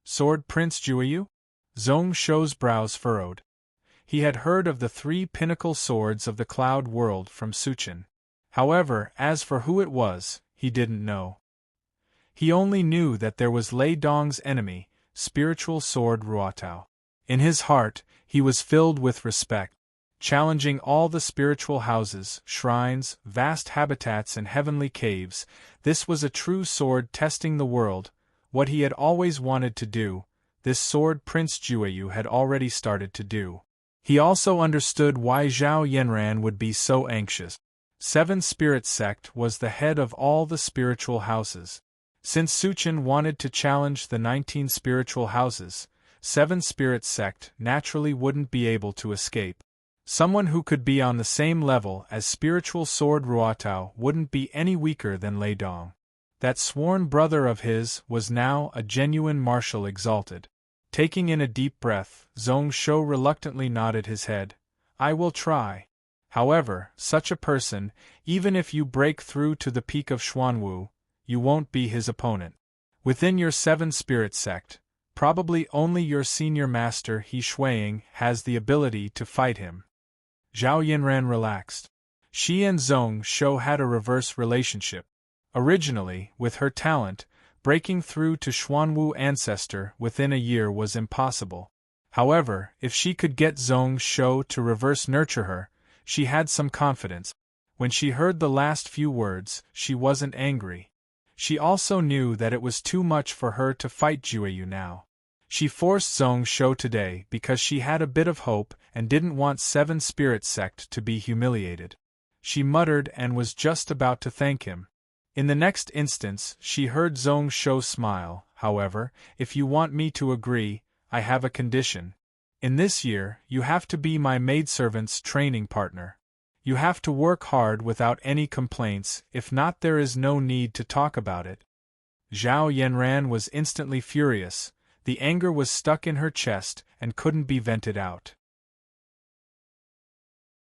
Sword Prince Jueyu? Zhong Shou's brows furrowed. He had heard of the 3 pinnacle swords of the cloud world from Suchin. However, as for who it was, he didn't know. He only knew that there was Lei Dong's enemy, spiritual sword Ruotao. In his heart, he was filled with respect. Challenging all the spiritual houses, shrines, vast habitats and heavenly caves, this was a true sword testing the world, what he had always wanted to do, this sword Prince Jueyu had already started to do. He also understood why Zhao Yanran would be so anxious. 7 Spirit Sect was the head of all the spiritual houses. Since Suchin wanted to challenge the 19 spiritual houses, 7 Spirit Sect naturally wouldn't be able to escape. Someone who could be on the same level as spiritual sword Ruotao wouldn't be any weaker than Lei Dong. That sworn brother of his was now a genuine martial exalted. Taking in a deep breath, Zhong Shou reluctantly nodded his head. I will try. However, such a person, even if you break through to the peak of Xuanwu, you won't be his opponent. Within your 7 Spirit Sect, probably only your senior master He Shuiying has the ability to fight him. Zhao Yanran relaxed. She and Zhong Shou had a reverse relationship. Originally, with her talent, breaking through to Xuanwu ancestor within a year was impossible. However, if she could get Zhong Shou to reverse nurture her, she had some confidence. When she heard the last few words, she wasn't angry. She also knew that it was too much for her to fight Jueyu now. She forced Zhong Shou today because she had a bit of hope and didn't want 7 Spirit Sect to be humiliated. She muttered and was just about to thank him. In the next instance, she heard Zhong Shou smile. However, if you want me to agree, I have a condition. In this year, you have to be my maidservant's training partner. You have to work hard without any complaints, if not there is no need to talk about it. Zhao Yanran was instantly furious. The anger was stuck in her chest and couldn't be vented out.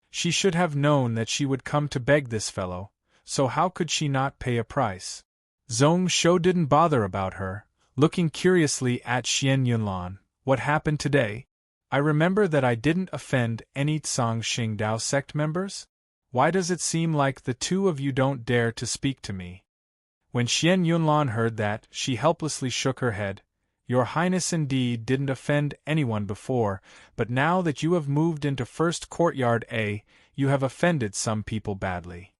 She should have known that she would come to beg this fellow, so how could she not pay a price? Zhong Shou didn't bother about her, looking curiously at Xian Yunlan. What happened today? I remember that I didn't offend any Tsang Xingdao sect members? Why does it seem like the 2 of you don't dare to speak to me? When Xian Yunlan heard that, she helplessly shook her head. Your Highness indeed didn't offend anyone before, but now that you have moved into First Courtyard A, you have offended some people badly.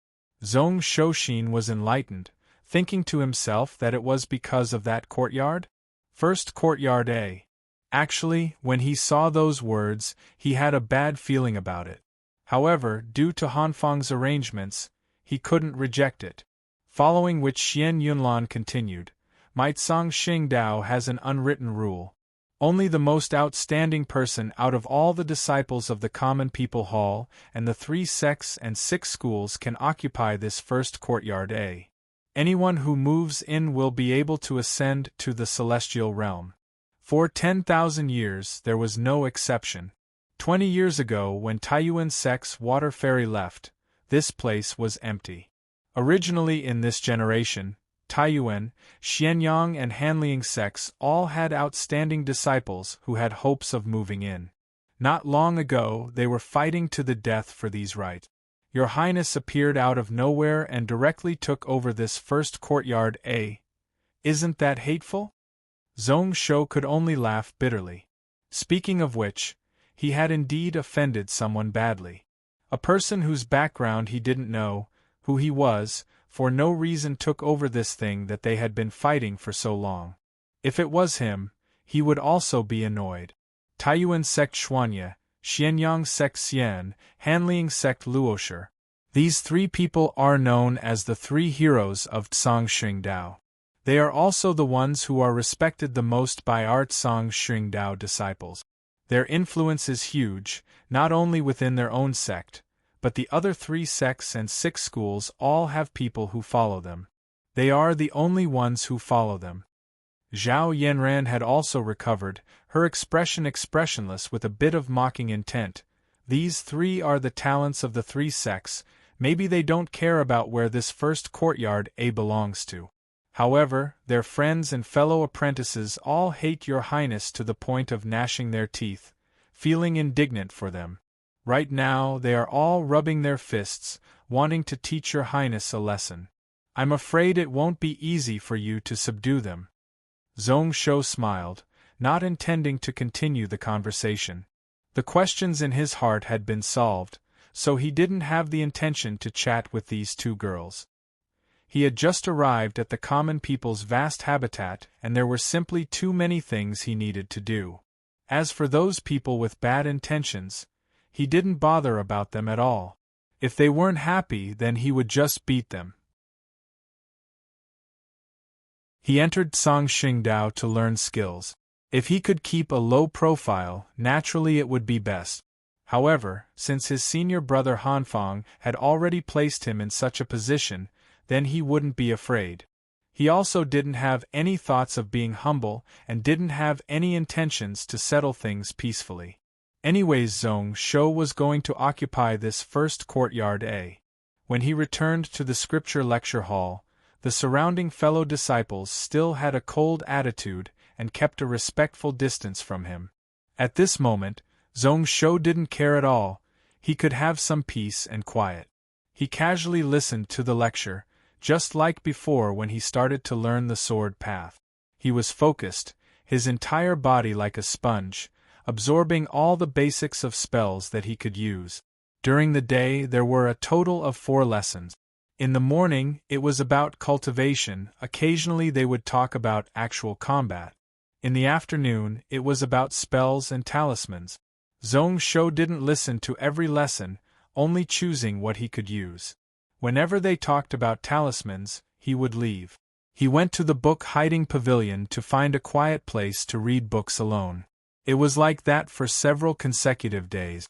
Zhong Shouxin was enlightened, thinking to himself that it was because of that courtyard? First Courtyard A. Actually, when he saw those words, he had a bad feeling about it. However, due to Hanfang's arrangements, he couldn't reject it. Following which Xian Yunlan continued, My Tsang Xingdao has an unwritten rule. Only the most outstanding person out of all the disciples of the Common People Hall and the 3 sects and 6 schools can occupy this First Courtyard A. Anyone who moves in will be able to ascend to the celestial realm. For 10,000 years there was no exception. 20 years ago when Taiyuan sect's water fairy left, this place was empty. Originally in this generation, Taiyuan, Xianyang and Hanliang sects all had outstanding disciples who had hopes of moving in. Not long ago they were fighting to the death for these rights. Your Highness appeared out of nowhere and directly took over this First Courtyard A. Isn't that hateful? Zhong Shou could only laugh bitterly. Speaking of which, he had indeed offended someone badly. A person whose background he didn't know, who he was, for no reason took over this thing that they had been fighting for so long. If it was him, he would also be annoyed. Taiyuan sect Xuanye, Xianyang sect Xian, Hanliang sect Luosher. These 3 people are known as the 3 heroes of Tsang Xingdao. They are also the ones who are respected the most by our Tsang Xingdao disciples. Their influence is huge, not only within their own sect, but the other 3 sects and 6 schools all have people who follow them. They are the only ones who follow them. Zhao Yanran had also recovered, her expression expressionless with a bit of mocking intent. These 3 are the talents of the 3 sects, Maybe they don't care about where this first courtyard A belongs to. However, their friends and fellow apprentices all hate your highness to the point of gnashing their teeth, feeling indignant for them. Right now they are all rubbing their fists, wanting to teach your highness a lesson. I'm afraid it won't be easy for you to subdue them. Zhong Shou smiled, not intending to continue the conversation. The questions in his heart had been solved, so he didn't have the intention to chat with these two girls. He had just arrived at the common people's vast habitat, and there were simply too many things he needed to do. As for those people with bad intentions, he didn't bother about them at all. If they weren't happy, then he would just beat them. He entered Songqingdao to learn skills. If he could keep a low profile, naturally it would be best. However, since his senior brother Hanfang had already placed him in such a position, then he wouldn't be afraid. He also didn't have any thoughts of being humble and didn't have any intentions to settle things peacefully. Anyways, Zhong Shou was going to occupy this first courtyard A. When he returned to the scripture lecture hall, the surrounding fellow disciples still had a cold attitude and kept a respectful distance from him. At this moment, Zhong Shou didn't care at all. He could have some peace and quiet. He casually listened to the lecture, just like before when he started to learn the sword path. He was focused, his entire body like a sponge, absorbing all the basics of spells that he could use. During the day there were a total of 4 lessons. In the morning, it was about cultivation. Occasionally they would talk about actual combat. In the afternoon, it was about spells and talismans. Zhong Shou didn't listen to every lesson, only choosing what he could use. Whenever they talked about talismans, he would leave. He went to the book hiding pavilion to find a quiet place to read books alone. It was like that for several consecutive days.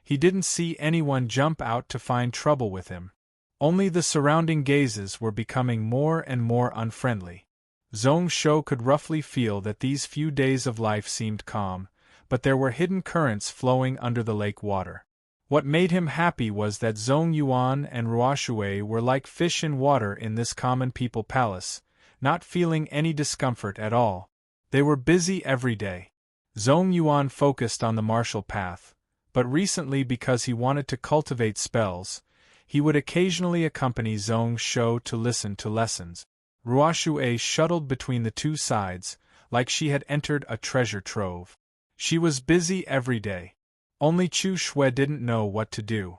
He didn't see anyone jump out to find trouble with him. Only the surrounding gazes were becoming more and more unfriendly. Zhong Shou could roughly feel that these few days of life seemed calm, but there were hidden currents flowing under the lake water. What made him happy was that Zhong Yuan and Ruoshui were like fish in water in this common people palace, not feeling any discomfort at all. They were busy every day. Zhong Yuan focused on the martial path, but recently because he wanted to cultivate spells, he would occasionally accompany Zhong Shou to listen to lessons. Ruoshui shuttled between the two sides, like she had entered a treasure trove. She was busy every day. Only Chu Shui didn't know what to do.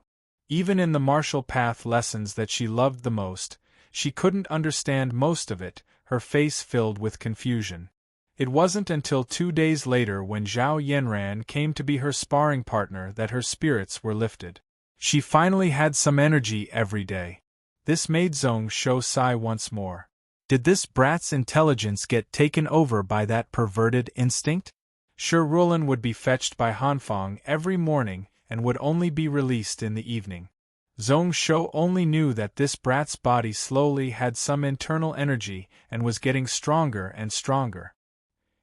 Even in the martial path lessons that she loved the most, she couldn't understand most of it, her face filled with confusion. It wasn't until 2 days later when Zhao Yanran came to be her sparring partner that her spirits were lifted. She finally had some energy every day. This made Zhong Shou sigh once more. Did this brat's intelligence get taken over by that perverted instinct? Sure, Rulin would be fetched by Hanfang every morning and would only be released in the evening. Zhong Shou only knew that this brat's body slowly had some internal energy and was getting stronger and stronger.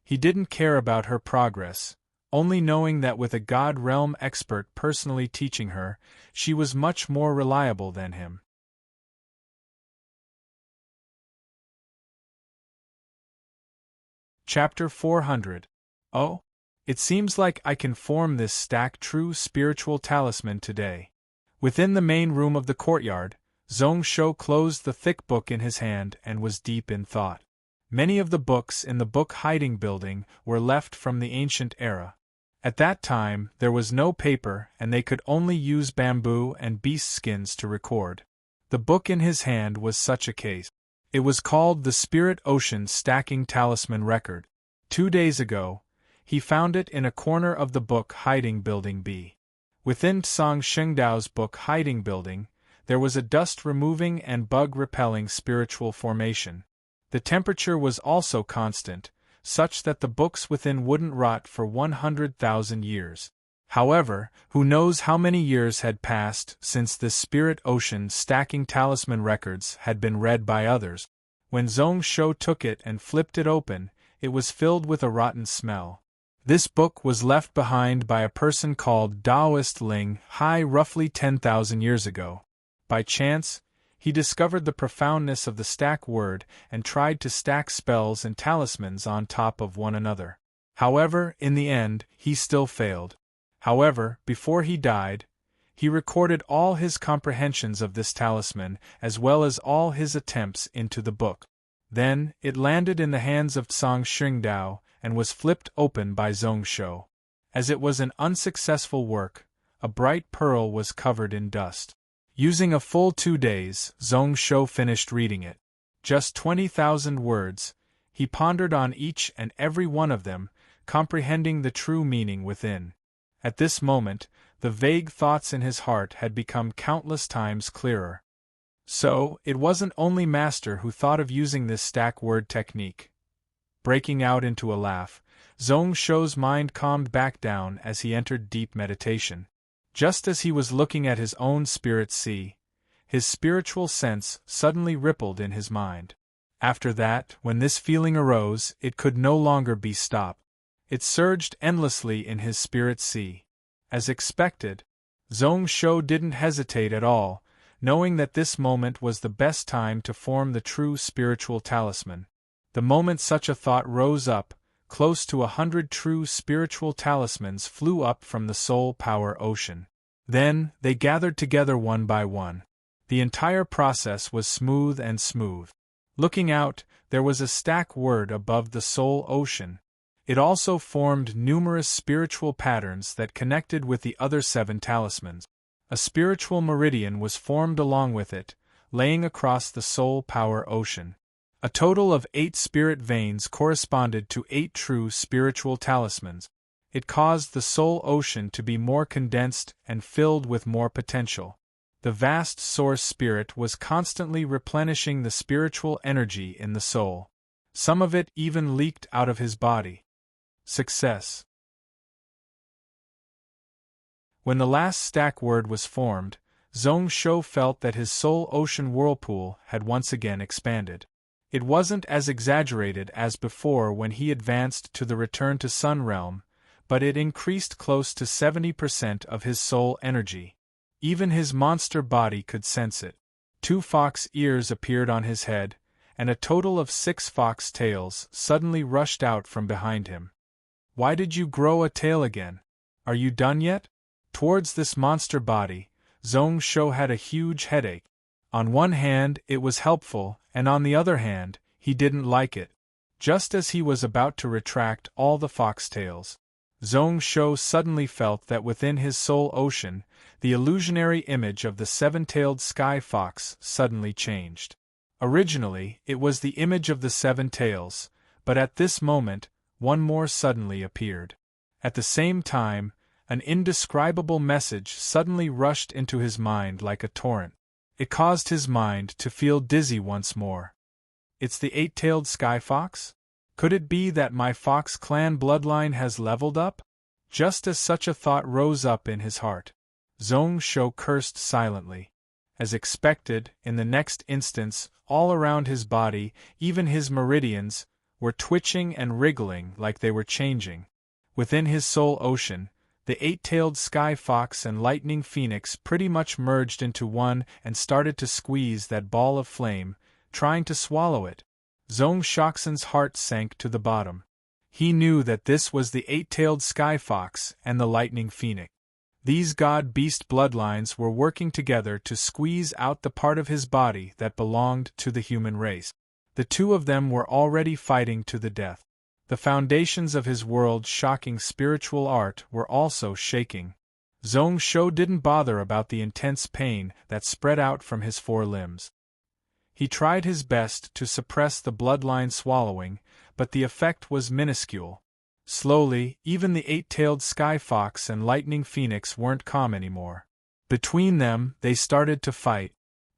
He didn't care about her progress, only knowing that with a God Realm expert personally teaching her, she was much more reliable than him. Chapter 400. Oh? It seems like I can form this stack true spiritual talisman today. Within the main room of the courtyard, Zhong Shou closed the thick book in his hand and was deep in thought. Many of the books in the book hiding building were left from the ancient era. At that time, there was no paper and they could only use bamboo and beast skins to record. The book in his hand was such a case. It was called the Spirit Ocean Stacking Talisman Record. 2 days ago, he found it in a corner of the book hiding building B. Within Song Shengdao's book hiding building, there was a dust-removing and bug-repelling spiritual formation. The temperature was also constant, such that the books within wouldn't rot for 100,000 years. However, who knows how many years had passed since this Spirit Ocean Stacking Talisman records had been read by others. When Zhong Shou took it and flipped it open, it was filled with a rotten smell. This book was left behind by a person called Daoist Ling Hai roughly 10,000 years ago. By chance, he discovered the profoundness of the stack word and tried to stack spells and talismans on top of one another. However, in the end, he still failed. However, before he died, he recorded all his comprehensions of this talisman as well as all his attempts into the book. Then, it landed in the hands of Tsang Xingdao and was flipped open by Zhongsho. As it was an unsuccessful work, a bright pearl was covered in dust. Using a full 2 days, Zhongsho finished reading it. Just 20,000 words, he pondered on each and every one of them, comprehending the true meaning within. At this moment, the vague thoughts in his heart had become countless times clearer. So, it wasn't only Master who thought of using this stack word technique. Breaking out into a laugh, Zhongsho's mind calmed back down as he entered deep meditation. Just as he was looking at his own spirit sea, his spiritual sense suddenly rippled in his mind. After that, when this feeling arose, it could no longer be stopped. It surged endlessly in his spirit sea. As expected, Zhongsho didn't hesitate at all, knowing that this moment was the best time to form the true spiritual talisman. The moment such a thought rose up, close to 100 true spiritual talismans flew up from the soul power ocean. Then, they gathered together one by one. The entire process was smooth and smooth. Looking out, there was a stack word above the soul ocean. It also formed numerous spiritual patterns that connected with the other 7 talismans. A spiritual meridian was formed along with it, laying across the soul power ocean. A total of 8 spirit veins corresponded to 8 true spiritual talismans. It caused the soul ocean to be more condensed and filled with more potential. The vast source spirit was constantly replenishing the spiritual energy in the soul. Some of it even leaked out of his body. Success. When the last stack word was formed, Zhongsho felt that his soul ocean whirlpool had once again expanded. It wasn't as exaggerated as before when he advanced to the return to Sun realm, but it increased close to 70% of his soul energy. Even his monster body could sense it. 2 fox ears appeared on his head, and a total of 6 fox tails suddenly rushed out from behind him. Why did you grow a tail again? Are you done yet? Towards this monster body, Zhongsho had a huge headache. On one hand, it was helpful, and on the other hand, he didn't like it. Just as he was about to retract all the foxtails, Zhongsho suddenly felt that within his soul ocean, the illusionary image of the 7-tailed sky fox suddenly changed. Originally, it was the image of the 7 tails, but at this moment, one more suddenly appeared. At the same time, an indescribable message suddenly rushed into his mind like a torrent. It caused his mind to feel dizzy once more. It's the 8-tailed sky fox? Could it be that my fox clan bloodline has leveled up? Just as such a thought rose up in his heart, Zhongsho cursed silently. As expected, in the next instance, all around his body, even his meridians, were twitching and wriggling like they were changing. Within his soul ocean, the 8-tailed sky fox and lightning phoenix pretty much merged into one and started to squeeze that ball of flame, trying to swallow it. Zhongsho's heart sank to the bottom. He knew that this was the 8-tailed sky fox and the lightning phoenix. These god-beast bloodlines were working together to squeeze out the part of his body that belonged to the human race. The 2 of them were already fighting to the death. The foundations of his world-shocking spiritual art were also shaking. Zhongsho didn't bother about the intense pain that spread out from his 4 limbs. He tried his best to suppress the bloodline swallowing, but the effect was minuscule. Slowly, even the 8-tailed sky fox and lightning phoenix weren't calm anymore. Between them, they started to fight.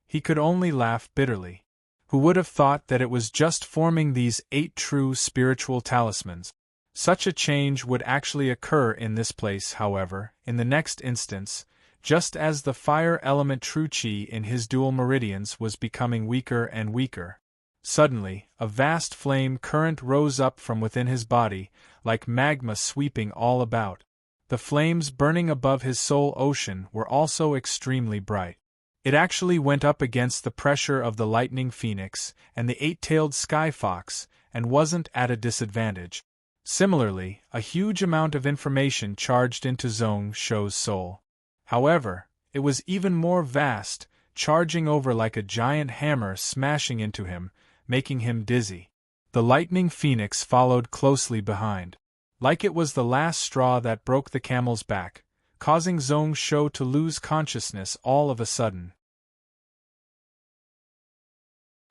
He could only laugh bitterly. Who would have thought that it was just forming these 8 true spiritual talismans? Such a change would actually occur in this place, however, in the next instance, just as the fire element true chi in his dual meridians was becoming weaker and weaker. Suddenly, a vast flame current rose up from within his body, like magma sweeping all about. The flames burning above his soul ocean were also extremely bright. It actually went up against the pressure of the lightning phoenix and the eight-tailed sky fox, and wasn't at a disadvantage. Similarly, a huge amount of information charged into Zhong Shou's soul. However, it was even more vast, charging over like a giant hammer smashing into him, making him dizzy. The lightning phoenix followed closely behind. Like it was the last straw that broke the camel's back, causing Zhong Shou to lose consciousness all of a sudden.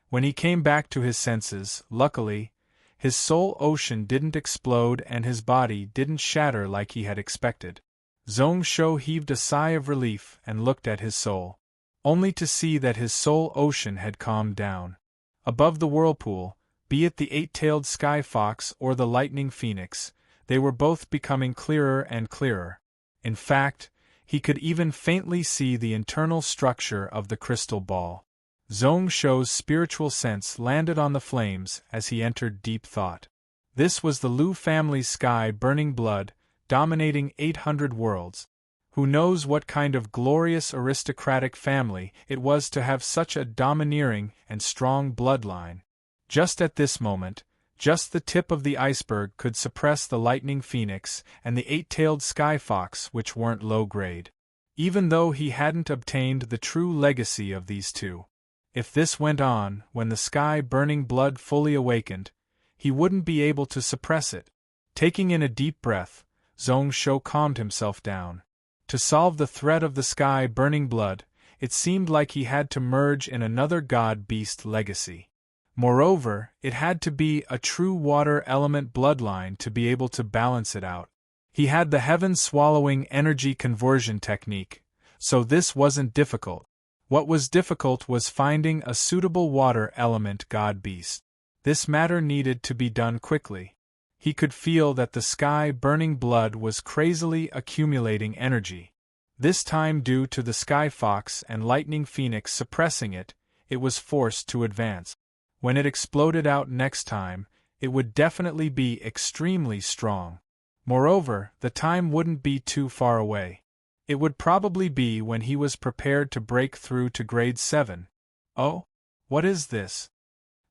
When he came back to his senses, luckily, his soul ocean didn't explode and his body didn't shatter like he had expected. Zhong Shou heaved a sigh of relief and looked at his soul, only to see that his soul ocean had calmed down. Above the whirlpool, be it the eight-tailed sky fox or the lightning phoenix, they were both becoming clearer and clearer. In fact, he could even faintly see the internal structure of the crystal ball. Zhong Shou's spiritual sense landed on the flames as he entered deep thought. This was the Lu family's sky burning blood, dominating 800 worlds. Who knows what kind of glorious aristocratic family it was to have such a domineering and strong bloodline. Just at this moment, just the tip of the iceberg could suppress the lightning phoenix and the eight-tailed sky fox, which weren't low-grade. Even though he hadn't obtained the true legacy of these two. If this went on, when the sky-burning blood fully awakened, he wouldn't be able to suppress it. Taking in a deep breath, Zhong Shou calmed himself down. To solve the threat of the sky-burning blood, it seemed like he had to merge in another god-beast legacy. Moreover, it had to be a true water element bloodline to be able to balance it out. He had the heaven-swallowing energy conversion technique, so this wasn't difficult. What was difficult was finding a suitable water element god-beast. This matter needed to be done quickly. He could feel that the sky-burning blood was crazily accumulating energy. This time, due to the sky fox and lightning phoenix suppressing it, it was forced to advance. When it exploded out next time, it would definitely be extremely strong. Moreover, the time wouldn't be too far away. It would probably be when he was prepared to break through to grade 7. Oh? What is this?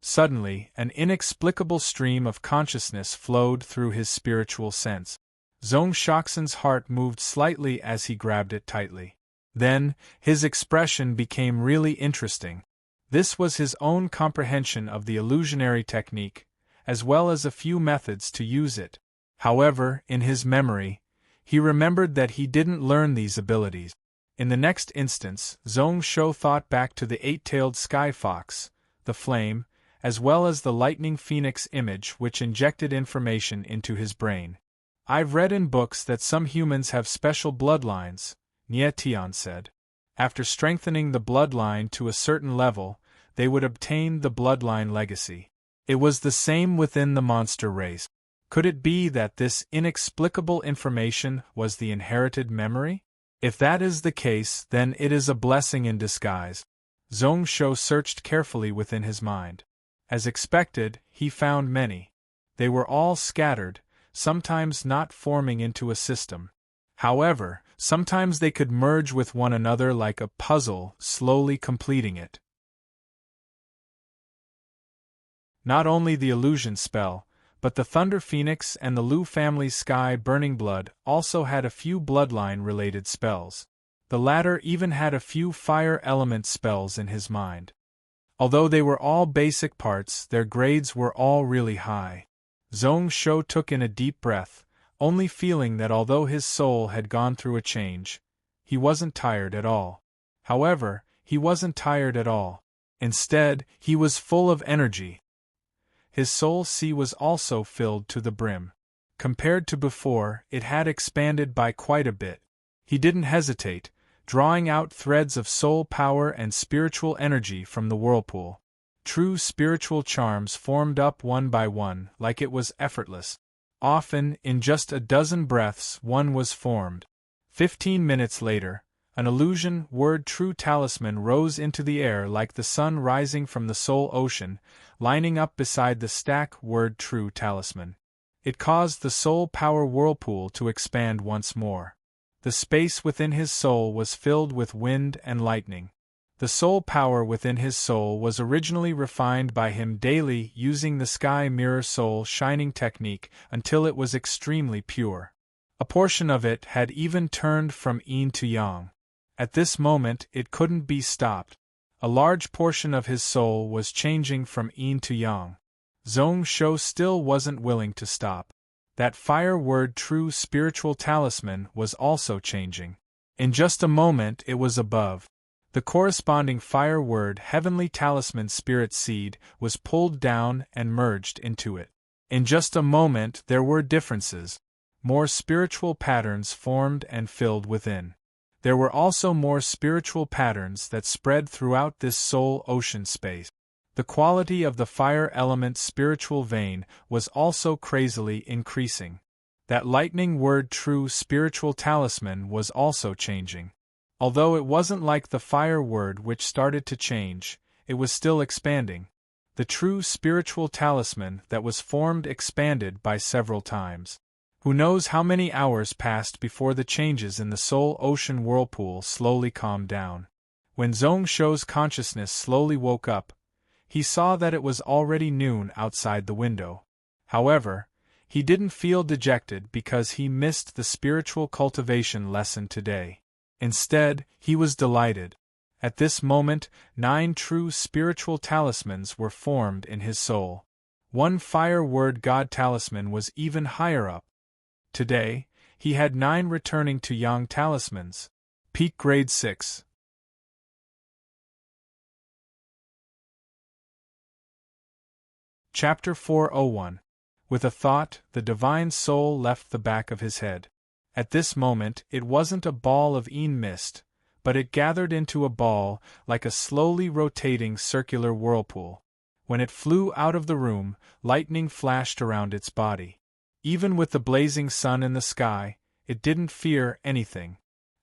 Suddenly, an inexplicable stream of consciousness flowed through his spiritual sense. Zhong Shoxin's heart moved slightly as he grabbed it tightly. Then, his expression became really interesting. This was his own comprehension of the illusionary technique, as well as a few methods to use it. However, in his memory, he remembered that he didn't learn these abilities. In the next instance, Zhong Shou thought back to the eight-tailed sky fox, the flame, as well as the lightning phoenix image which injected information into his brain. I've read in books that some humans have special bloodlines, Nie Tian said. After strengthening the bloodline to a certain level, they would obtain the bloodline legacy. It was the same within the monster race. Could it be that this inexplicable information was the inherited memory? If that is the case, then it is a blessing in disguise. Zhong Shou searched carefully within his mind. As expected, he found many. They were all scattered, sometimes not forming into a system. However, sometimes they could merge with one another like a puzzle, slowly completing it. Not only the illusion spell, but the Thunder Phoenix and the Lu family's Sky Burning Blood also had a few bloodline-related spells. The latter even had a few fire element spells in his mind. Although they were all basic parts, their grades were all really high. Zhong Shou took in a deep breath, only feeling that although his soul had gone through a change, he wasn't tired at all. However, he wasn't tired at all. Instead, he was full of energy. His soul sea was also filled to the brim. Compared to before, it had expanded by quite a bit. He didn't hesitate, drawing out threads of soul power and spiritual energy from the whirlpool. True spiritual charms formed up one by one, like it was effortless. Often, in just a dozen breaths, one was formed. 15 minutes later, an illusion word true talisman rose into the air like the sun rising from the soul ocean, lining up beside the stack word true talisman. It caused the soul power whirlpool to expand once more. The space within his soul was filled with wind and lightning. The soul power within his soul was originally refined by him daily using the sky mirror soul shining technique until it was extremely pure. A portion of it had even turned from yin to yang. At this moment it couldn't be stopped. A large portion of his soul was changing from yin to yang. Zhong Shou still wasn't willing to stop. That fire word true spiritual talisman was also changing. In just a moment it was above. The corresponding fire word heavenly talisman spirit seed was pulled down and merged into it. In just a moment there were differences. More spiritual patterns formed and filled within. There were also more spiritual patterns that spread throughout this soul ocean space. The quality of the fire element spiritual vein was also crazily increasing. That lightning word true spiritual talisman was also changing. Although it wasn't like the fire word which started to change, it was still expanding. The true spiritual talisman that was formed expanded by several times. Who knows how many hours passed before the changes in the soul ocean whirlpool slowly calmed down. When Zhong Shou's consciousness slowly woke up, he saw that it was already noon outside the window. However, he didn't feel dejected because he missed the spiritual cultivation lesson today. Instead, he was delighted. At this moment, 9 true spiritual talismans were formed in his soul. One fire word God talisman was even higher up. Today, he had 9 returning to Yang talismans. Peak grade 6. Chapter 401. With a thought, the divine soul left the back of his head. At this moment, it wasn't a ball of yin mist, but it gathered into a ball like a slowly rotating circular whirlpool. When it flew out of the room, lightning flashed around its body. Even with the blazing sun in the sky, it didn't fear anything.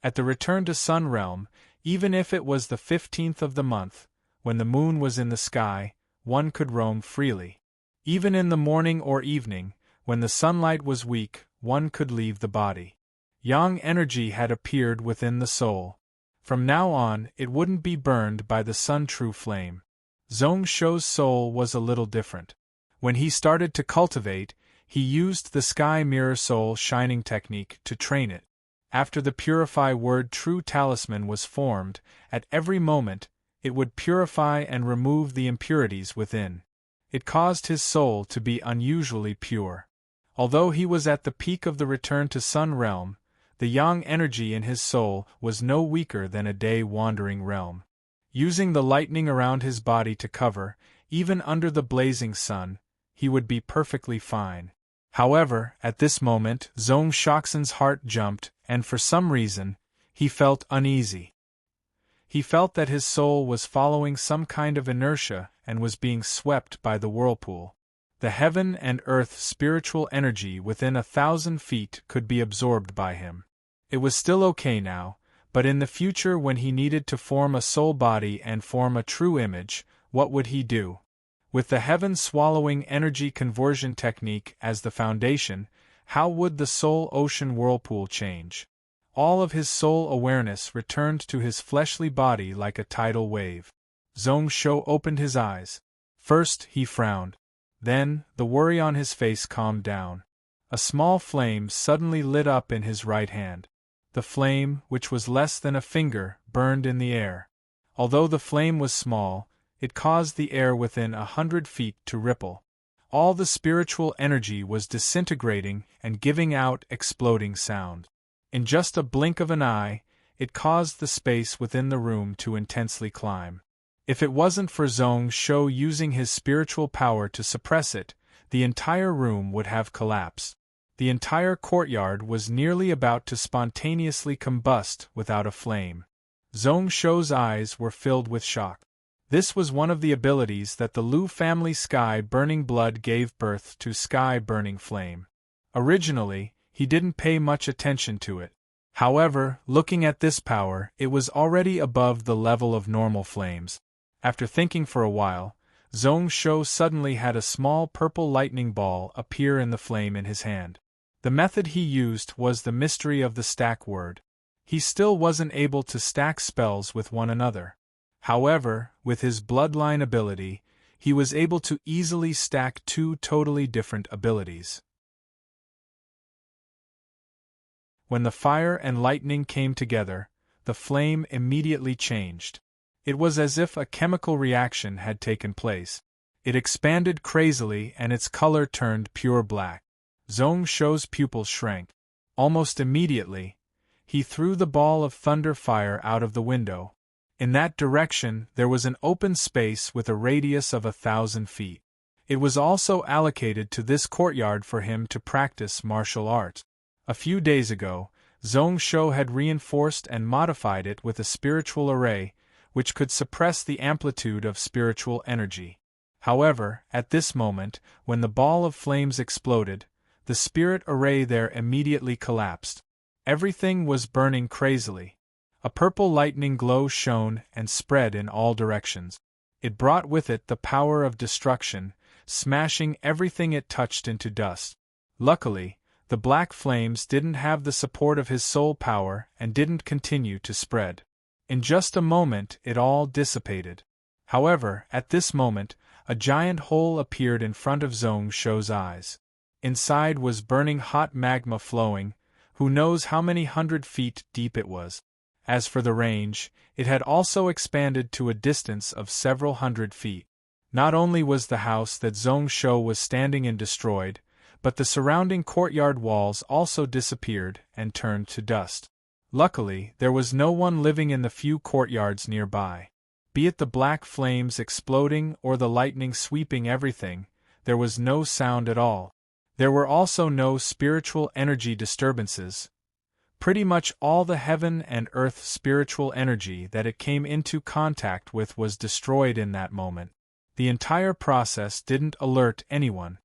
At the return to Sun Realm, even if it was the 15th of the month, when the moon was in the sky, one could roam freely. Even in the morning or evening, when the sunlight was weak, one could leave the body. Yang energy had appeared within the soul. From now on, it wouldn't be burned by the sun true flame. Zhong Shou's soul was a little different. When he started to cultivate, he used the sky mirror soul shining technique to train it. After the purify word true talisman was formed, at every moment, it would purify and remove the impurities within. It caused his soul to be unusually pure. Although he was at the peak of the return to Sun Realm, the yang energy in his soul was no weaker than a day-wandering realm. Using the lightning around his body to cover, even under the blazing sun, he would be perfectly fine. However, at this moment, Zhong Shoxin's heart jumped, and for some reason, he felt uneasy. He felt that his soul was following some kind of inertia and was being swept by the whirlpool. The heaven and earth spiritual energy within 1,000 feet could be absorbed by him. It was still okay now, but in the future when he needed to form a soul body and form a true image, what would he do? With the heaven-swallowing energy conversion technique as the foundation, how would the soul ocean whirlpool change? All of his soul awareness returned to his fleshly body like a tidal wave. Zhong Shou opened his eyes. First, he frowned. Then, the worry on his face calmed down. A small flame suddenly lit up in his right hand. The flame, which was less than a finger, burned in the air. Although the flame was small, it caused the air within 100 feet to ripple. All the spiritual energy was disintegrating and giving out exploding sound. In just a blink of an eye, it caused the space within the room to intensely climb. If it wasn't for Zhong Shou using his spiritual power to suppress it, the entire room would have collapsed. The entire courtyard was nearly about to spontaneously combust without a flame. Zhong Shou's eyes were filled with shock. This was one of the abilities that the Lu family Sky Burning Blood gave birth to Sky Burning Flame. Originally, he didn't pay much attention to it. However, looking at this power, it was already above the level of normal flames. After thinking for a while, Zhong Shou suddenly had a small purple lightning ball appear in the flame in his hand. The method he used was the mystery of the stack word. He still wasn't able to stack spells with one another. However, with his bloodline ability, he was able to easily stack two totally different abilities. When the fire and lightning came together, the flame immediately changed. It was as if a chemical reaction had taken place. It expanded crazily and its color turned pure black. Zhong Shou's pupils shrank. Almost immediately, he threw the ball of thunder fire out of the window. In that direction there was an open space with a radius of 1,000 feet. It was also allocated to this courtyard for him to practice martial arts. A few days ago, Zhong Shou had reinforced and modified it with a spiritual array, which could suppress the amplitude of spiritual energy. However, at this moment, when the ball of flames exploded, the spirit array there immediately collapsed. Everything was burning crazily. A purple lightning glow shone and spread in all directions. It brought with it the power of destruction, smashing everything it touched into dust. Luckily, the black flames didn't have the support of his soul power and didn't continue to spread. In just a moment it all dissipated. However, at this moment, a giant hole appeared in front of Zhong Shou's eyes. Inside was burning hot magma flowing, who knows how many 100 feet deep it was. As for the range, it had also expanded to a distance of several 100 feet. Not only was the house that Zhong Shou was standing in destroyed, but the surrounding courtyard walls also disappeared and turned to dust. Luckily, there was no one living in the few courtyards nearby. Be it the black flames exploding or the lightning sweeping everything, there was no sound at all. There were also no spiritual energy disturbances. Pretty much all the heaven and earth spiritual energy that it came into contact with was destroyed in that moment. The entire process didn't alert anyone.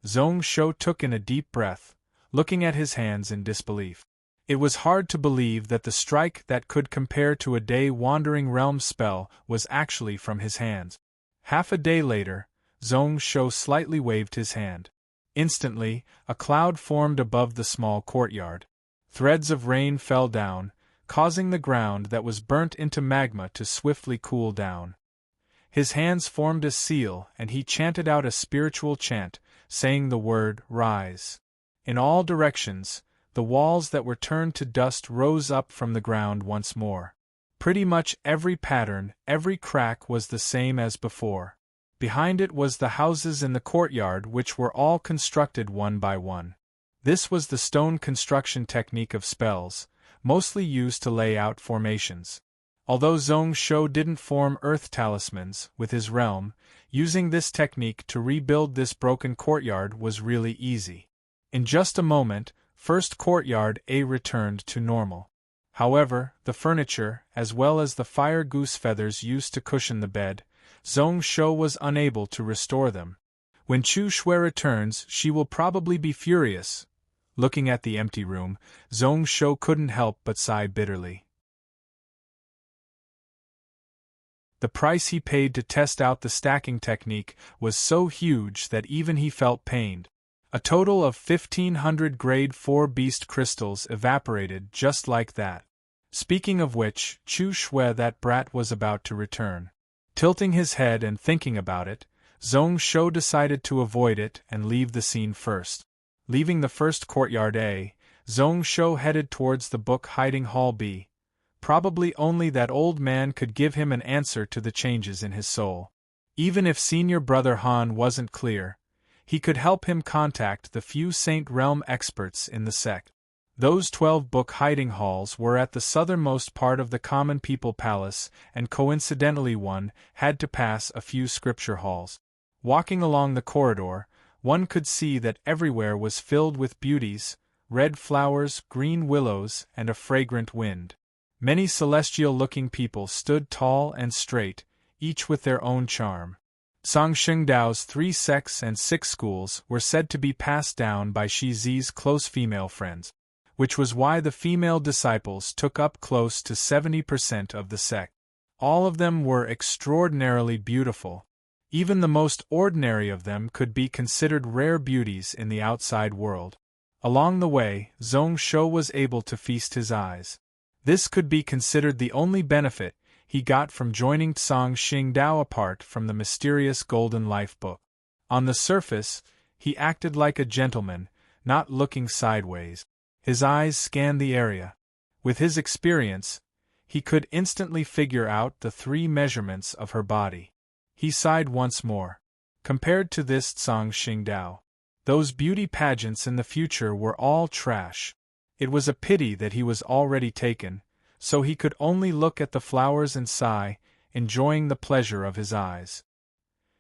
Zhong Shou took in a deep breath, looking at his hands in disbelief. It was hard to believe that the strike that could compare to a day-wandering realm spell was actually from his hands. Half a day later, Zhong Shou slightly waved his hand. Instantly, a cloud formed above the small courtyard. Threads of rain fell down, causing the ground that was burnt into magma to swiftly cool down. His hands formed a seal and he chanted out a spiritual chant, saying the word, "Rise." In all directions, the walls that were turned to dust rose up from the ground once more. Pretty much every pattern, every crack was the same as before. Behind it was the houses in the courtyard which were all constructed one by one. This was the stone construction technique of spells, mostly used to lay out formations. Although Zhong Shou didn't form earth talismans with his realm, using this technique to rebuild this broken courtyard was really easy. In just a moment, first courtyard A returned to normal. However, the furniture, as well as the fire goose feathers used to cushion the bed, Zhong Shou was unable to restore them. When Chu Shui returns, she will probably be furious. Looking at the empty room, Zhong Shou couldn't help but sigh bitterly. The price he paid to test out the stacking technique was so huge that even he felt pained. A total of 1,500 grade 4 beast crystals evaporated just like that. Speaking of which, Chu Shui, that brat, was about to return. Tilting his head and thinking about it, Zhong Shou decided to avoid it and leave the scene first. Leaving the first courtyard A, Zhong Shou headed towards the book hiding hall B. Probably only that old man could give him an answer to the changes in his soul. Even if senior brother Han wasn't clear, he could help him contact the few Saint Realm experts in the sect. Those 12 book hiding halls were at the southernmost part of the Common People Palace, and coincidentally one had to pass a few scripture halls. Walking along the corridor, one could see that everywhere was filled with beauties, red flowers, green willows, and a fragrant wind. Many celestial-looking people stood tall and straight, each with their own charm. Song Shengdao's 3 sects and 6 schools were said to be passed down by Shi Zi's close female friends, which was why the female disciples took up close to 70% of the sect. All of them were extraordinarily beautiful. Even the most ordinary of them could be considered rare beauties in the outside world. Along the way, Zhong Shou was able to feast his eyes. This could be considered the only benefit he got from joining Tsang Xingdao apart from the mysterious Golden Life book. On the surface, he acted like a gentleman, not looking sideways. His eyes scanned the area. With his experience, he could instantly figure out the 3 measurements of her body. He sighed once more. Compared to this Tsang Xingdao, those beauty pageants in the future were all trash. It was a pity that he was already taken, so he could only look at the flowers and sigh, enjoying the pleasure of his eyes.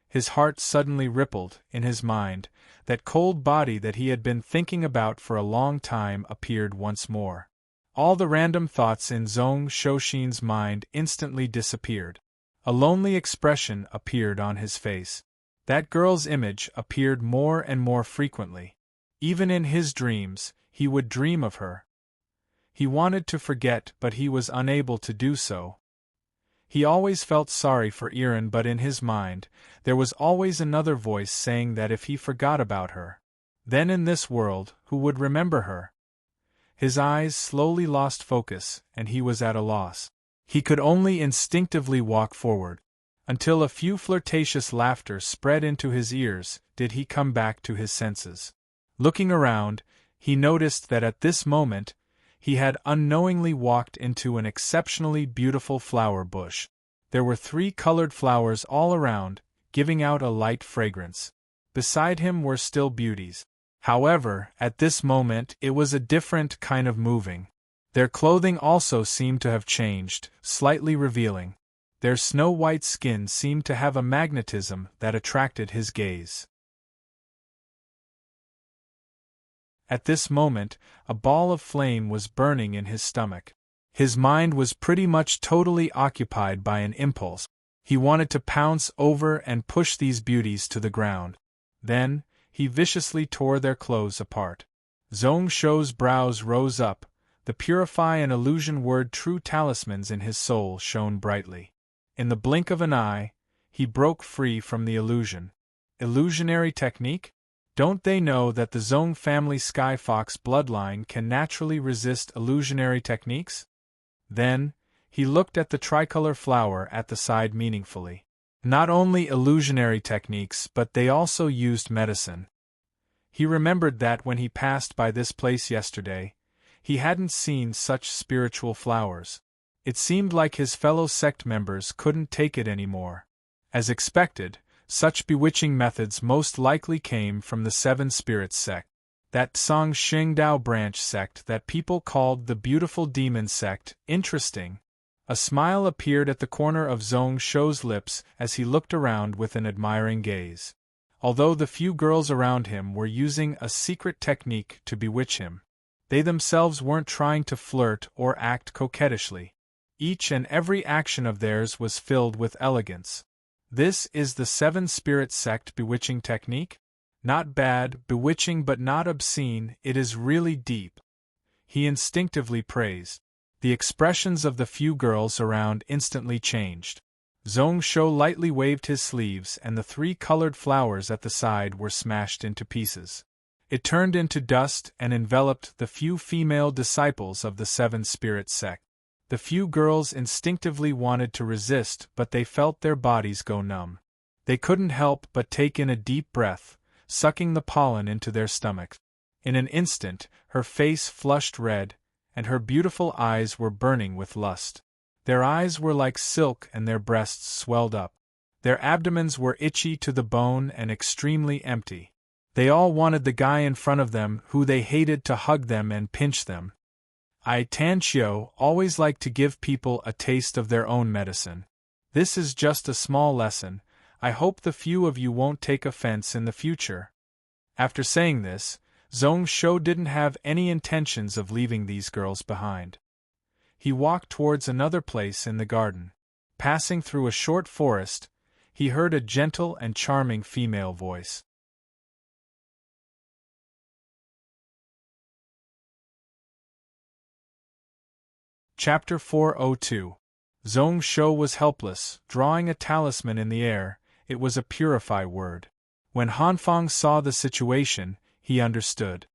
His heart suddenly rippled, in his mind. That cold body that he had been thinking about for a long time appeared once more. All the random thoughts in Zhong Shouxin's mind instantly disappeared. A lonely expression appeared on his face. That girl's image appeared more and more frequently. Even in his dreams, he would dream of her. He wanted to forget, but he was unable to do so. He always felt sorry for Iran, but in his mind, there was always another voice saying that if he forgot about her, then in this world, who would remember her? His eyes slowly lost focus, and he was at a loss. He could only instinctively walk forward. Until a few flirtatious laughter spread into his ears, did he come back to his senses. Looking around, he noticed that at this moment, he had unknowingly walked into an exceptionally beautiful flower bush. There were 3 colored flowers all around, giving out a light fragrance. Beside him were still beauties. However, at this moment it was a different kind of moving. Their clothing also seemed to have changed, slightly revealing. Their snow-white skin seemed to have a magnetism that attracted his gaze. At this moment, a ball of flame was burning in his stomach. His mind was pretty much totally occupied by an impulse. He wanted to pounce over and push these beauties to the ground. Then, he viciously tore their clothes apart. Zhong Shou's brows rose up, the purify and illusion word true talismans in his soul shone brightly. In the blink of an eye, he broke free from the illusion. Illusionary technique? Don't they know that the Zhong family Sky Fox bloodline can naturally resist illusionary techniques? Then, he looked at the tricolor flower at the side meaningfully. Not only illusionary techniques, but they also used medicine. He remembered that when he passed by this place yesterday, he hadn't seen such spiritual flowers. It seemed like his fellow sect members couldn't take it anymore. As expected, such bewitching methods most likely came from the Seven Spirits sect, that Tsang Xingdao branch sect that people called the Beautiful Demon sect. Interesting. A smile appeared at the corner of Zhong Shou's lips as he looked around with an admiring gaze. Although the few girls around him were using a secret technique to bewitch him, they themselves weren't trying to flirt or act coquettishly. Each and every action of theirs was filled with elegance. This is the Seven Spirit sect bewitching technique? Not bad, bewitching but not obscene, it is really deep. He instinctively praised. The expressions of the few girls around instantly changed. Zhong Shou lightly waved his sleeves and the 3 colored flowers at the side were smashed into pieces. It turned into dust and enveloped the few female disciples of the Seven Spirit sect. The few girls instinctively wanted to resist, but they felt their bodies go numb. They couldn't help but take in a deep breath, sucking the pollen into their stomachs. In an instant, her face flushed red, and her beautiful eyes were burning with lust. Their eyes were like silk and their breasts swelled up. Their abdomens were itchy to the bone and extremely empty. They all wanted the guy in front of them who they hated to hug them and pinch them. I Tanqiu always like to give people a taste of their own medicine. This is just a small lesson. I hope the few of you won't take offense in the future. After saying this, Zhong Shou didn't have any intentions of leaving these girls behind. He walked towards another place in the garden. Passing through a short forest, he heard a gentle and charming female voice. Chapter 402. Zhong Shou was helpless, drawing a talisman in the air. It was a purify word. When Hanfang saw the situation, he understood.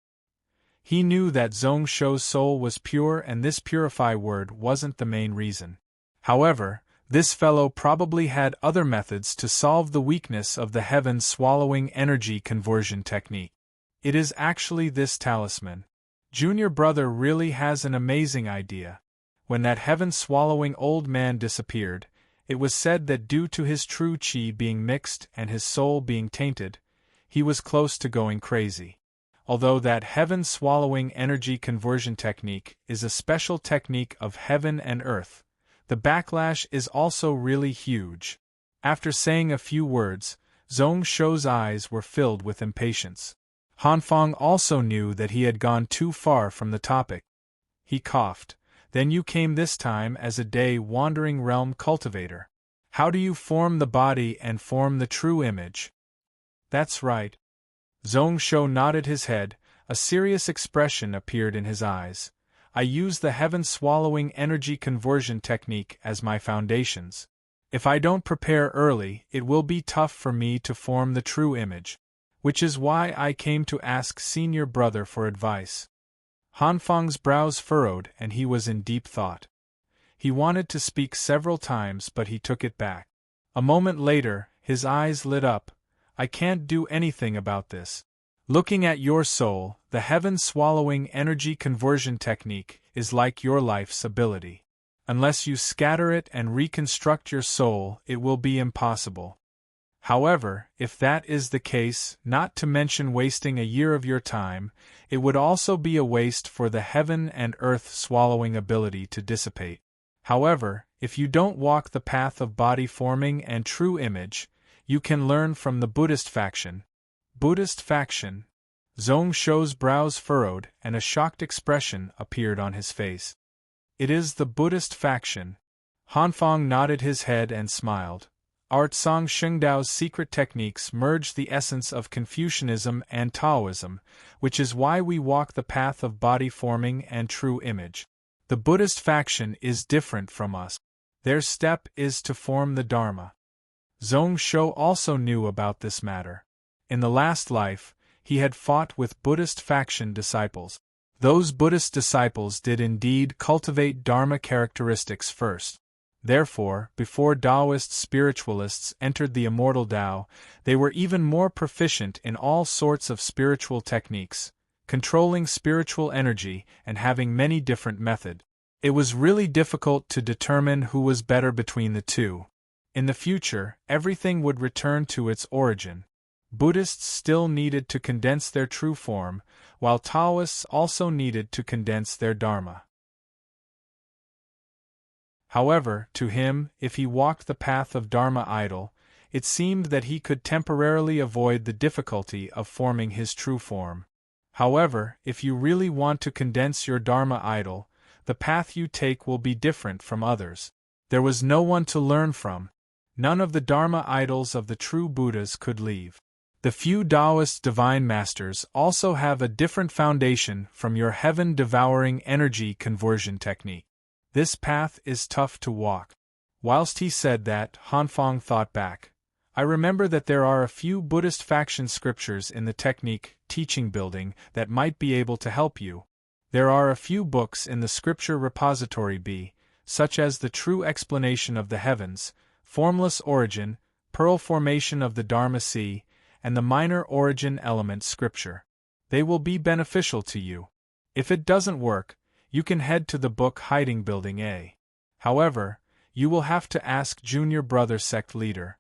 He knew that Zhong Shou's soul was pure and this purify word wasn't the main reason. However, This fellow probably had other methods to solve the weakness of the heaven-swallowing energy conversion technique. It is actually this talisman. Junior brother really has an amazing idea. When that heaven-swallowing old man disappeared, it was said that due to his true chi being mixed and his soul being tainted, he was close to going crazy. Although that heaven-swallowing energy conversion technique is a special technique of heaven and earth, the backlash is also really huge. After saying a few words, Zhong Shou's eyes were filled with impatience. Hanfang also knew that he had gone too far from the topic. He coughed. Then you came this time as a day-wandering realm cultivator. How do you form the body and form the true image? That's right. Zhong Shou nodded his head, a serious expression appeared in his eyes. I use the heaven-swallowing energy conversion technique as my foundations. If I don't prepare early, it will be tough for me to form the true image, which is why I came to ask senior brother for advice. Hanfang's brows furrowed and he was in deep thought. He wanted to speak several times but he took it back. A moment later, his eyes lit up. I can't do anything about this. Looking at your soul, the heaven-swallowing energy conversion technique is like your life's ability. Unless you scatter it and reconstruct your soul, it will be impossible. However, if that is the case, not to mention wasting a year of your time, it would also be a waste for the heaven and earth swallowing ability to dissipate. However, if you don't walk the path of body forming and true image, you can learn from the Buddhist faction. Buddhist faction? Zhong Shou's brows furrowed and a shocked expression appeared on his face. It is the Buddhist faction. Hanfang nodded his head and smiled. Art Song Shengdao's secret techniques merge the essence of Confucianism and Taoism, which is why we walk the path of body forming and true image. The Buddhist faction is different from us. Their step is to form the Dharma. Zhong Shou also knew about this matter. In the last life, he had fought with Buddhist faction disciples. Those Buddhist disciples did indeed cultivate Dharma characteristics first. Therefore, before Taoist spiritualists entered the immortal Tao, they were even more proficient in all sorts of spiritual techniques, controlling spiritual energy and having many different methods. It was really difficult to determine who was better between the two. In the future, everything would return to its origin. Buddhists still needed to condense their true form, while Taoists also needed to condense their Dharma. However, to him, if he walked the path of Dharma idol, it seemed that he could temporarily avoid the difficulty of forming his true form. However, if you really want to condense your Dharma idol, the path you take will be different from others. There was no one to learn from. None of the Dharma idols of the true Buddhas could leave. The few Taoist divine masters also have a different foundation from your heaven-devouring energy conversion technique. This path is tough to walk. Whilst he said that, Hanfang thought back. I remember that there are a few Buddhist faction scriptures in the technique teaching building that might be able to help you. There are a few books in the scripture repository B, such as the True Explanation of the Heavens, Formless Origin, Pearl Formation of the Dharma Sea, and the Minor Origin Element Scripture. They will be beneficial to you. If it doesn't work, you can head to the book Hiding Building A. However, you will have to ask junior brother sect leader.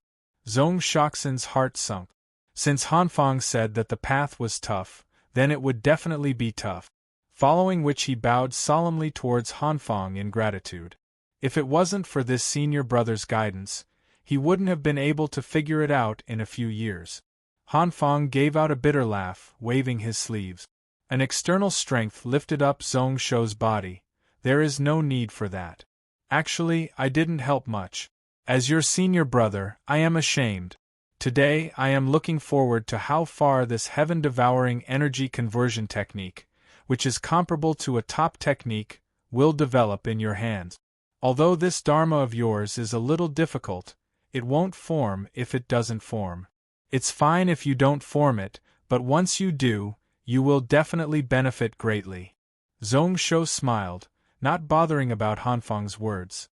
Zhong Shoxin's heart sunk. Since Hanfang said that the path was tough, then it would definitely be tough. Following which he bowed solemnly towards Hanfang in gratitude. If it wasn't for this senior brother's guidance, he wouldn't have been able to figure it out in a few years. Hanfang gave out a bitter laugh, waving his sleeves. An external strength lifted up Zhong Shou's body. There is no need for that. Actually, I didn't help much. As your senior brother, I am ashamed. Today, I am looking forward to how far this heaven-devouring energy conversion technique, which is comparable to a top technique, will develop in your hands. Although this Dharma of yours is a little difficult, it won't form if it doesn't form. It's fine if you don't form it, but once you do, you will definitely benefit greatly. Zhong Shou smiled, not bothering about Hanfang's words.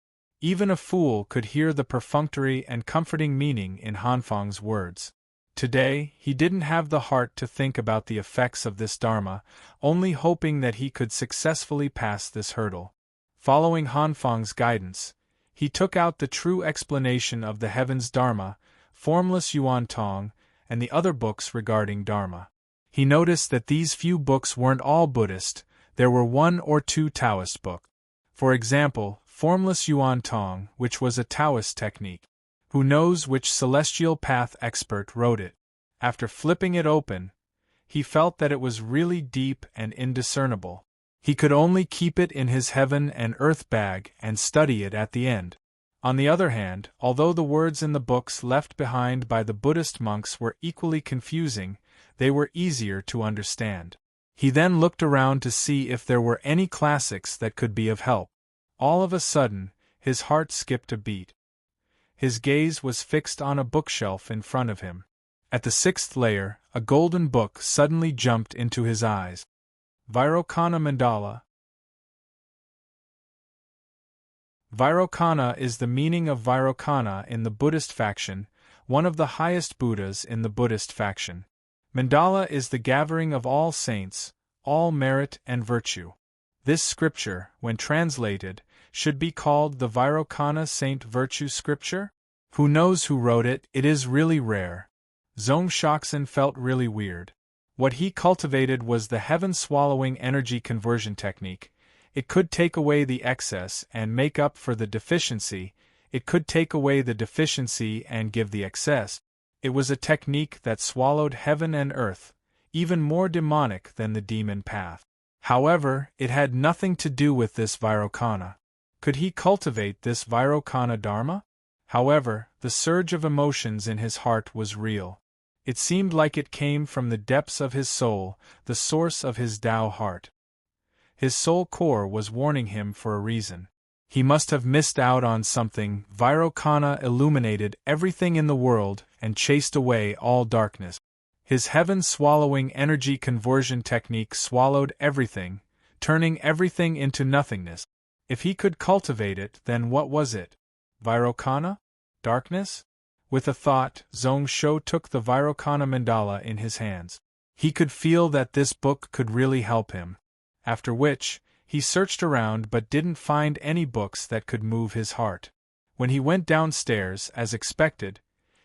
Even a fool could hear the perfunctory and comforting meaning in Hanfang's words. Today, he didn't have the heart to think about the effects of this dharma, only hoping that he could successfully pass this hurdle. Following Hanfang's guidance, he took out the true explanation of the heavens dharma, formless Yuan Tong, and the other books regarding dharma. He noticed that these few books weren't all Buddhist, there were one or two Taoist books. For example, formless Yuan Tong, which was a Taoist technique. Who knows which celestial path expert wrote it? After flipping it open, he felt that it was really deep and indiscernible. He could only keep it in his heaven and earth bag and study it at the end. On the other hand, although the words in the books left behind by the Buddhist monks were equally confusing, they were easier to understand. He then looked around to see if there were any classics that could be of help. All of a sudden, his heart skipped a beat. His gaze was fixed on a bookshelf in front of him. At the 6th layer, a golden book suddenly jumped into his eyes. Vairocana Mandala. Vairocana is the meaning of Vairocana in the Buddhist faction, one of the highest Buddhas in the Buddhist faction. Mandala is the gathering of all saints, all merit and virtue. This scripture, when translated, should be called the Vairocana Saint Virtue Scripture? Who knows who wrote it? It is really rare. Zong Shoxin felt really weird. What he cultivated was the heaven-swallowing energy conversion technique. It could take away the excess and make up for the deficiency. It could take away the deficiency and give the excess. It was a technique that swallowed heaven and earth, even more demonic than the demon path. However, it had nothing to do with this Vairocana. Could he cultivate this Vairocana Dharma? However, the surge of emotions in his heart was real. It seemed like it came from the depths of his soul, the source of his Tao heart. His soul core was warning him for a reason. He must have missed out on something. Vairocana illuminated everything in the world and chased away all darkness. His heaven-swallowing energy conversion technique swallowed everything, turning everything into nothingness. If he could cultivate it, then what was it? Vairocana? Darkness? With a thought, Zong Shou took the Vairocana mandala in his hands. He could feel that this book could really help him. After which, he searched around but didn't find any books that could move his heart. When he went downstairs, as expected,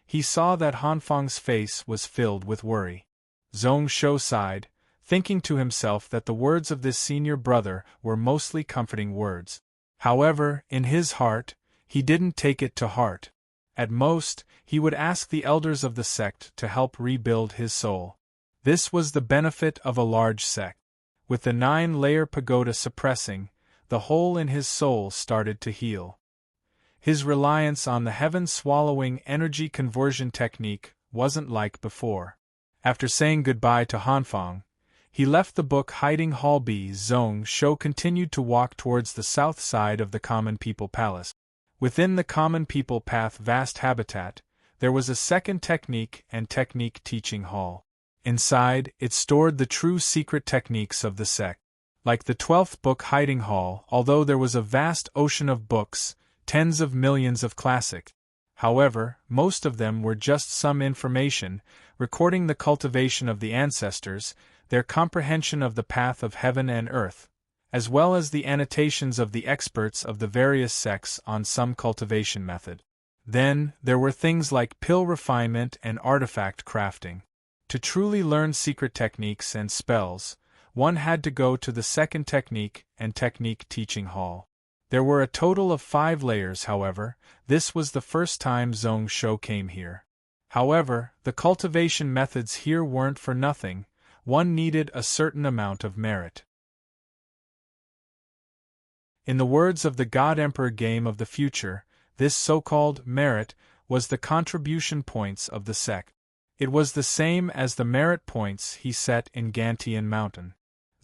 he saw that Hanfang's face was filled with worry. Zong Shou sighed, thinking to himself that the words of this senior brother were mostly comforting words. However, in his heart, he didn't take it to heart. At most, he would ask the elders of the sect to help rebuild his soul. This was the benefit of a large sect. With the 9-layer pagoda suppressing, the hole in his soul started to heal. His reliance on the heaven-swallowing energy conversion technique wasn't like before. After saying goodbye to Hanfang, he left the book hiding hall B. Zong Shou continued to walk towards the south side of the Common People Palace. Within the Common People Path vast habitat, there was a second technique and technique teaching hall. Inside, it stored the true secret techniques of the sect. Like the 12th book hiding hall, although there was a vast ocean of books, tens of millions of classics. However, most of them were just some information, recording the cultivation of the ancestors, their comprehension of the path of heaven and earth, as well as the annotations of the experts of the various sects on some cultivation method. Then, there were things like pill refinement and artifact crafting. To truly learn secret techniques and spells, one had to go to the second technique and technique teaching hall. There were a total of 5 layers, however. This was the first time Zong Shou came here. However, the cultivation methods here weren't for nothing. One needed a certain amount of merit. In the words of the God Emperor game of the future, this so-called merit was the contribution points of the sect. It was the same as the merit points he set in Gantian Mountain.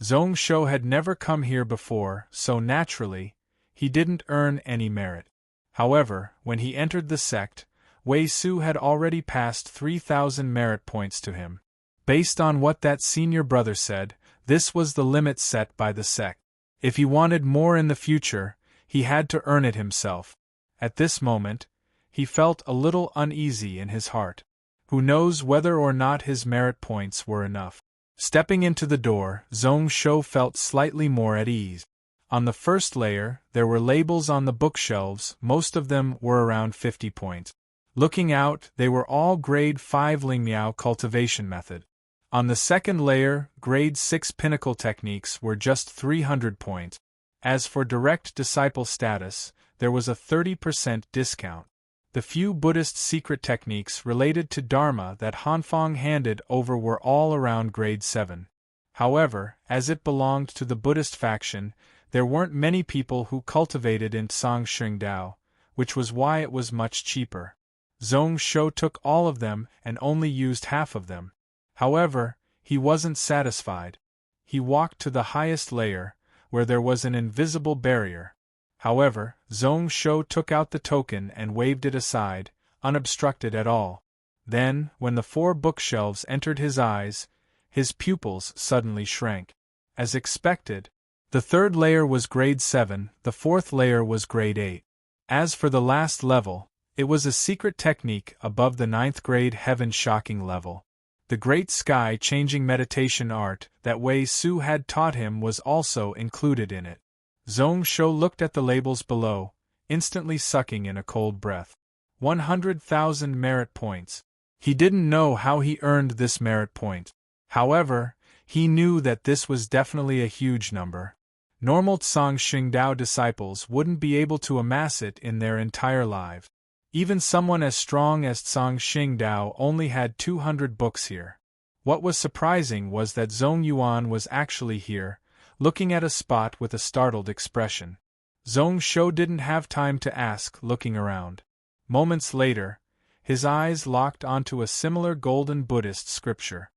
Zong Shou had never come here before, so naturally, he didn't earn any merit. However, when he entered the sect, Wei Su had already passed 3,000 merit points to him. Based on what that senior brother said, this was the limit set by the sect. If he wanted more in the future, he had to earn it himself. At this moment, he felt a little uneasy in his heart. Who knows whether or not his merit points were enough? Stepping into the door, Zhong Shou felt slightly more at ease. On the first layer, there were labels on the bookshelves, most of them were around 50 points. Looking out, they were all grade 5 Lingmiao cultivation method. On the second layer, grade 6 pinnacle techniques were just 300 points. As for direct disciple status, there was a 30% discount. The few Buddhist secret techniques related to Dharma that Hanfang handed over were all around grade 7. However, as it belonged to the Buddhist faction, there weren't many people who cultivated in Tsang Xingdao, which was why it was much cheaper. Zhong Shou took all of them and only used half of them. However, he wasn't satisfied. He walked to the highest layer, where there was an invisible barrier. However, Zhong Shou took out the token and waved it aside, unobstructed at all. Then, when the 4 bookshelves entered his eyes, his pupils suddenly shrank. As expected, the third layer was grade 7, the fourth layer was grade 8. As for the last level, it was a secret technique above the 9th grade heaven shocking level. The great sky-changing meditation art that Wei Su had taught him was also included in it. Zhong Shou looked at the labels below, instantly sucking in a cold breath. 100,000 merit points. He didn't know how he earned this merit point. However, he knew that this was definitely a huge number. Normal Tsang Xingdao disciples wouldn't be able to amass it in their entire lives. Even someone as strong as Tsang Xingdao only had 200 books here. What was surprising was that Zhong Yuan was actually here, looking at a spot with a startled expression. Zhong Shou didn't have time to ask, looking around. Moments later, his eyes locked onto a similar golden Buddhist scripture.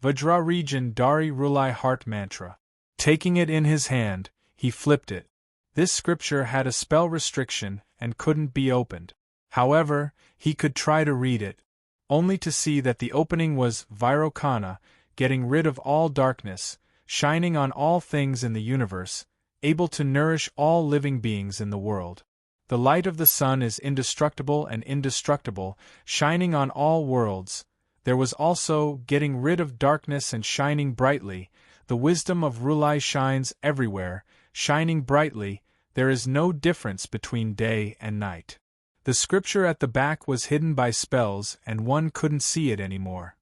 Vajra Region Dari Rulai Heart Mantra. Taking it in his hand, he flipped it. This scripture had a spell restriction and couldn't be opened. However, he could try to read it, only to see that the opening was Vairocana, getting rid of all darkness, shining on all things in the universe, able to nourish all living beings in the world. The light of the sun is indestructible and indestructible, shining on all worlds. There was also getting rid of darkness and shining brightly. The wisdom of Rulai shines everywhere, shining brightly. There is no difference between day and night. The scripture at the back was hidden by spells and one couldn't see it anymore.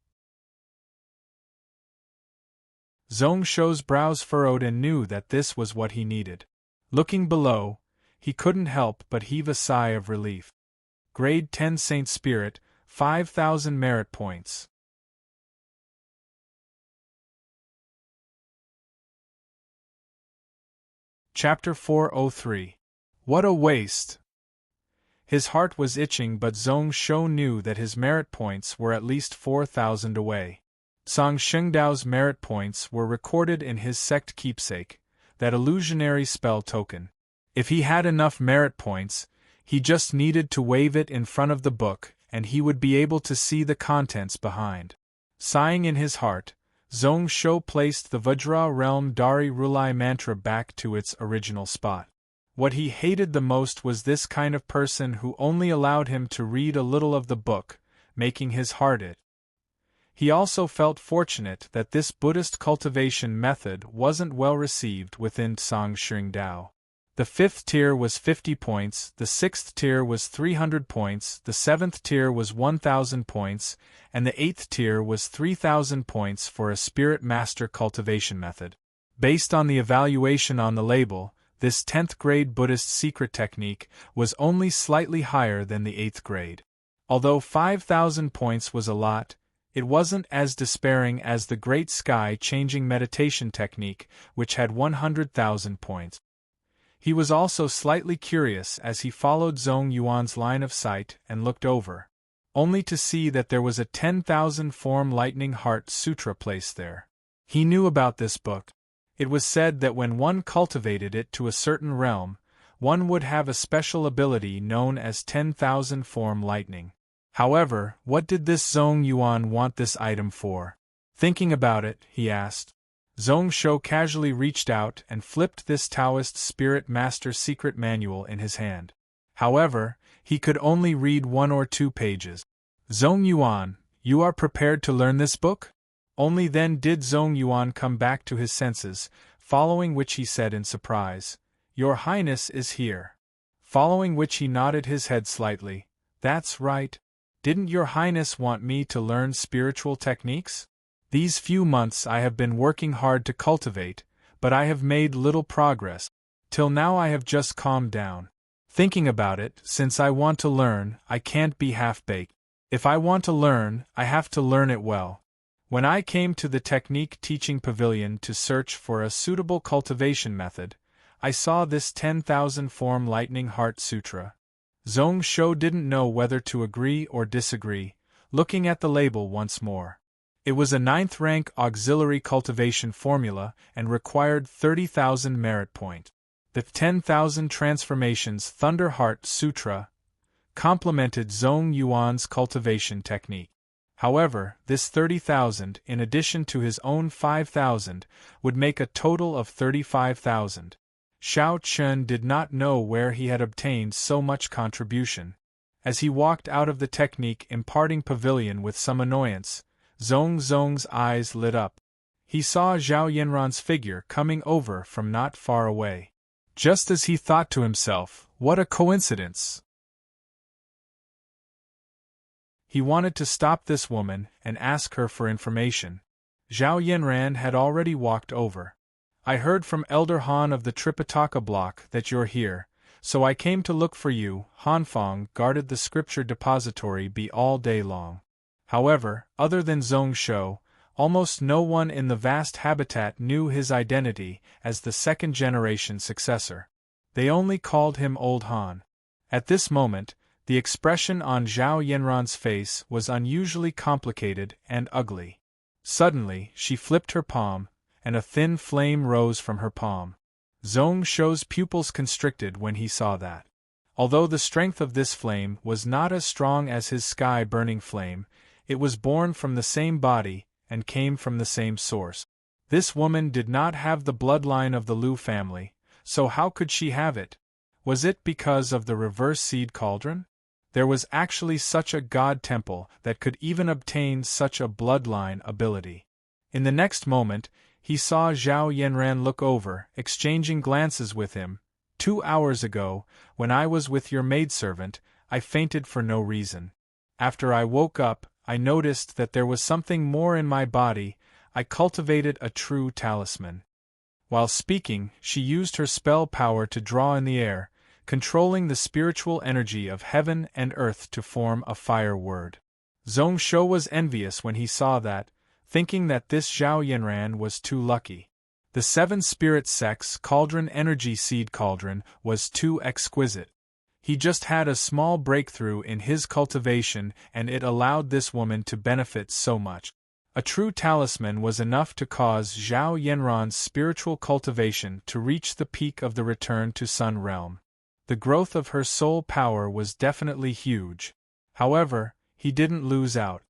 Zhong Shou's brows furrowed and knew that this was what he needed. Looking below, he couldn't help but heave a sigh of relief. Grade 10 Saint Spirit, 5,000 merit points. Chapter 403. What a waste! His heart was itching, but Zhong Shou knew that his merit points were at least 4,000 away. Tsang Xingdao's merit points were recorded in his sect keepsake, that illusionary spell token. If he had enough merit points, he just needed to wave it in front of the book, and he would be able to see the contents behind. Sighing in his heart, Zhong Shou placed the Vajra Realm Dari Rulai mantra back to its original spot. What he hated the most was this kind of person who only allowed him to read a little of the book, making his heart itch. He also felt fortunate that this Buddhist cultivation method wasn't well received within Tsang Xingdao. The 5th tier was 50 points, the 6th tier was 300 points, the 7th tier was 1,000 points, and the 8th tier was 3,000 points for a Spirit Master cultivation method. Based on the evaluation on the label, this 10th grade Buddhist secret technique was only slightly higher than the 8th grade. Although 5,000 points was a lot, it wasn't as despairing as the Great Sky-changing meditation technique, which had 100,000 points. He was also slightly curious as he followed Zhong Yuan's line of sight and looked over, only to see that there was a 10,000 form lightning heart sutra placed there. He knew about this book. It was said that when one cultivated it to a certain realm, one would have a special ability known as 10,000 form lightning. However, what did this Zhong Yuan want this item for? Thinking about it, he asked. Zhong Shou casually reached out and flipped this Taoist Spirit Master secret manual in his hand. However, he could only read 1 or 2 pages. Zhong Yuan, you are prepared to learn this book? Only then did Zhong Yuan come back to his senses, following which he said in surprise, Your Highness is here. Following which he nodded his head slightly. That's right. Didn't Your Highness want me to learn spiritual techniques? These few months I have been working hard to cultivate, but I have made little progress. Till now I have just calmed down. Thinking about it, since I want to learn, I can't be half-baked. If I want to learn, I have to learn it well. When I came to the technique teaching pavilion to search for a suitable cultivation method, I saw this 10,000 form lightning heart sutra. Zhong Shou didn't know whether to agree or disagree, looking at the label once more. It was a 9th rank auxiliary cultivation formula and required 30,000 merit point. The 10,000 transformations Thunder Heart Sutra complemented Zhong Yuan's cultivation technique. However, this 30,000, in addition to his own 5,000, would make a total of 35,000. Xiao Chun did not know where he had obtained so much contribution. As he walked out of the technique imparting pavilion with some annoyance, Zhong's eyes lit up. He saw Zhao Yanran's figure coming over from not far away. Just as he thought to himself, what a coincidence! He wanted to stop this woman and ask her for information. Zhao Yanran had already walked over. I heard from Elder Han of the Tripitaka block that you're here, so I came to look for you. Hanfang guarded the scripture depository all day long. However, other than Zhong Shou, almost no one in the vast habitat knew his identity as the second-generation successor. They only called him Old Han. At this moment, the expression on Zhao Yanran's face was unusually complicated and ugly. Suddenly, she flipped her palm, and a thin flame rose from her palm. Zhong Shou's pupils constricted when he saw that. Although the strength of this flame was not as strong as his sky-burning flame, it was born from the same body and came from the same source. This woman did not have the bloodline of the Liu family, so how could she have it? Was it because of the reverse seed cauldron? There was actually such a god temple that could even obtain such a bloodline ability. In the next moment, he saw Zhao Yanran look over, exchanging glances with him. 2 hours ago, when I was with your maidservant, I fainted for no reason. After I woke up, I noticed that there was something more in my body. I cultivated a true talisman. While speaking, she used her spell power to draw in the air, controlling the spiritual energy of heaven and earth to form a fire word. Zhong Shou was envious when he saw that, thinking that this Zhao Yanran was too lucky. The 7 spirit sex cauldron energy seed cauldron was too exquisite. He just had a small breakthrough in his cultivation and it allowed this woman to benefit so much. A true talisman was enough to cause Zhao Yanran's spiritual cultivation to reach the peak of the return to Sun realm. The growth of her soul power was definitely huge. However, he didn't lose out.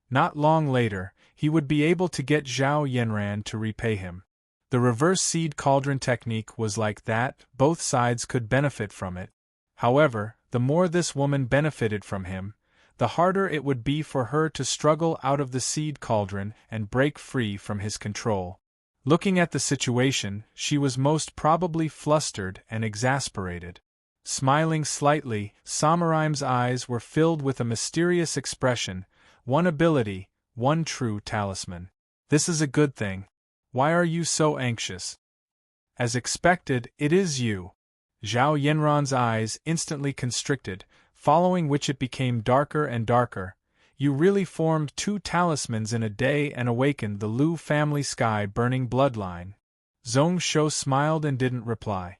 Not long later, he would be able to get Zhao Yanran to repay him. The reverse seed cauldron technique was like that, both sides could benefit from it. However, the more this woman benefited from him, the harder it would be for her to struggle out of the seed cauldron and break free from his control. Looking at the situation, she was most probably flustered and exasperated. Smiling slightly, Samaraim's eyes were filled with a mysterious expression. One ability, one true talisman. This is a good thing. Why are you so anxious? As expected, it is you. Zhao Yanran's eyes instantly constricted, following which it became darker and darker. You really formed 2 talismans in a day and awakened the Liu family sky-burning bloodline. Zhong Shou smiled and didn't reply.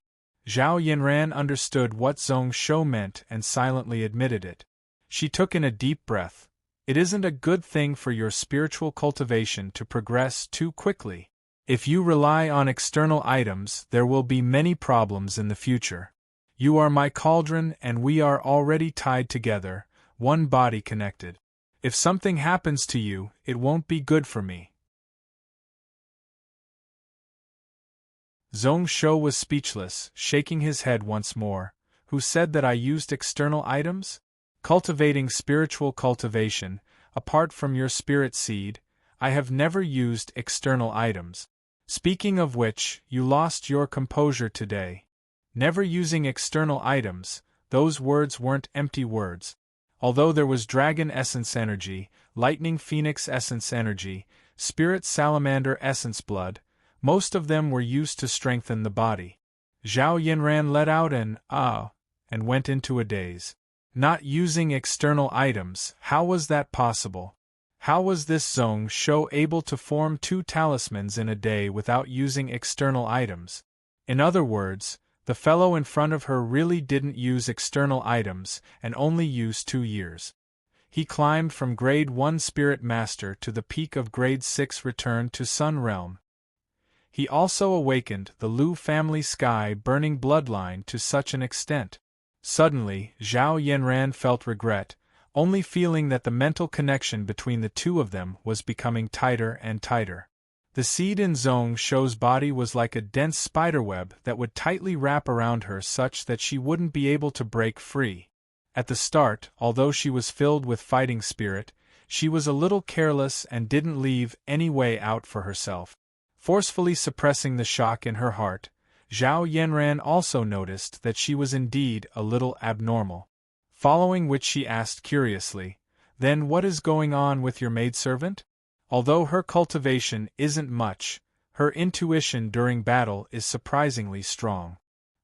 Zhao Yanran understood what Zhong Shou meant and silently admitted it. She took in a deep breath. It isn't a good thing for your spiritual cultivation to progress too quickly. If you rely on external items, there will be many problems in the future. You are my cauldron and we are already tied together, one body connected. If something happens to you, it won't be good for me. Zhong Shou was speechless, shaking his head once more. who said that I used external items? Cultivating spiritual cultivation, apart from your spirit seed, I have never used external items. Speaking of which, you lost your composure today. Never using external items, those words weren't empty words. Although there was dragon essence energy, lightning phoenix essence energy, spirit salamander essence blood, most of them were used to strengthen the body. Zhao Yinran let out an ah and went into a daze. Not using external items, how was that possible? How was this Zhong Shou able to form 2 talismans in a day without using external items? In other words, the fellow in front of her really didn't use external items and only used 2 years. He climbed from grade 1 spirit master to the peak of grade 6 return to Sun Realm. He also awakened the Lu family sky burning bloodline to such an extent. Suddenly, Zhao Yanran felt regret, only feeling that the mental connection between the two of them was becoming tighter and tighter. The seed in Zhong Shou's body was like a dense spiderweb that would tightly wrap around her such that she wouldn't be able to break free. At the start, although she was filled with fighting spirit, she was a little careless and didn't leave any way out for herself. Forcefully suppressing the shock in her heart, Zhao Yanran also noticed that she was indeed a little abnormal. Following which she asked curiously, "Then what is going on with your maidservant? Although her cultivation isn't much, her intuition during battle is surprisingly strong.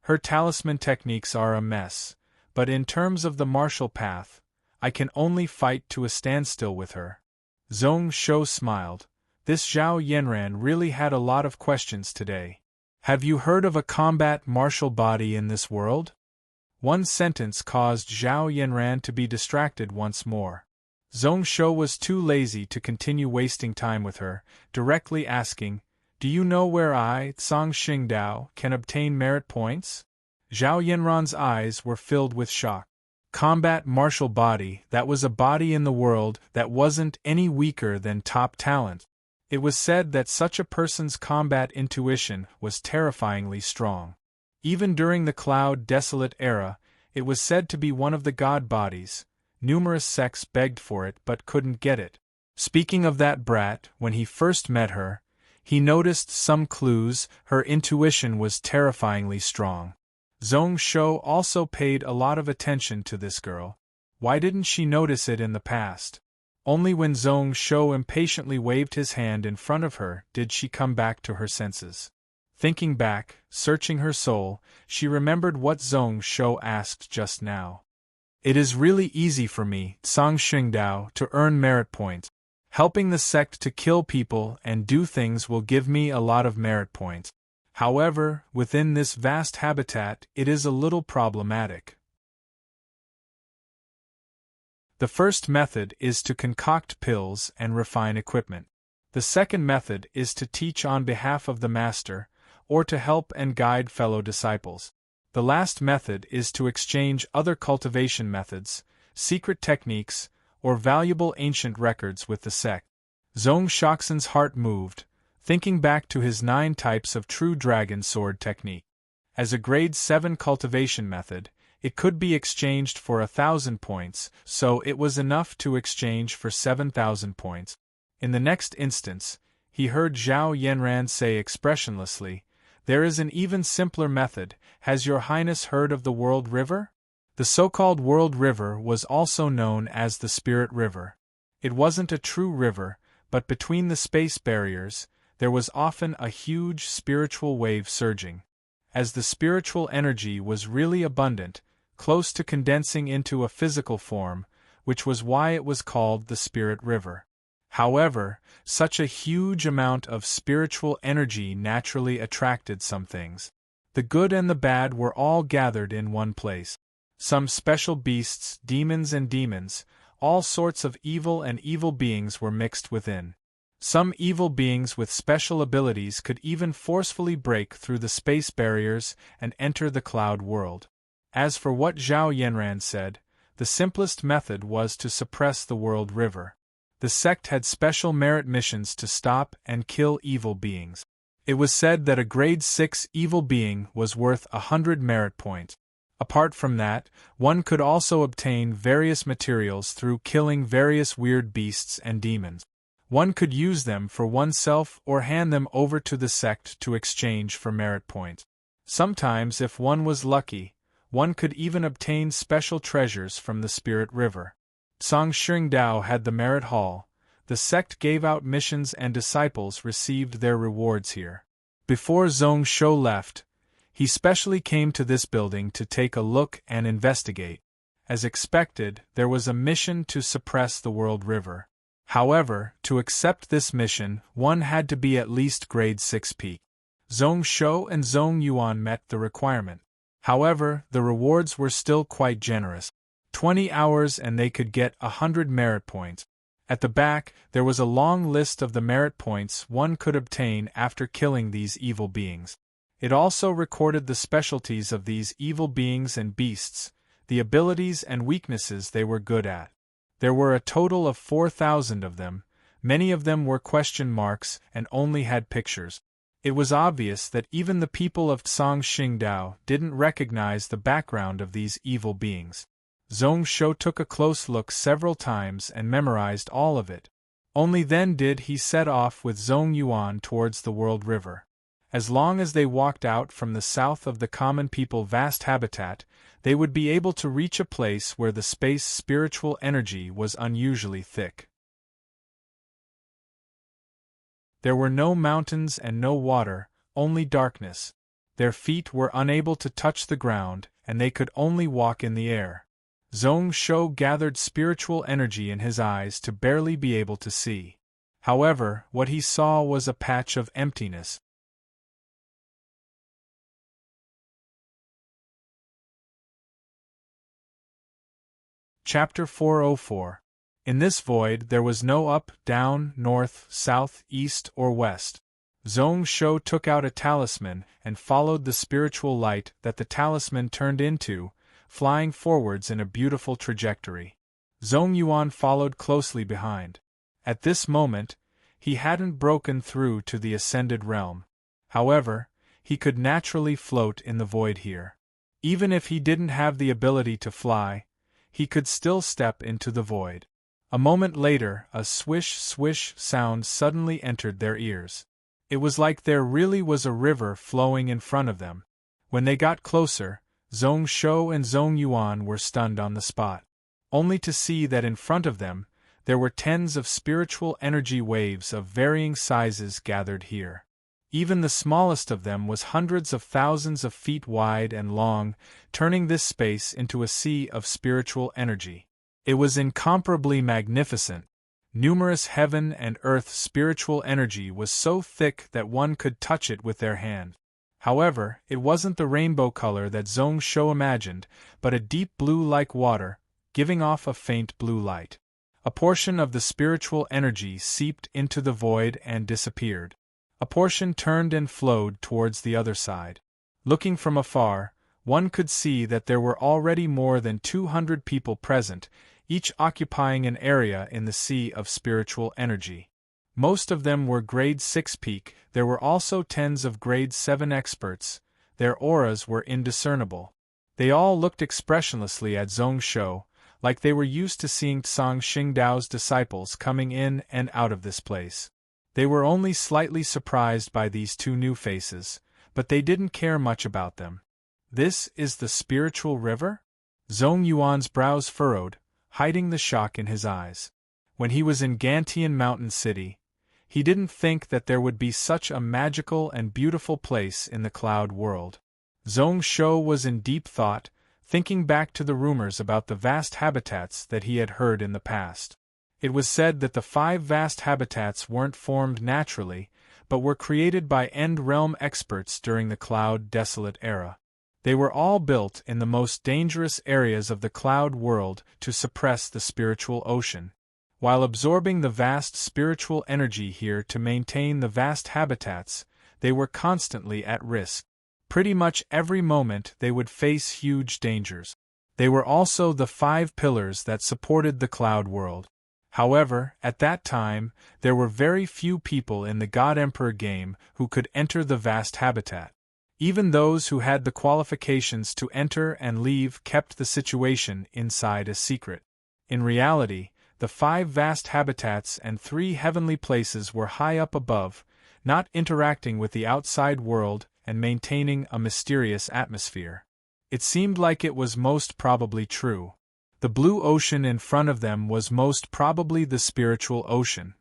Her talisman techniques are a mess, but in terms of the martial path, I can only fight to a standstill with her." Zhong Shou smiled. This Zhao Yanran really had a lot of questions today. "Have you heard of a combat martial body in this world?" One sentence caused Zhao Yanran to be distracted once more. Zhong Shou was too lazy to continue wasting time with her, directly asking, "Do you know where I, Song Xingdao, can obtain merit points?" Zhao Yanran's eyes were filled with shock. Combat martial body, that was a body in the world that wasn't any weaker than top talent. It was said that such a person's combat intuition was terrifyingly strong. Even during the Cloud Desolate era, it was said to be one of the god bodies. Numerous sects begged for it but couldn't get it. Speaking of that brat, when he first met her, he noticed some clues. Her intuition was terrifyingly strong. Zhong Shou also paid a lot of attention to this girl. Why didn't she notice it in the past? Only when Zhong Shou impatiently waved his hand in front of her did she come back to her senses. Thinking back, searching her soul, she remembered what Zhong Shou asked just now. "It is really easy for me, Song Xingdao, to earn merit points. Helping the sect to kill people and do things will give me a lot of merit points. However, within this vast habitat, it is a little problematic. The first method is to concoct pills and refine equipment. The second method is to teach on behalf of the master, or to help and guide fellow disciples. The last method is to exchange other cultivation methods, secret techniques, or valuable ancient records with the sect." Zhong Shoxin's heart moved, thinking back to his 9 types of true dragon sword technique. As a grade 7 cultivation method, it could be exchanged for 1,000 points, so it was enough to exchange for 7,000 points. In the next instance, he heard Zhao Yanran say expressionlessly, "There is an even simpler method. Has your highness heard of the World River?" The so-called World River was also known as the Spirit River. It wasn't a true river, but between the space barriers, there was often a huge spiritual wave surging. As the spiritual energy was really abundant, close to condensing into a physical form, which was why it was called the Spirit River. However, such a huge amount of spiritual energy naturally attracted some things. The good and the bad were all gathered in one place. Some special beasts, demons, all sorts of evil and evil beings were mixed within. Some evil beings with special abilities could even forcefully break through the space barriers and enter the cloud world. As for what Zhao Yanran said, the simplest method was to suppress the World River. The sect had special merit missions to stop and kill evil beings. It was said that a grade 6 evil being was worth 100 merit points. Apart from that, one could also obtain various materials through killing various weird beasts and demons. One could use them for oneself or hand them over to the sect to exchange for merit points. Sometimes, if one was lucky, one could even obtain special treasures from the Spirit River. Zhongxingdao had the merit hall. The sect gave out missions and disciples received their rewards here. Before Zhong Shou left, he specially came to this building to take a look and investigate. As expected, there was a mission to suppress the World River. However, to accept this mission, one had to be at least grade 6 peak. Zhong Shou and Zhong Yuan met the requirement. However, the rewards were still quite generous. 20 hours and they could get 100 merit points. At the back, there was a long list of the merit points one could obtain after killing these evil beings. It also recorded the specialties of these evil beings and beasts, the abilities and weaknesses they were good at. There were a total of 4,000 of them. Many of them were question marks and only had pictures. It was obvious that even the people of Zhongxingdao didn't recognize the background of these evil beings. Zhong Shou took a close look several times and memorized all of it. Only then did he set off with Zhong Yuan towards the World River. As long as they walked out from the south of the common people vast habitat, they would be able to reach a place where the space spiritual energy was unusually thick. There were no mountains and no water, only darkness. Their feet were unable to touch the ground, and they could only walk in the air. Zhong Shou gathered spiritual energy in his eyes to barely be able to see. However, what he saw was a patch of emptiness. Chapter 404. In this void there was no up, down, north, south, east, or west. Zhong Shou took out a talisman and followed the spiritual light that the talisman turned into, flying forwards in a beautiful trajectory. Zhong Yuan followed closely behind. At this moment, he hadn't broken through to the ascended realm. However, he could naturally float in the void here. Even if he didn't have the ability to fly, he could still step into the void. A moment later, a swish-swish sound suddenly entered their ears. It was like there really was a river flowing in front of them. When they got closer, Zhong Shou and Zhong Yuan were stunned on the spot. Only to see that in front of them, there were tens of spiritual energy waves of varying sizes gathered here. Even the smallest of them was hundreds of thousands of feet wide and long, turning this space into a sea of spiritual energy. It was incomparably magnificent. Numerous heaven and earth spiritual energy was so thick that one could touch it with their hand. However, it wasn't the rainbow color that Zhong Shou imagined, but a deep blue like water, giving off a faint blue light. A portion of the spiritual energy seeped into the void and disappeared. A portion turned and flowed towards the other side. Looking from afar, one could see that there were already more than 200 people present, each occupying an area in the sea of spiritual energy. Most of them were grade 6 peak. There were also tens of grade 7 experts. Their auras were indiscernible. They all looked expressionlessly at Zhong Shou, like they were used to seeing Zhongxingdao's disciples coming in and out of this place. They were only slightly surprised by these two new faces, but they didn't care much about them. This is the spiritual river? Zhong Yuan's brows furrowed, hiding the shock in his eyes. When he was in Gantian Mountain City, he didn't think that there would be such a magical and beautiful place in the cloud world. Zhong Shou was in deep thought, thinking back to the rumors about the vast habitats that he had heard in the past. It was said that the 5 vast habitats weren't formed naturally, but were created by end-realm experts during the Cloud Desolate era. They were all built in the most dangerous areas of the cloud world to suppress the spiritual ocean, while absorbing the vast spiritual energy here to maintain the vast habitats. They were constantly at risk. Pretty much every moment they would face huge dangers. They were also the 5 pillars that supported the cloud world. However, at that time, there were very few people in the God Emperor game who could enter the vast habitat. Even those who had the qualifications to enter and leave kept the situation inside a secret. In reality, the 5 vast habitats and 3 heavenly places were high up above, not interacting with the outside world and maintaining a mysterious atmosphere. It seemed like it was most probably true. The blue ocean in front of them was most probably the spiritual ocean.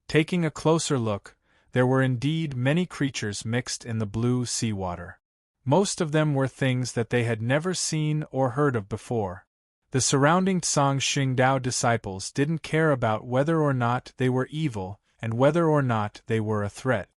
Taking a closer look, there were indeed many creatures mixed in the blue seawater. Most of them were things that they had never seen or heard of before. The surrounding Tsang Xingdao disciples didn't care about whether or not they were evil and whether or not they were a threat.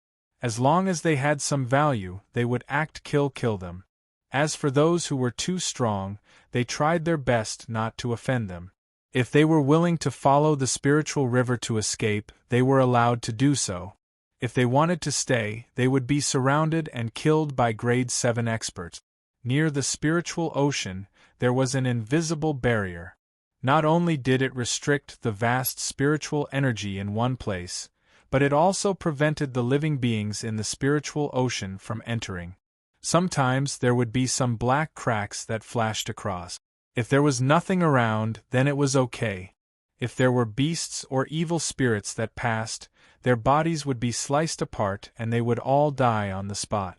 As long as they had some value, they would act kill them. As for those who were too strong, they tried their best not to offend them. If they were willing to follow the spiritual river to escape, they were allowed to do so. If they wanted to stay, they would be surrounded and killed by grade 7 experts. Near the spiritual ocean, there was an invisible barrier. Not only did it restrict the vast spiritual energy in one place, but it also prevented the living beings in the spiritual ocean from entering. Sometimes there would be some black cracks that flashed across. If there was nothing around, then it was okay. If there were beasts or evil spirits that passed, their bodies would be sliced apart and they would all die on the spot.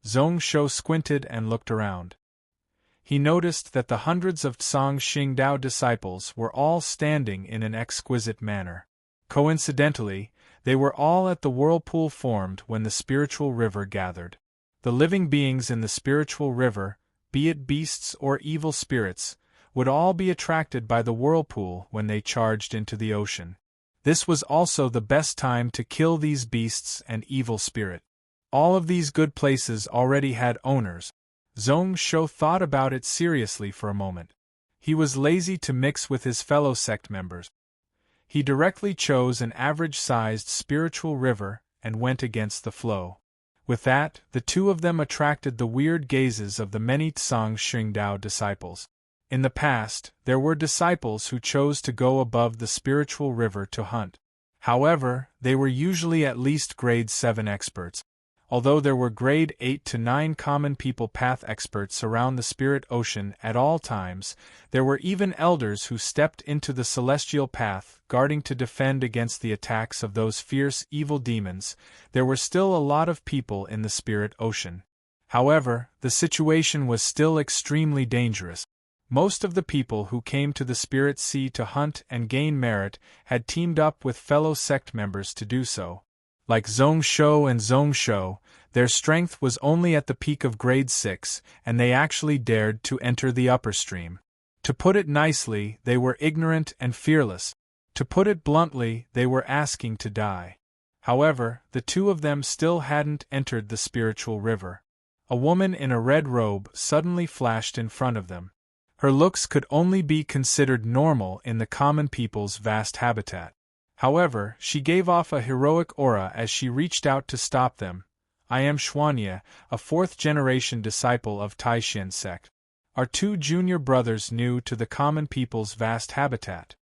Zhong Shou squinted and looked around. He noticed that the hundreds of Tsang Xingdao disciples were all standing in an exquisite manner. Coincidentally, they were all at the whirlpool formed when the spiritual river gathered. The living beings in the spiritual river, be it beasts or evil spirits, would all be attracted by the whirlpool when they charged into the ocean. This was also the best time to kill these beasts and evil spirit. All of these good places already had owners. Zhong Shou thought about it seriously for a moment. He was lazy to mix with his fellow sect members. He directly chose an average-sized spiritual river and went against the flow. With that, the two of them attracted the weird gazes of the many Tsang Xingdao disciples. In the past, there were disciples who chose to go above the spiritual river to hunt. However, they were usually at least grade 7 experts. Although there were grade 8 to 9 common people path experts around the spirit ocean at all times, there were even elders who stepped into the celestial path, guarding to defend against the attacks of those fierce evil demons. There were still a lot of people in the spirit ocean. However, the situation was still extremely dangerous. Most of the people who came to the Spirit Sea to hunt and gain merit had teamed up with fellow sect members to do so. Like Zhong Shou and Zhong Shou, their strength was only at the peak of grade 6, and they actually dared to enter the upper stream. To put it nicely, they were ignorant and fearless. To put it bluntly, they were asking to die. However, the two of them still hadn't entered the spiritual river. A woman in a red robe suddenly flashed in front of them. Her looks could only be considered normal in the common people's vast habitat. However, she gave off a heroic aura as she reached out to stop them. I am Xuanye, a 4th-generation disciple of Taishan sect. Our 2 junior brothers new to the common people's vast habitat.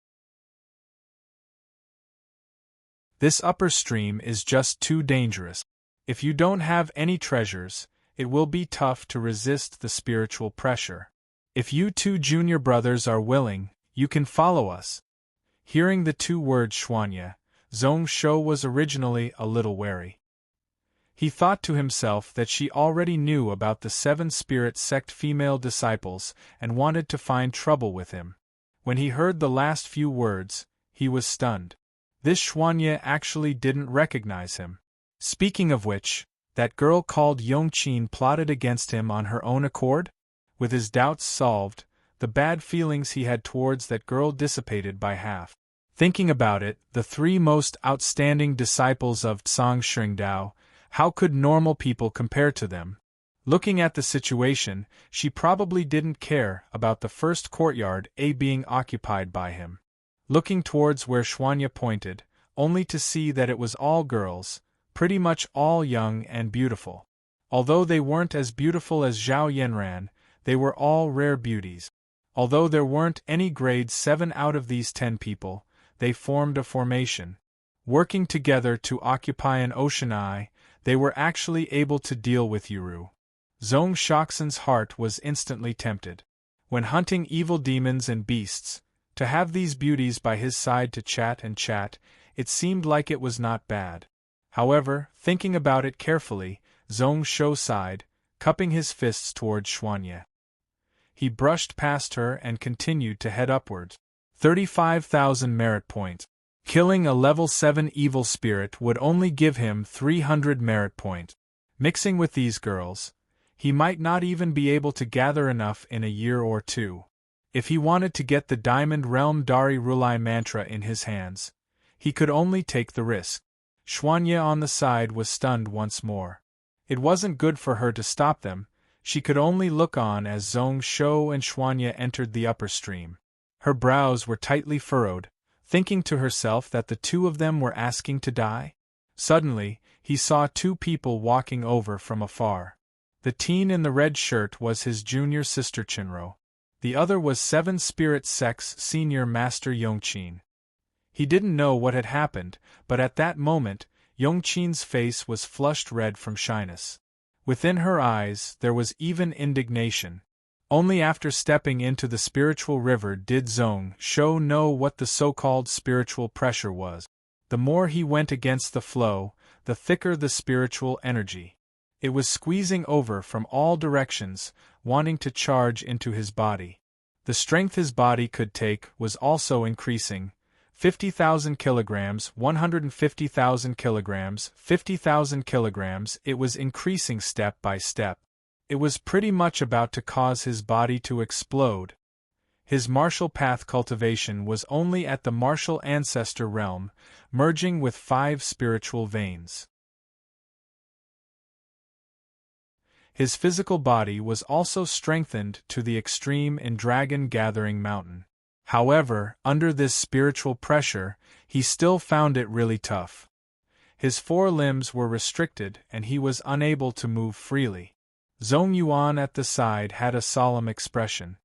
This upper stream is just too dangerous. If you don't have any treasures, it will be tough to resist the spiritual pressure. If you 2 junior brothers are willing, you can follow us. Hearing the 2 words Xuanye, Zhong Shou was originally a little wary. He thought to himself that she already knew about the 7 spirit sect female disciples and wanted to find trouble with him. When he heard the last few words, he was stunned. This Xuanye actually didn't recognize him. Speaking of which, that girl called Yongqin plotted against him on her own accord? With his doubts solved, the bad feelings he had towards that girl dissipated by half. Thinking about it, the 3 most outstanding disciples of Tsang Xingdao, how could normal people compare to them? Looking at the situation, she probably didn't care about the first courtyard A being occupied by him. Looking towards where Xuanye pointed, only to see that it was all girls, pretty much all young and beautiful. Although they weren't as beautiful as Zhao Yanran, they were all rare beauties. Although there weren't any grade 7 out of these 10 people, they formed a formation. Working together to occupy an ocean eye, They were actually able to deal with Yuru. Zhong Shoxin's heart was instantly tempted. When hunting evil demons and beasts, to have these beauties by his side to chat and chat, it seemed like it was not bad. However, thinking about it carefully, Zhong Shou sighed, cupping his fists toward Xuanye. He brushed past her and continued to head upwards. 35,000 merit points. Killing a level 7 evil spirit would only give him 300 merit points. Mixing with these girls, he might not even be able to gather enough in a year or two. If he wanted to get the Diamond Realm Dari Rulai mantra in his hands, he could only take the risk. Xuanye on the side was stunned once more. It wasn't good for her to stop them. She could only look on as Zhong Shou and Xuanye entered the upper stream. Her brows were tightly furrowed, thinking to herself that the two of them were asking to die. Suddenly, he saw two people walking over from afar. The teen in the red shirt was his junior sister Chinro. The other was Seven Spirit Sect's senior master Yongqin. He didn't know what had happened, but at that moment, Yongqin's face was flushed red from shyness. Within her eyes there was even indignation. Only after stepping into the spiritual river did Zhong Shou know what the so-called spiritual pressure was. The more he went against the flow, the thicker the spiritual energy. It was squeezing over from all directions, wanting to charge into his body. The strength his body could take was also increasing. 50,000 kilograms, 150,000 kilograms, 50,000 kilograms, it was increasing step by step. It was pretty much about to cause his body to explode. His martial path cultivation was only at the martial ancestor realm, merging with 5 spiritual veins. His physical body was also strengthened to the extreme in Dragon Gathering Mountain. However, under this spiritual pressure, he still found it really tough. His 4 limbs were restricted and he was unable to move freely. Zhong Yuan at the side had a solemn expression.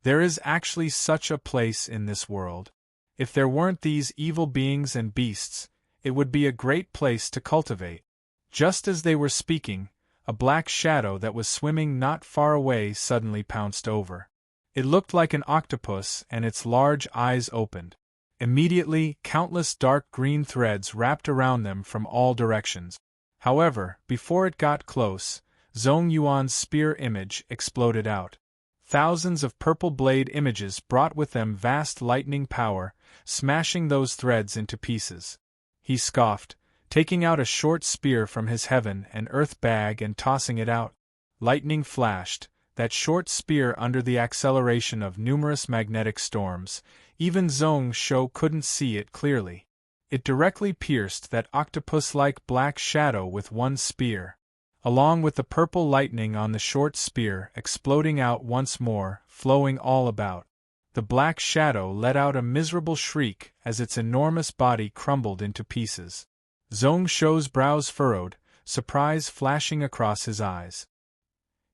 There is actually such a place in this world. If there weren't these evil beings and beasts, it would be a great place to cultivate. Just as they were speaking, a black shadow that was swimming not far away suddenly pounced over. It looked like an octopus and its large eyes opened. Immediately, countless dark green threads wrapped around them from all directions. However, before it got close, Zhong Yuan's spear image exploded out. Thousands of purple blade images brought with them vast lightning power, smashing those threads into pieces. He scoffed, taking out a short spear from his heaven and earth bag and tossing it out. Lightning flashed, that short spear under the acceleration of numerous magnetic storms. Even Zhong Shou couldn't see it clearly. It directly pierced that octopus-like black shadow with one spear. Along with the purple lightning on the short spear exploding out once more, flowing all about. The black shadow let out a miserable shriek as its enormous body crumbled into pieces. Zhong Shou's brows furrowed, surprise flashing across his eyes.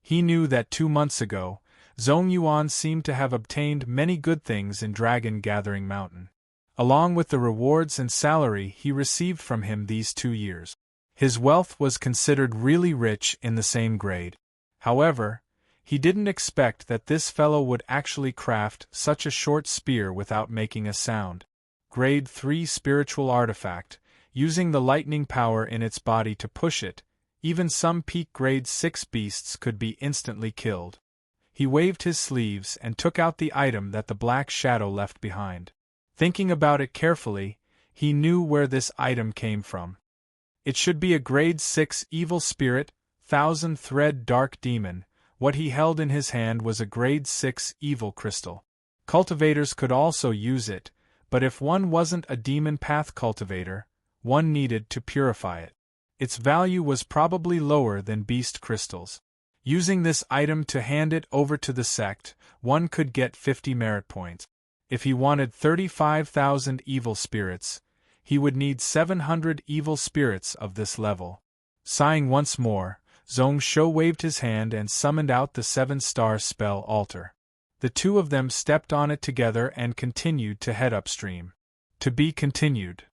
He knew that 2 months ago, Zhong Yuan seemed to have obtained many good things in Dragon Gathering Mountain. Along with the rewards and salary he received from him these 2 years. His wealth was considered really rich in the same grade. However, he didn't expect that this fellow would actually craft such a short spear without making a sound. Grade 3 spiritual artifact, using the lightning power in its body to push it, even some peak grade 6 beasts could be instantly killed. He waved his sleeves and took out the item that the black shadow left behind. Thinking about it carefully, he knew where this item came from. It should be a grade 6 evil spirit, 1,000-thread dark demon. What he held in his hand was a grade 6 evil crystal. Cultivators could also use it, but if one wasn't a demon path cultivator, one needed to purify it. Its value was probably lower than beast crystals. Using this item to hand it over to the sect, one could get 50 merit points. If he wanted 35,000 evil spirits, he would need 700 evil spirits of this level. Sighing once more, Zhong Shou waved his hand and summoned out the 7-star spell altar. The two of them stepped on it together and continued to head upstream. To be continued.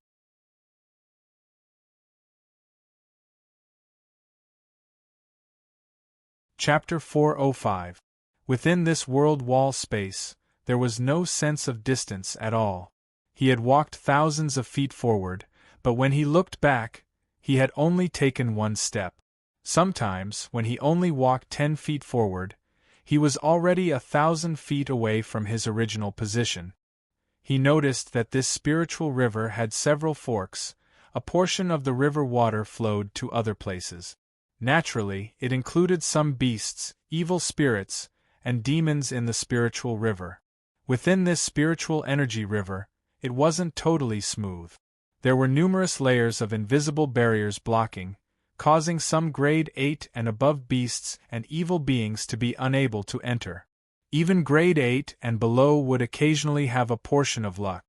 Chapter 405. Within this world wall space, there was no sense of distance at all. He had walked thousands of feet forward, but when he looked back, he had only taken one step. Sometimes, when he only walked 10 feet forward, he was already 1,000 feet away from his original position. He noticed that this spiritual river had several forks. A portion of the river water flowed to other places. Naturally, it included some beasts, evil spirits, and demons in the spiritual river. Within this spiritual energy river, it wasn't totally smooth. There were numerous layers of invisible barriers blocking, causing some grade 8 and above beasts and evil beings to be unable to enter. Even grade 8 and below would occasionally have a portion of luck.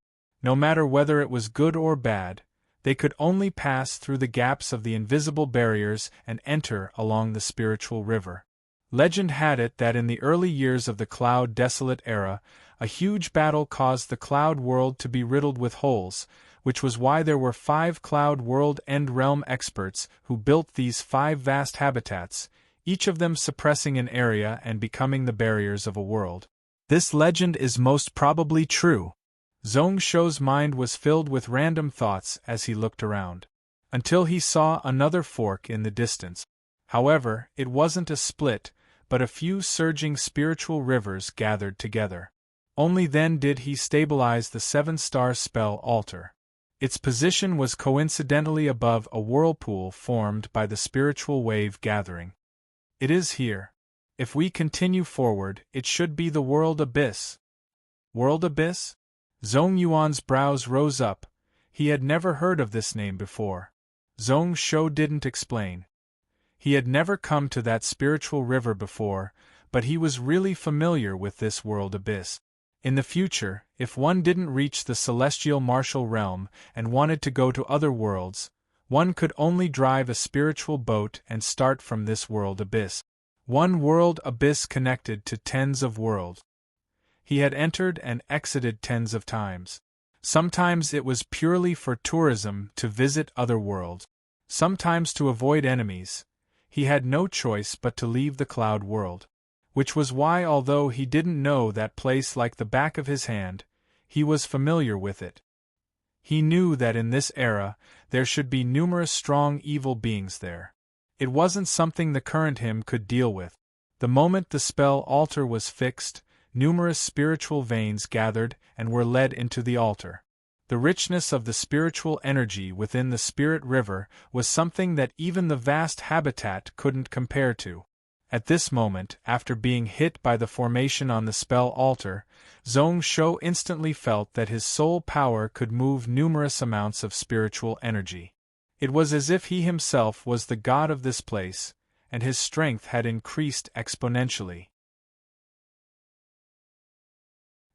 No matter whether it was good or bad, they could only pass through the gaps of the invisible barriers and enter along the spiritual river. Legend had it that in the early years of the Cloud Desolate era, a huge battle caused the Cloud World to be riddled with holes, which was why there were 5 Cloud World End Realm experts who built these 5 vast habitats, each of them suppressing an area and becoming the barriers of a world. This legend is most probably true. Zhong Shou's mind was filled with random thoughts as he looked around, until he saw another fork in the distance. However, it wasn't a split, but a few surging spiritual rivers gathered together. Only then did he stabilize the 7-star spell altar. Its position was coincidentally above a whirlpool formed by the spiritual wave gathering. It is here. If we continue forward, it should be the World Abyss. World Abyss? Zhong Yuan's brows rose up. He had never heard of this name before. Zhong Shou didn't explain. He had never come to that spiritual river before, but he was really familiar with this World Abyss. In the future, if one didn't reach the celestial martial realm and wanted to go to other worlds, one could only drive a spiritual boat and start from this World Abyss. One World Abyss connected to tens of worlds. He had entered and exited tens of times. Sometimes it was purely for tourism to visit other worlds. Sometimes to avoid enemies. He had no choice but to leave the cloud world. Which was why, although he didn't know that place like the back of his hand, he was familiar with it. He knew that in this era, there should be numerous strong evil beings there. It wasn't something the current him could deal with. The moment the spell altar was fixed, numerous spiritual veins gathered and were led into the altar. The richness of the spiritual energy within the spirit river was something that even the vast habitat couldn't compare to. At this moment, after being hit by the formation on the spell altar, Zhong Shou instantly felt that his soul power could move numerous amounts of spiritual energy. It was as if he himself was the god of this place, and his strength had increased exponentially.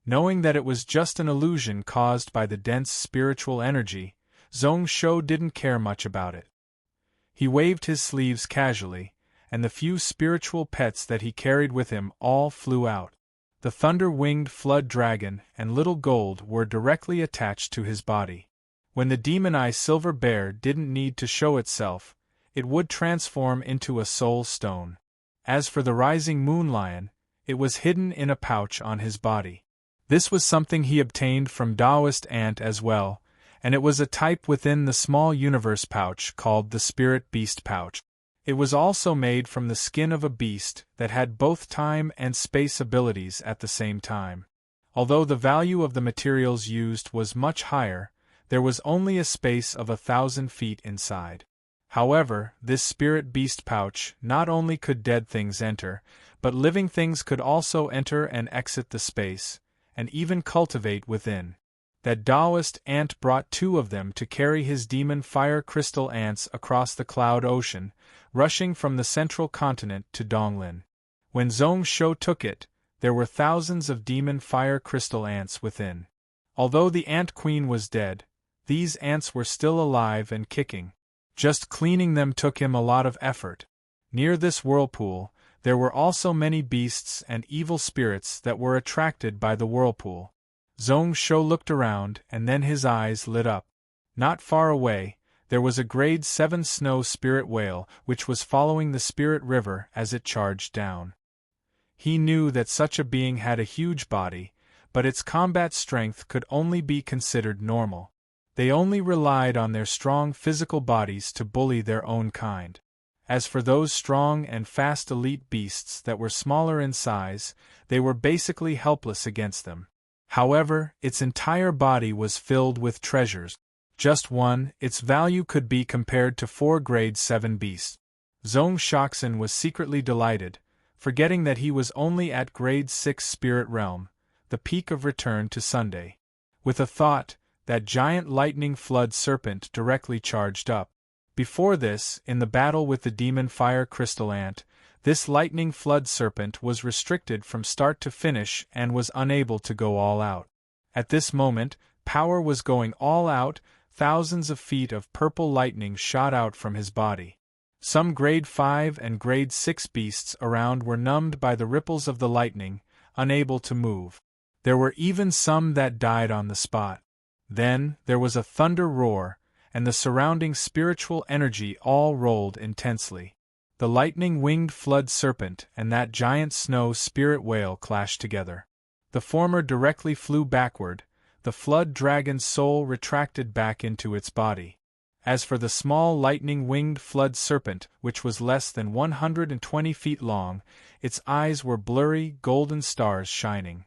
Knowing that it was just an illusion caused by the dense spiritual energy, Zhong Shou didn't care much about it. He waved his sleeves casually, and the few spiritual pets that he carried with him all flew out. The thunder-winged flood dragon and little gold were directly attached to his body. When the demon-eye silver bear didn't need to show itself, it would transform into a soul stone. As for the rising moon lion, it was hidden in a pouch on his body. This was something he obtained from Taoist ant as well, and it was a type within the small universe pouch called the spirit beast pouch. It was also made from the skin of a beast that had both time and space abilities at the same time. Although the value of the materials used was much higher, there was only a space of 1,000 feet inside. However, this spirit beast pouch not only could dead things enter, but living things could also enter and exit the space, and even cultivate within. That Taoist ant brought 2 of them to carry his demon fire crystal ants across the cloud ocean, rushing from the central continent to Donglin. When Zhong Shou took it, there were thousands of demon fire crystal ants within. Although the ant queen was dead, these ants were still alive and kicking. Just cleaning them took him a lot of effort. Near this whirlpool, there were also many beasts and evil spirits that were attracted by the whirlpool. Zhong Shou looked around and then his eyes lit up. Not far away, There was a grade 7 snow spirit whale which was following the spirit river as it charged down. He knew that such a being had a huge body, but its combat strength could only be considered normal. They only relied on their strong physical bodies to bully their own kind. As for those strong and fast elite beasts that were smaller in size, they were basically helpless against them. However, its entire body was filled with treasures. Just one, its value could be compared to 4 grade 7 beasts. Zhong Shoxin was secretly delighted, forgetting that he was only at grade 6 spirit realm, the peak of return to Sunday. With a thought, that giant lightning flood serpent directly charged up. Before this, in the battle with the demon fire crystal ant, this lightning flood serpent was restricted from start to finish and was unable to go all out. At this moment, power was going all out. Thousands of feet of purple lightning shot out from his body. Some grade 5 and grade 6 beasts around were numbed by the ripples of the lightning, unable to move. There were even some that died on the spot. Then, there was a thunder roar, and the surrounding spiritual energy all rolled intensely. The lightning-winged flood serpent and that giant snow spirit whale clashed together. The former directly flew backward, the flood dragon's soul retracted back into its body. As for the small lightning-winged flood serpent, which was less than 120 feet long, its eyes were blurry golden stars shining.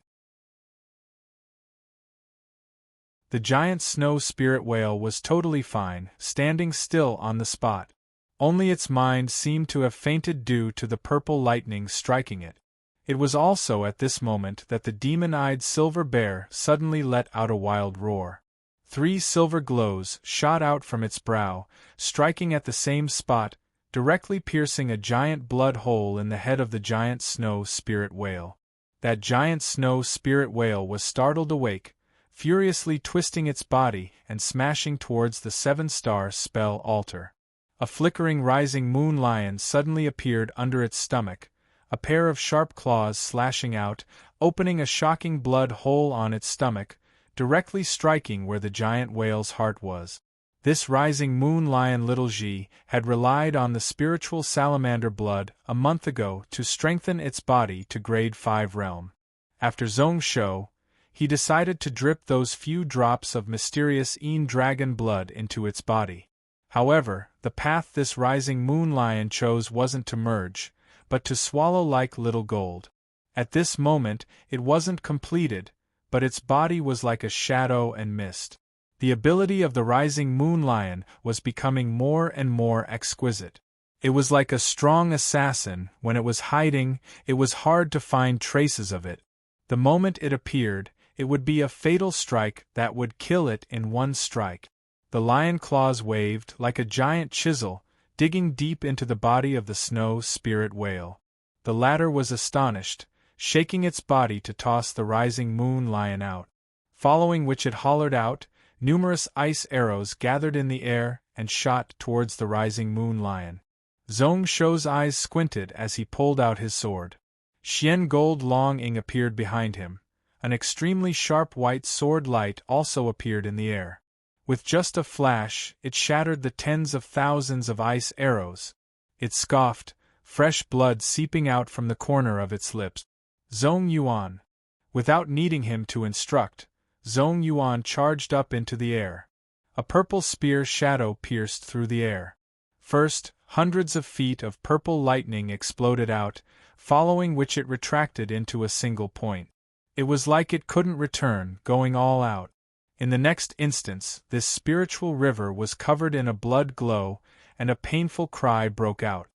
The giant snow spirit whale was totally fine, standing still on the spot. Only its mind seemed to have fainted due to the purple lightning striking it. It was also at this moment that the demon-eyed silver bear suddenly let out a wild roar. 3 silver glows shot out from its brow, striking at the same spot, directly piercing a giant blood hole in the head of the giant snow spirit whale. That giant snow spirit whale was startled awake, furiously twisting its body and smashing towards the 7-star spell altar. A flickering rising moon lion suddenly appeared under its stomach, a pair of sharp claws slashing out, opening a shocking blood hole on its stomach, directly striking where the giant whale's heart was. This rising moon lion Little Ji had relied on the spiritual salamander blood a month ago to strengthen its body to grade 5 realm. After Zhong Shou, he decided to drip those few drops of mysterious Een dragon blood into its body. However, the path this rising moon lion chose wasn't to merge, but to swallow like little gold. At this moment, it wasn't completed, but its body was like a shadow and mist. The ability of the rising moon lion was becoming more and more exquisite. It was like a strong assassin. When it was hiding, it was hard to find traces of it. The moment it appeared, it would be a fatal strike that would kill it in one strike. The lion claws waved like a giant chisel, digging deep into the body of the snow spirit whale. The latter was astonished, shaking its body to toss the rising moon lion out. Following which it hollered out, numerous ice arrows gathered in the air and shot towards the rising moon lion. Zhong Shou's eyes squinted as he pulled out his sword. Xian Gold Long Ing appeared behind him. An extremely sharp white sword light also appeared in the air. With just a flash, it shattered the tens of thousands of ice arrows. It scoffed, fresh blood seeping out from the corner of its lips. Zhong Yuan. Without needing him to instruct, Zhong Yuan charged up into the air. A purple spear shadow pierced through the air. First, hundreds of feet of purple lightning exploded out, following which it retracted into a single point. It was like it couldn't return, going all out. In the next instance, this spiritual river was covered in a blood glow, and a painful cry broke out.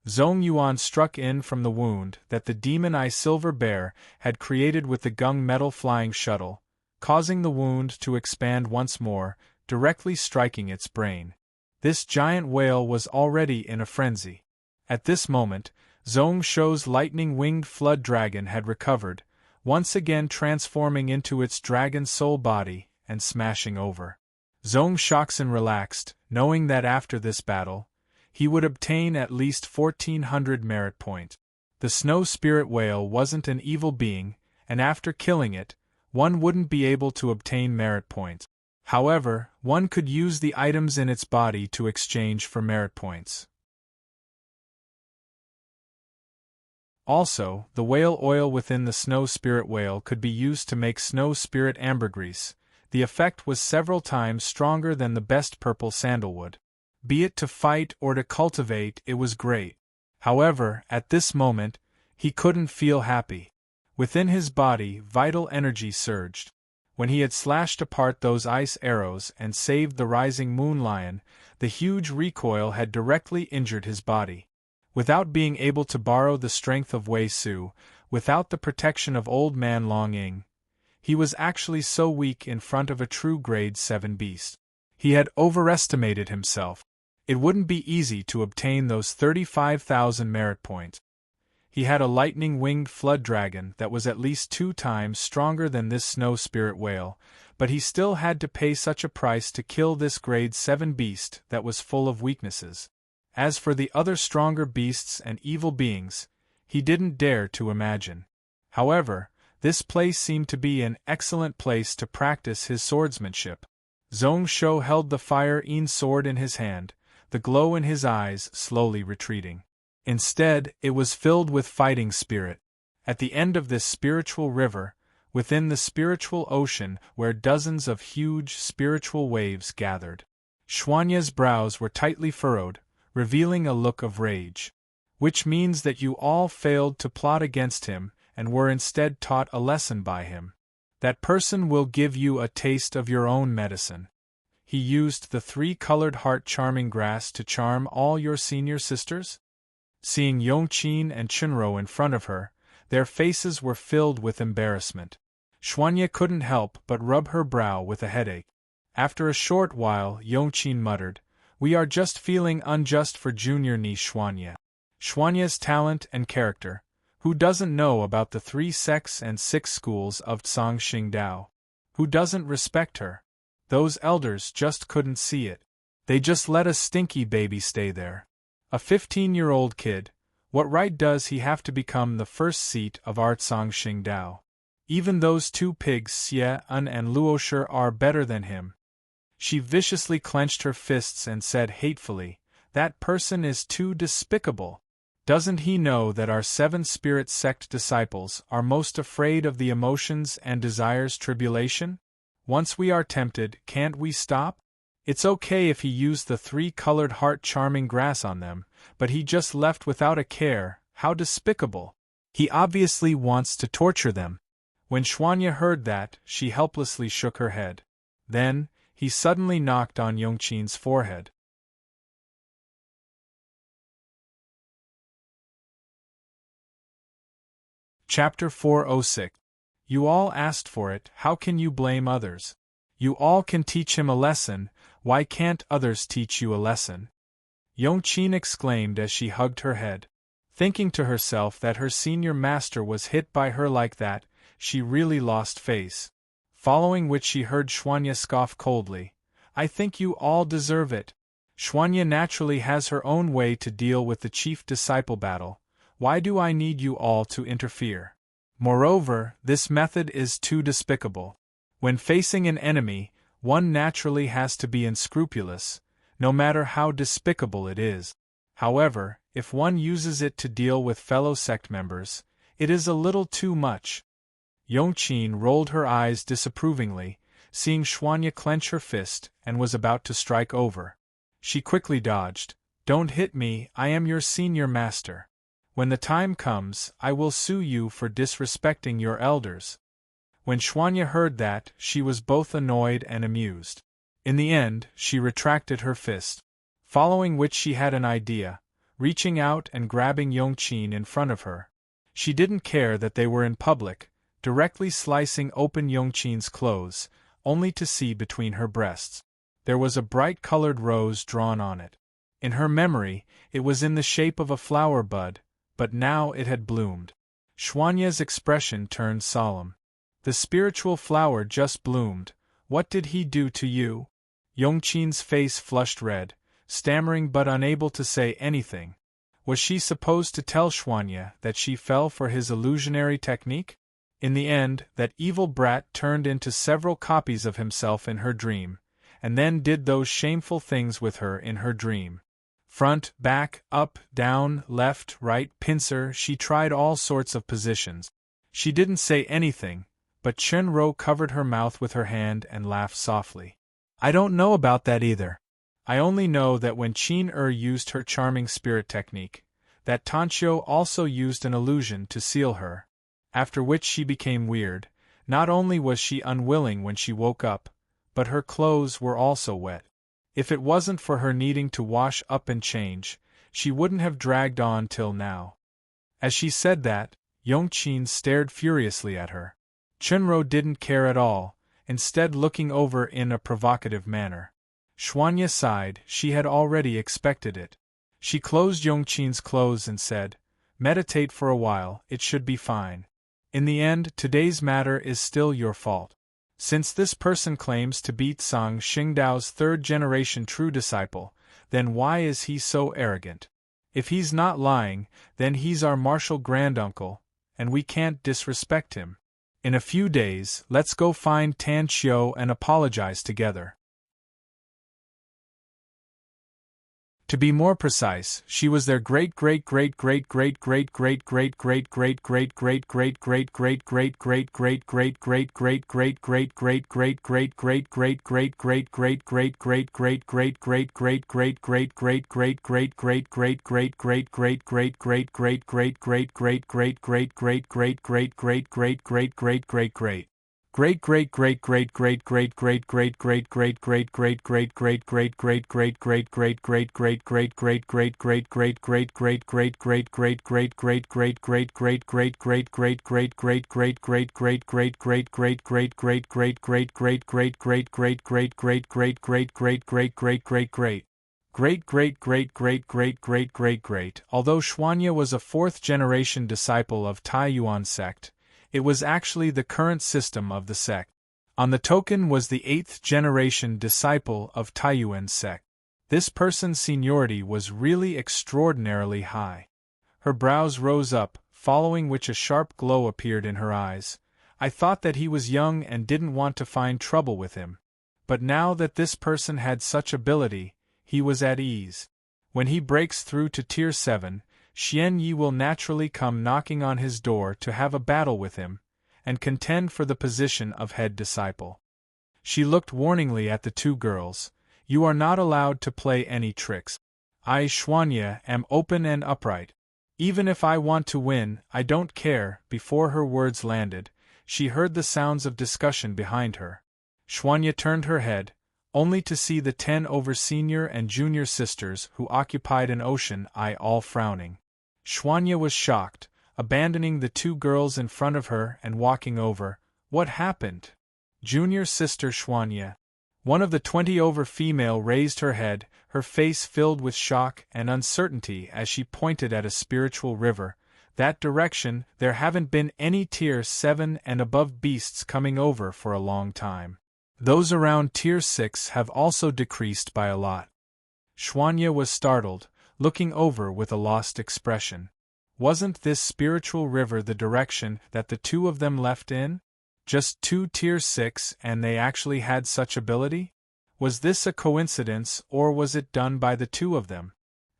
Zhong Yuan struck in from the wound that the demon eye silver bear had created with the gung metal flying shuttle, causing the wound to expand once more, directly striking its brain. This giant whale was already in a frenzy. At this moment, Zhong Shou's lightning-winged flood dragon had recovered, once again transforming into its dragon soul body and smashing over. Zhong Shoxin relaxed, knowing that after this battle, he would obtain at least 1,400 merit points. The snow spirit whale wasn't an evil being, and after killing it, one wouldn't be able to obtain merit points. However, one could use the items in its body to exchange for merit points. Also, the whale oil within the snow spirit whale could be used to make snow spirit ambergris. The effect was several times stronger than the best purple sandalwood. Be it to fight or to cultivate, it was great. However, at this moment, he couldn't feel happy. Within his body, vital energy surged. When he had slashed apart those ice arrows and saved the rising moon lion, the huge recoil had directly injured his body. Without being able to borrow the strength of Wei Su, without the protection of Old Man Long Ying, he was actually so weak in front of a true grade 7 beast. He had overestimated himself. It wouldn't be easy to obtain those 35,000 merit points. He had a lightning-winged flood dragon that was at least 2 times stronger than this snow spirit whale, but he still had to pay such a price to kill this grade 7 beast that was full of weaknesses. As for the other stronger beasts and evil beings, he didn't dare to imagine. However, this place seemed to be an excellent place to practice his swordsmanship. Zhong Shou held the fire-een sword in his hand, the glow in his eyes slowly retreating. Instead, it was filled with fighting spirit. At the end of this spiritual river, within the spiritual ocean where dozens of huge spiritual waves gathered, Xuanye's brows were tightly furrowed, revealing a look of rage. Which means that you all failed to plot against him and were instead taught a lesson by him. That person will give you a taste of your own medicine. He used the 3-colored heart charming grass to charm all your senior sisters? Seeing Yongqin and Chunro in front of her, their faces were filled with embarrassment. Xuanye couldn't help but rub her brow with a headache. After a short while, Yongqin muttered, "We are just feeling unjust for Junior Ni Xuanye. Xuanye's talent and character. Who doesn't know about the 3 sects and 6 schools of Tsang Xingdao? Who doesn't respect her? Those elders just couldn't see it. They just let a stinky baby stay there. A 15-year-old kid, what right does he have to become the first seat of our Tsang Xingdao? Even those 2 pigs Xie Un and Luosher are better than him." She viciously clenched her fists and said hatefully, "That person is too despicable. Doesn't he know that our 7 spirit sect disciples are most afraid of the emotions and desires tribulation? Once we are tempted, can't we stop? It's okay if he used the 3-colored heart charming grass on them, but he just left without a care. How despicable. He obviously wants to torture them." When Xuanye heard that, she helplessly shook her head. Then, he suddenly knocked on Yongqin's forehead. Chapter 406. You all asked for it, how can you blame others? You all can teach him a lesson, why can't others teach you a lesson? Yongqin exclaimed as she hugged her head. Thinking to herself that her senior master was hit by her like that, she really lost face. Following which she heard Xuanye scoff coldly, "I think you all deserve it. Xuanye naturally has her own way to deal with the chief disciple battle. Why do I need you all to interfere? Moreover, this method is too despicable. When facing an enemy, one naturally has to be unscrupulous, no matter how despicable it is. However, if one uses it to deal with fellow sect members, it is a little too much." Yongqin rolled her eyes disapprovingly, seeing Xuanye clench her fist, and was about to strike over. She quickly dodged. "Don't hit me, I am your senior master. When the time comes, I will sue you for disrespecting your elders." When Xuanye heard that, she was both annoyed and amused. In the end, she retracted her fist. Following which she had an idea, reaching out and grabbing Yongqin in front of her. She didn't care that they were in public, directly slicing open Yongqin's clothes, only to see between her breasts. There was a bright-colored rose drawn on it. In her memory, it was in the shape of a flower bud, but now it had bloomed. Xuanye's expression turned solemn. "The spiritual flower just bloomed. What did he do to you?" Yongqin's face flushed red, stammering but unable to say anything. Was she supposed to tell Xuanye that she fell for his illusionary technique? In the end, that evil brat turned into several copies of himself in her dream, and then did those shameful things with her in her dream. Front, back, up, down, left, right, pincer, she tried all sorts of positions. She didn't say anything, but Chenro covered her mouth with her hand and laughed softly. I don't know about that either. I only know that when Qin used her charming spirit technique, that Tanqiu also used an illusion to seal her, after which she became weird. Not only was she unwilling when she woke up, but her clothes were also wet. If it wasn't for her needing to wash up and change, she wouldn't have dragged on till now. As she said that, Yongqin stared furiously at her. Chenro didn't care at all, instead looking over in a provocative manner. Xuanya sighed, she had already expected it. She closed Yongqin's clothes and said, meditate for a while, it should be fine. In the end, today's matter is still your fault. Since this person claims to be Tsang Xingdao's third-generation true disciple, then why is he so arrogant? If he's not lying, then he's our martial granduncle, and we can't disrespect him. In a few days, let's go find Tan Qiu and apologize together. To be more precise, she was their Although Xuanya was a fourth-generation disciple of Taiyuan sect, it was actually the current system of the sect. On the token was the eighth-generation disciple of Taiyuan sect. This person's seniority was really extraordinarily high. Her brows rose up, following which a sharp glow appeared in her eyes. I thought that he was young and didn't want to find trouble with him. But now that this person had such ability, he was at ease. When he breaks through to Tier 7, Xian Yi will naturally come knocking on his door to have a battle with him, and contend for the position of head disciple. She looked warningly at the two girls. You are not allowed to play any tricks. I, Xuanya, am open and upright. Even if I want to win, I don't care. Before her words landed, she heard the sounds of discussion behind her. Xuanya turned her head, only to see the 10 senior and junior sisters who occupied an ocean eye all frowning. Xuanya was shocked, abandoning the two girls in front of her and walking over. What happened? Junior sister Xuanya. One of the 20 female raised her head, her face filled with shock and uncertainty as she pointed at a spiritual river. That direction, there haven't been any Tier 7 and above beasts coming over for a long time. Those around Tier 6 have also decreased by a lot. Xuanya was startled, looking over with a lost expression. Wasn't this spiritual river the direction that the two of them left in? Just 2 Tier 6 and they actually had such ability? Was this a coincidence or was it done by the two of them?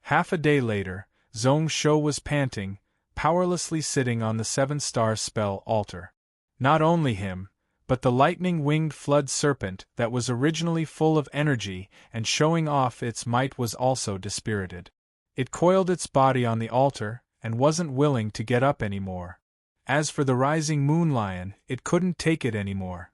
Half a day later, Zhong Shou was panting, powerlessly sitting on the 7-star spell altar. Not only him, but the lightning-winged flood serpent that was originally full of energy and showing off its might was also dispirited. It coiled its body on the altar and wasn't willing to get up anymore. As for the rising moon lion, it couldn't take it anymore.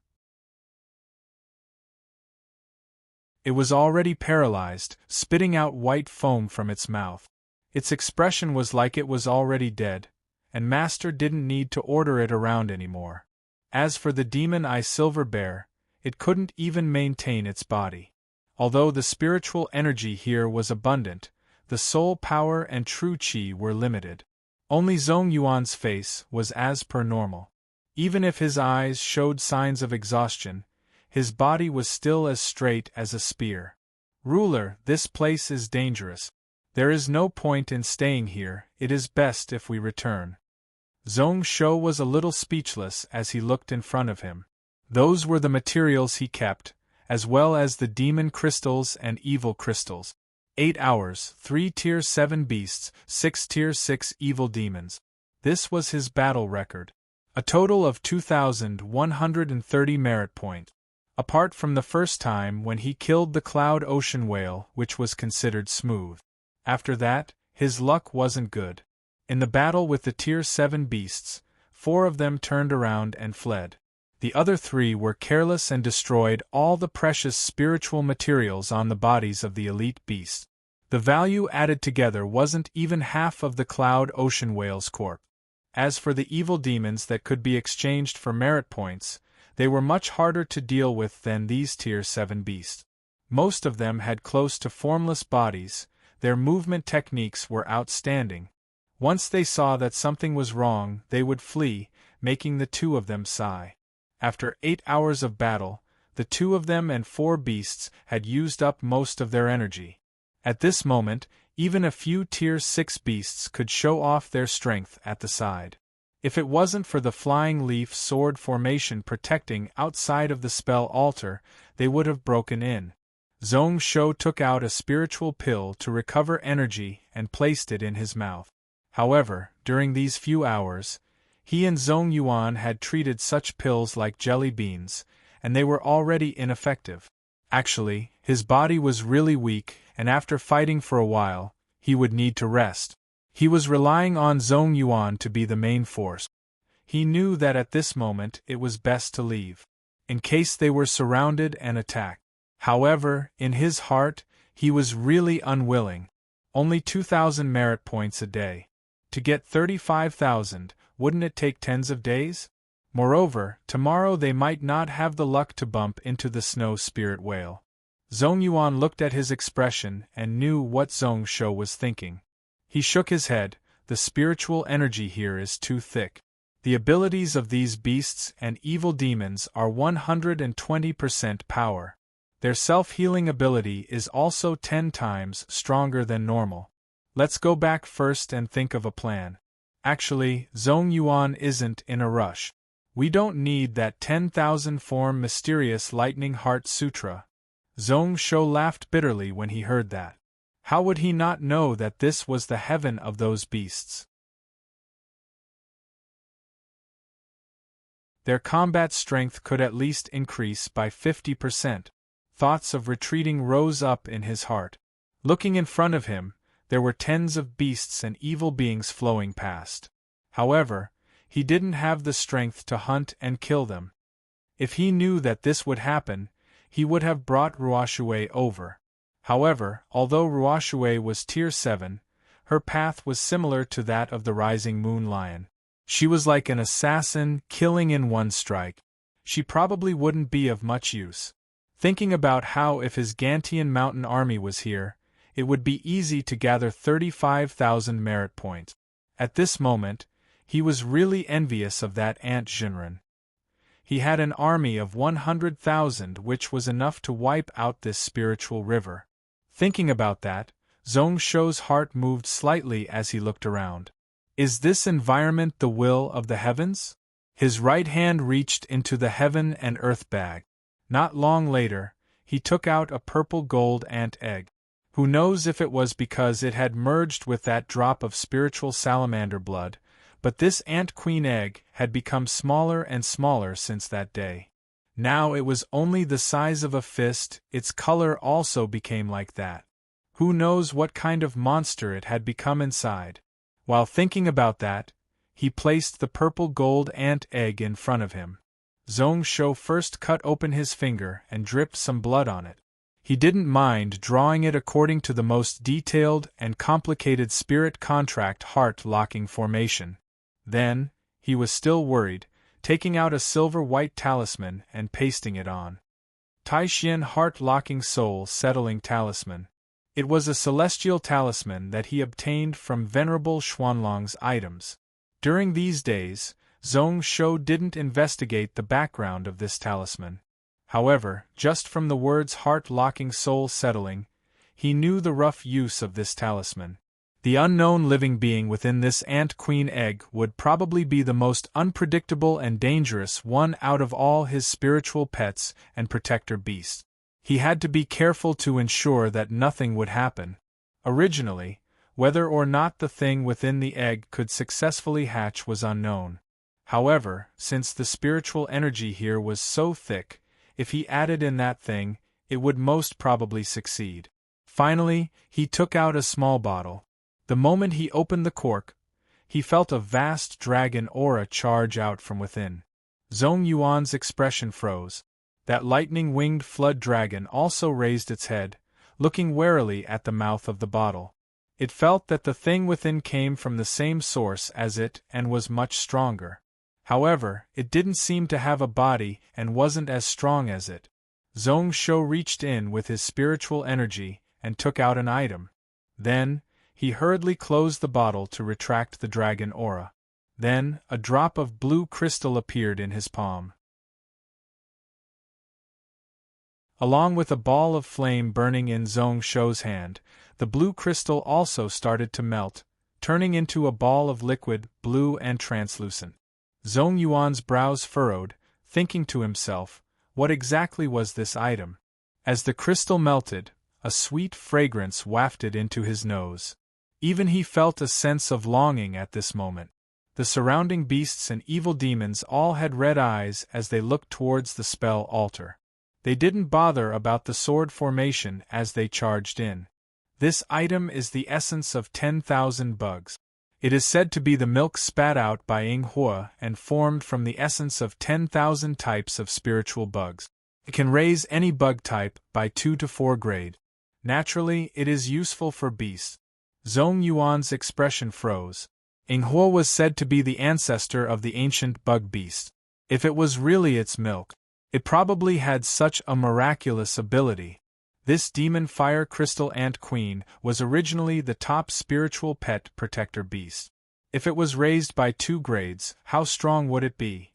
It was already paralyzed, spitting out white foam from its mouth. Its expression was like it was already dead, and Master didn't need to order it around anymore. As for the demon eye silver bear, it couldn't even maintain its body. Although the spiritual energy here was abundant, the soul power and true qi were limited. Only Zhong Yuan's face was as per normal. Even if his eyes showed signs of exhaustion, his body was still as straight as a spear. Ruler, this place is dangerous. There is no point in staying here, it is best if we return. Zhong Shou was a little speechless as he looked in front of him. Those were the materials he kept, as well as the demon crystals and evil crystals. 8 hours, 3 Tier 7 beasts, 6 Tier 6 evil demons. This was his battle record. A total of 2,130 merit points. Apart from the first time when he killed the Cloud Ocean Whale, which was considered smooth. After that, his luck wasn't good. In the battle with the Tier 7 beasts, 4 of them turned around and fled. The other 3 were careless and destroyed all the precious spiritual materials on the bodies of the elite beasts. The value added together wasn't even half of the Cloud Ocean Whale's corpse. As for the evil demons that could be exchanged for merit points, they were much harder to deal with than these Tier 7 beasts. Most of them had close to formless bodies, their movement techniques were outstanding. Once they saw that something was wrong, they would flee, making the 2 of them sigh. After 8 hours of battle, the 2 of them and 4 beasts had used up most of their energy. At this moment, even a few Tier 6 beasts could show off their strength at the side. If it wasn't for the flying leaf sword formation protecting outside of the spell altar, they would have broken in. Zhong Shou took out a spiritual pill to recover energy and placed it in his mouth. However, during these few hours, he and Zhong Yuan had treated such pills like jelly beans, and they were already ineffective. Actually, his body was really weak, and after fighting for a while, he would need to rest. He was relying on Zhong Yuan to be the main force. He knew that at this moment it was best to leave, in case they were surrounded and attacked. However, in his heart, he was really unwilling. Only 2,000 merit points a day. To get 35,000, wouldn't it take tens of days? Moreover, tomorrow they might not have the luck to bump into the snow spirit whale. Zhong Yuan looked at his expression and knew what Zhong Shou was thinking. He shook his head. The spiritual energy here is too thick. The abilities of these beasts and evil demons are 120% power. Their self-healing ability is also 10 times stronger than normal. Let's go back first and think of a plan. Actually, Zhong Yuan isn't in a rush. We don't need that 10,000 form mysterious lightning heart sutra. Zhong Shou laughed bitterly when he heard that. How would he not know that this was the heaven of those beasts? Their combat strength could at least increase by 50%. Thoughts of retreating rose up in his heart. Looking in front of him, there were tens of beasts and evil beings flowing past. However, he didn't have the strength to hunt and kill them. If he knew that this would happen, he would have brought Ruoshui over. However, although Ruoshui was Tier 7, her path was similar to that of the Rising Moon Lion. She was like an assassin, killing in one strike. She probably wouldn't be of much use. Thinking about how if his Gantian mountain army was here, it would be easy to gather 35,000 merit points. At this moment, he was really envious of that Ant Jinren. He had an army of 100,000 which was enough to wipe out this spiritual river. Thinking about that, Zhong Shou's heart moved slightly as he looked around. Is this environment the will of the heavens? His right hand reached into the heaven and earth bag. Not long later, he took out a purple gold ant egg. Who knows if it was because it had merged with that drop of spiritual salamander blood, but this ant queen egg had become smaller and smaller since that day. Now it was only the size of a fist, its color also became like that. Who knows what kind of monster it had become inside? While thinking about that, he placed the purple gold ant egg in front of him. Zhong Shou first cut open his finger and dripped some blood on it. He didn't mind drawing it according to the most detailed and complicated spirit contract heart-locking formation. Then, he was still worried, taking out a silver-white talisman and pasting it on. Taishian heart-locking soul-settling talisman. It was a celestial talisman that he obtained from Venerable Xuanlong's items. During these days, Zhong Shou didn't investigate the background of this talisman. However, just from the words heart-locking soul-settling, he knew the rough use of this talisman. The unknown living being within this ant-queen egg would probably be the most unpredictable and dangerous one out of all his spiritual pets and protector beasts. He had to be careful to ensure that nothing would happen. Originally, whether or not the thing within the egg could successfully hatch was unknown. However, since the spiritual energy here was so thick, if he added in that thing, it would most probably succeed. Finally, he took out a small bottle. The moment he opened the cork, he felt a vast dragon aura charge out from within. Zhong Yuan's expression froze. That lightning-winged flood dragon also raised its head, looking warily at the mouth of the bottle. It felt that the thing within came from the same source as it and was much stronger. However, it didn't seem to have a body and wasn't as strong as it. Zhong Shou reached in with his spiritual energy and took out an item. Then, he hurriedly closed the bottle to retract the dragon aura. Then, a drop of blue crystal appeared in his palm. Along with a ball of flame burning in Zhong Shou's hand, the blue crystal also started to melt, turning into a ball of liquid, blue and translucent. Zhong Yuan's brows furrowed, thinking to himself, what exactly was this item? As the crystal melted, a sweet fragrance wafted into his nose. Even he felt a sense of longing at this moment. The surrounding beasts and evil demons all had red eyes as they looked towards the spell altar. They didn't bother about the sword formation as they charged in. This item is the essence of 10,000 bugs. It is said to be the milk spat out by Ying Hua and formed from the essence of 10,000 types of spiritual bugs. It can raise any bug type by 2 to 4 grade. Naturally, it is useful for beasts. Zhong Yuan's expression froze. Ying Hua was said to be the ancestor of the ancient bug beast. If it was really its milk, it probably had such a miraculous ability. This demon fire crystal ant queen was originally the top spiritual pet protector beast. If it was raised by 2 grades, how strong would it be?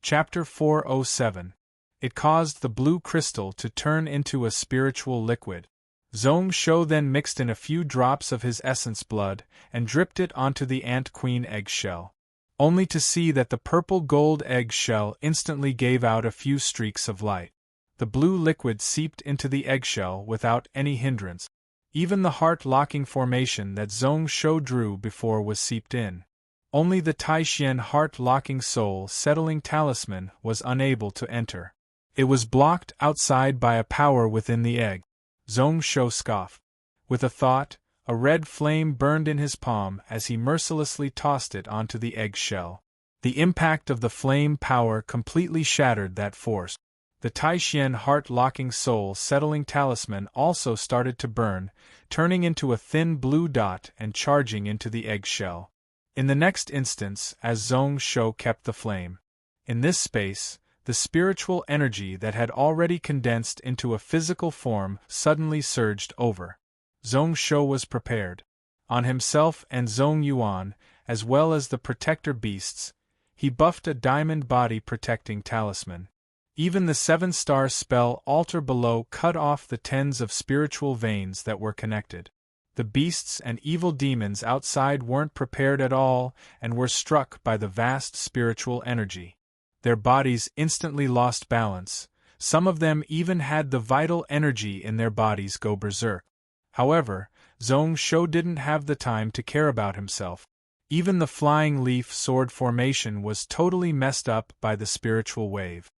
Chapter 407. It caused the blue crystal to turn into a spiritual liquid. Zhong Shou then mixed in a few drops of his essence blood and dripped it onto the ant queen egg shell, only to see that the purple gold egg shell instantly gave out a few streaks of light. The blue liquid seeped into the eggshell without any hindrance. Even the heart-locking formation that Zhong Shou drew before was seeped in. Only the Taishian heart-locking soul-settling talisman was unable to enter. It was blocked outside by a power within the egg. Zhong Shou scoffed. With a thought, a red flame burned in his palm as he mercilessly tossed it onto the egg shell. The impact of the flame power completely shattered that force. The Taishian heart-locking soul-settling talisman also started to burn, turning into a thin blue dot and charging into the egg shell. In the next instance, as Zhong Shou kept the flame. In this space, the spiritual energy that had already condensed into a physical form suddenly surged over. Zhong Shou was prepared. On himself and Zhong Yuan, as well as the protector beasts, he buffed a diamond body protecting talisman. Even the 7-star spell altar below cut off the tens of spiritual veins that were connected. The beasts and evil demons outside weren't prepared at all and were struck by the vast spiritual energy. Their bodies instantly lost balance. Some of them even had the vital energy in their bodies go berserk. However, Zhong Shou didn't have the time to care about himself. Even the flying leaf sword formation was totally messed up by the spiritual wave.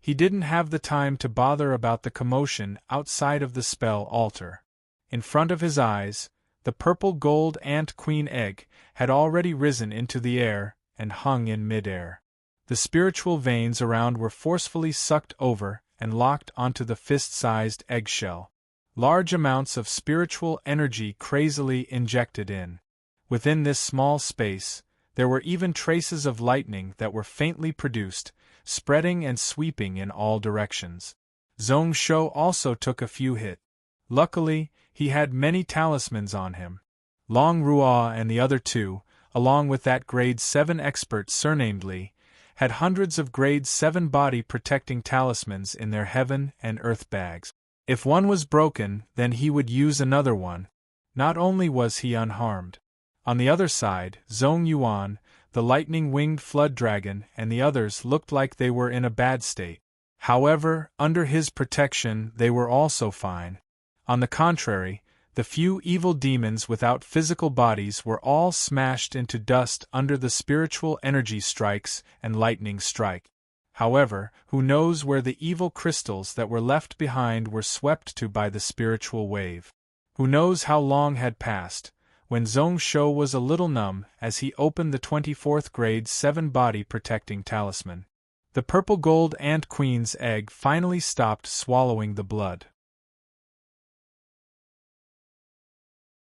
He didn't have the time to bother about the commotion outside of the spell altar. In front of his eyes, the purple gold ant queen egg had already risen into the air and hung in mid-air. The spiritual veins around were forcefully sucked over and locked onto the fist-sized eggshell. Large amounts of spiritual energy crazily injected in. Within this small space, there were even traces of lightning that were faintly produced, spreading and sweeping in all directions. Zhong Shou also took a few hits. Luckily, he had many talismans on him. Long Ruo and the other 2, along with that grade 7 expert surnamed Li, had hundreds of grade 7 body protecting talismans in their heaven and earth bags. If one was broken, then he would use another one. Not only was he unharmed. On the other side, Zhong Yuan, the lightning-winged flood dragon, and the others looked like they were in a bad state. However, under his protection, they were also fine. On the contrary, the few evil demons without physical bodies were all smashed into dust under the spiritual energy strikes and lightning strike. However, who knows where the evil crystals that were left behind were swept to by the spiritual wave? Who knows how long had passed, when Zhong Shou was a little numb as he opened the 24th grade 7 body protecting talisman. The purple gold ant queen's egg finally stopped swallowing the blood.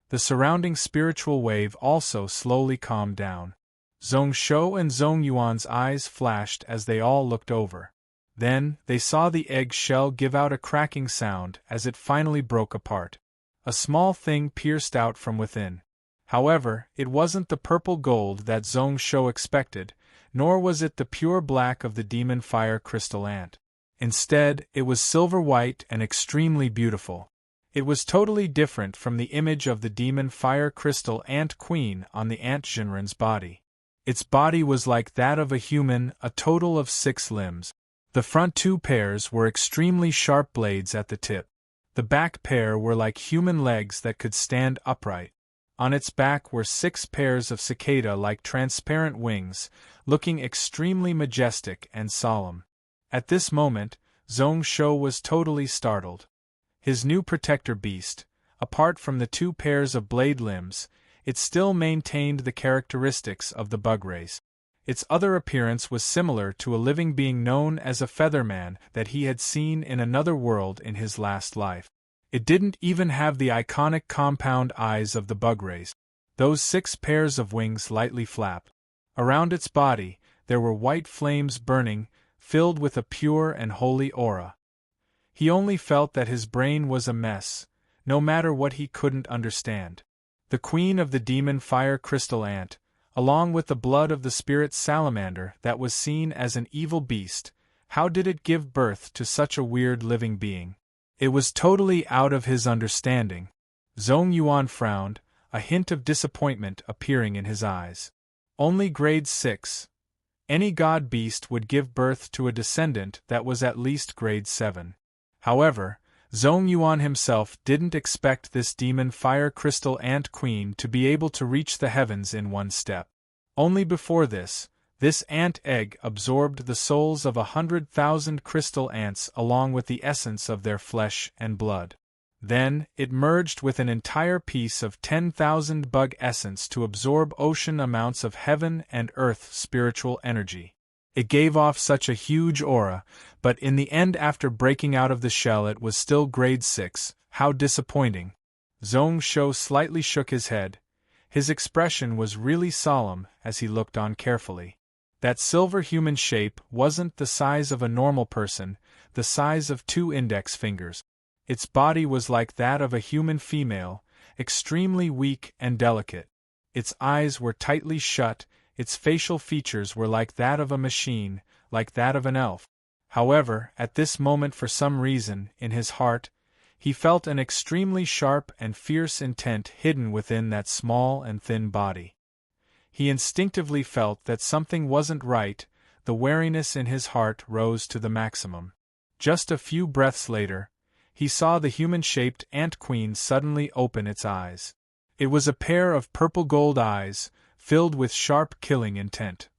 The surrounding spiritual wave also slowly calmed down. Zhong Shou and Zhong Yuan's eyes flashed as they all looked over. Then, they saw the egg shell give out a cracking sound as it finally broke apart. A small thing pierced out from within. However, it wasn't the purple gold that Zhong Shou expected, nor was it the pure black of the demon fire crystal ant. Instead, it was silver white and extremely beautiful. It was totally different from the image of the demon fire crystal ant queen on the ant Jinren's body. Its body was like that of a human, a total of 6 limbs. The front 2 pairs were extremely sharp blades at the tip. The back pair were like human legs that could stand upright. On its back were 6 pairs of cicada-like transparent wings, looking extremely majestic and solemn. At this moment, Zhong Shou was totally startled. His new protector beast, apart from the 2 pairs of blade limbs, it still maintained the characteristics of the bug race. Its other appearance was similar to a living being known as a featherman that he had seen in another world in his last life. It didn't even have the iconic compound eyes of the bug race. Those 6 pairs of wings lightly flap. Around its body, there were white flames burning, filled with a pure and holy aura. He only felt that his brain was a mess, no matter what he couldn't understand. The queen of the demon fire crystal ant, along with the blood of the spirit salamander that was seen as an evil beast, how did it give birth to such a weird living being? It was totally out of his understanding. Zhong Yuan frowned, a hint of disappointment appearing in his eyes. Only grade 6. Any god beast would give birth to a descendant that was at least grade 7. However, Zhong Yuan himself didn't expect this demon fire crystal ant queen to be able to reach the heavens in one step. Only before this ant egg absorbed the souls of 100,000 crystal ants along with the essence of their flesh and blood. Then, it merged with an entire piece of 10,000 bug essence to absorb ocean amounts of heaven and earth spiritual energy. It gave off such a huge aura, but in the end after breaking out of the shell it was still grade 6, how disappointing. Zhong Shou slightly shook his head. His expression was really solemn as he looked on carefully. That silver human shape wasn't the size of a normal person, the size of 2 index fingers. Its body was like that of a human female, extremely weak and delicate. Its eyes were tightly shut, its facial features were like that of a machine, like that of an elf. However, at this moment for some reason, in his heart, he felt an extremely sharp and fierce intent hidden within that small and thin body. He instinctively felt that something wasn't right, the wariness in his heart rose to the maximum. Just a few breaths later, he saw the human-shaped ant queen suddenly open its eyes. It was a pair of purple gold eyes, filled with sharp killing intent.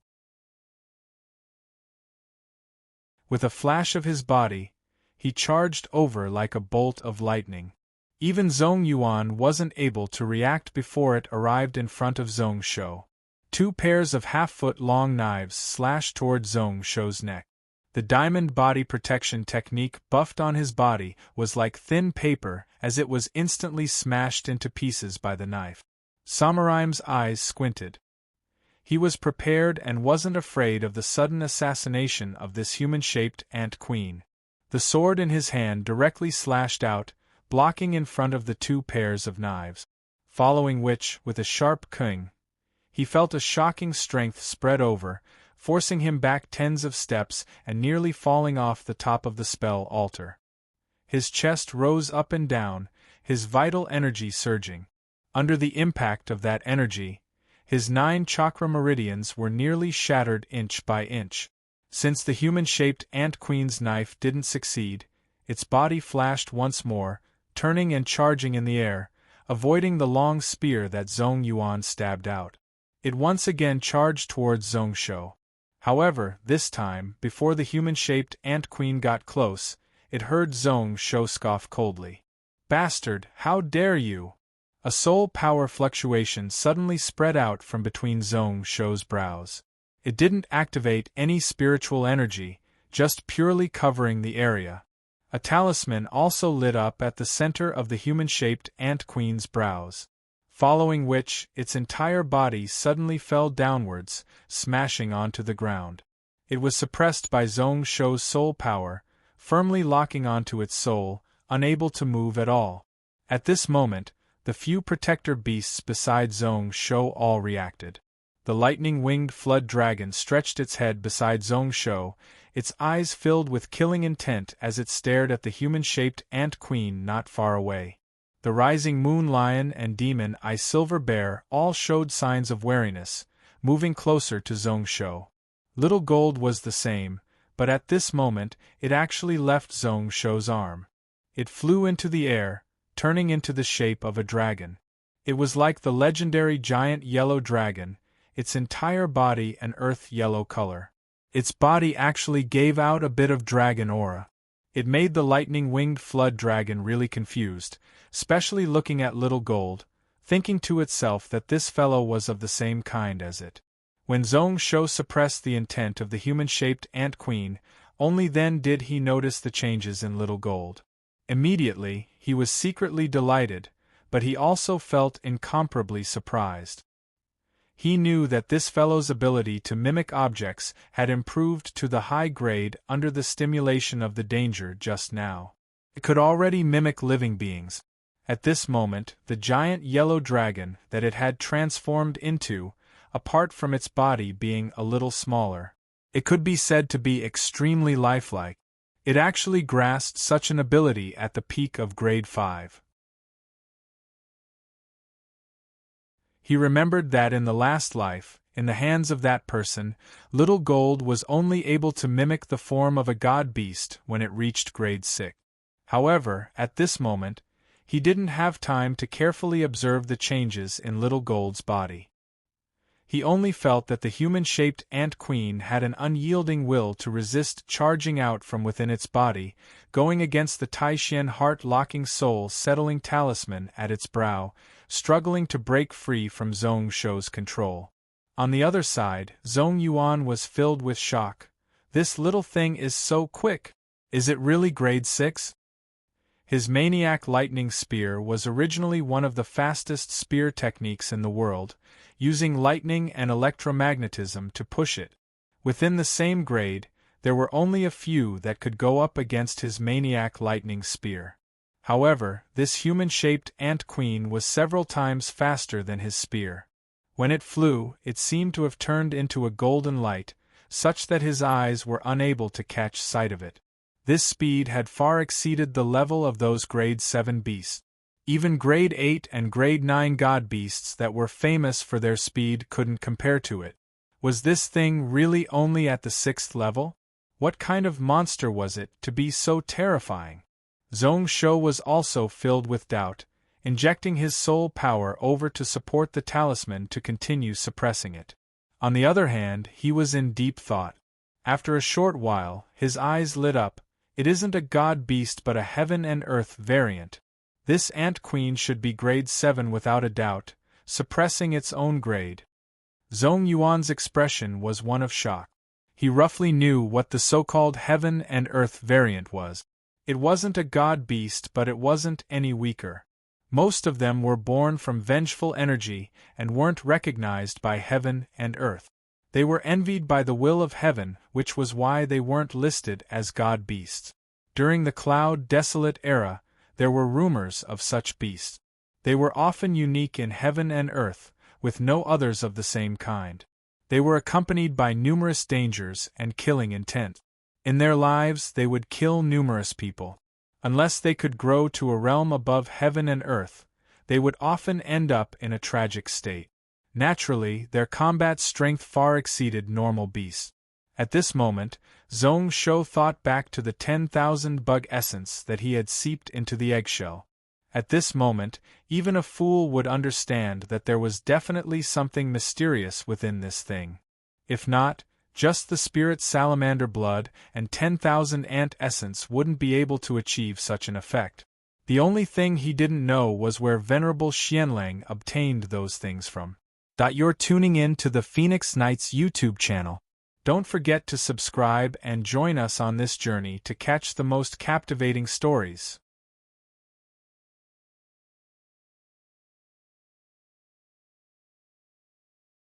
With a flash of his body, he charged over like a bolt of lightning. Even Zhong Yuan wasn't able to react before it arrived in front of Zhong Shou. 2 pairs of half-foot-long knives slashed toward Zhong Shou's neck. The diamond body protection technique buffed on his body was like thin paper as it was instantly smashed into pieces by the knife. Samuraim's eyes squinted. He was prepared and wasn't afraid of the sudden assassination of this human-shaped ant queen. The sword in his hand directly slashed out, blocking in front of the 2 pairs of knives. Following which, with a sharp clang, he felt a shocking strength spread over, forcing him back tens of steps and nearly falling off the top of the spell altar. His chest rose up and down, his vital energy surging. Under the impact of that energy, his 9 chakra meridians were nearly shattered inch by inch. Since the human-shaped Ant Queen's knife didn't succeed, its body flashed once more, turning and charging in the air, avoiding the long spear that Zhong Yuan stabbed out. It once again charged towards Zhong Shou. However, this time, before the human-shaped Ant Queen got close, it heard Zhong Shou scoff coldly. "Bastard, how dare you!" A soul power fluctuation suddenly spread out from between Zhong Shou's brows. It didn't activate any spiritual energy, just purely covering the area. A talisman also lit up at the center of the human-shaped Ant Queen's brows, following which, its entire body suddenly fell downwards, smashing onto the ground. It was suppressed by Zhong Shou's soul power, firmly locking onto its soul, unable to move at all. At this moment, the few protector beasts beside Zhong Shou all reacted. The lightning-winged flood dragon stretched its head beside Zhong Shou, its eyes filled with killing intent as it stared at the human-shaped Ant Queen not far away. The rising moon lion and demon eye silver bear all showed signs of wariness, moving closer to Zhong Shou. Little Gold was the same, but at this moment it actually left Zhong Shou's arm. It flew into the air, turning into the shape of a dragon. It was like the legendary giant yellow dragon, its entire body an earth-yellow color. Its body actually gave out a bit of dragon aura. It made the lightning-winged flood dragon really confused, especially looking at Little Gold, thinking to itself that this fellow was of the same kind as it. When Zhong Shou suppressed the intent of the human-shaped Ant Queen, only then did he notice the changes in Little Gold. Immediately, he was secretly delighted, but he also felt incomparably surprised. He knew that this fellow's ability to mimic objects had improved to the high grade under the stimulation of the danger just now. It could already mimic living beings. At this moment, the giant yellow dragon that it had transformed into, apart from its body being a little smaller, it could be said to be extremely lifelike. It actually grasped such an ability at the peak of grade 5. He remembered that in the last life, in the hands of that person, Little Gold was only able to mimic the form of a god beast when it reached grade 6. However, at this moment, he didn't have time to carefully observe the changes in Little Gold's body. He only felt that the human-shaped Ant Queen had an unyielding will to resist charging out from within its body, going against the Taishan heart-locking soul-settling talisman at its brow, struggling to break free from Zhong Shou's control. On the other side, Zhong Yuan was filled with shock. This little thing is so quick! Is it really grade 6? His maniac lightning spear was originally one of the fastest spear techniques in the world, using lightning and electromagnetism to push it. Within the same grade, there were only a few that could go up against his maniac lightning spear. However, this human-shaped Ant Queen was several times faster than his spear. When it flew, it seemed to have turned into a golden light, such that his eyes were unable to catch sight of it. This speed had far exceeded the level of those grade 7 beasts. Even grade 8 and grade 9 god beasts that were famous for their speed couldn't compare to it. Was this thing really only at the 6th level? What kind of monster was it to be so terrifying? Zhong Shou was also filled with doubt, injecting his soul power over to support the talisman to continue suppressing it. On the other hand, he was in deep thought. After a short while, his eyes lit up. It isn't a god beast but a heaven and earth variant. This Ant Queen should be grade 7 without a doubt, suppressing its own grade. Zhong Yuan's expression was one of shock. He roughly knew what the so-called heaven and earth variant was. It wasn't a god beast but it wasn't any weaker. Most of them were born from vengeful energy and weren't recognized by heaven and earth. They were envied by the will of heaven, which was why they weren't listed as god beasts. During the Cloud Desolate era, there were rumors of such beasts. They were often unique in heaven and earth, with no others of the same kind. They were accompanied by numerous dangers and killing intent. In their lives, they would kill numerous people. Unless they could grow to a realm above heaven and earth, they would often end up in a tragic state. Naturally, their combat strength far exceeded normal beasts. At this moment, Zhong Shou thought back to the 10,000 bug essence that he had seeped into the eggshell. At this moment, even a fool would understand that there was definitely something mysterious within this thing. If not, just the spirit salamander blood and 10,000 ant essence wouldn't be able to achieve such an effect. The only thing he didn't know was where Venerable Xianlang obtained those things from. You're tuning in to the Phoenix Knights YouTube channel. Don't forget to subscribe and join us on this journey to catch the most captivating stories.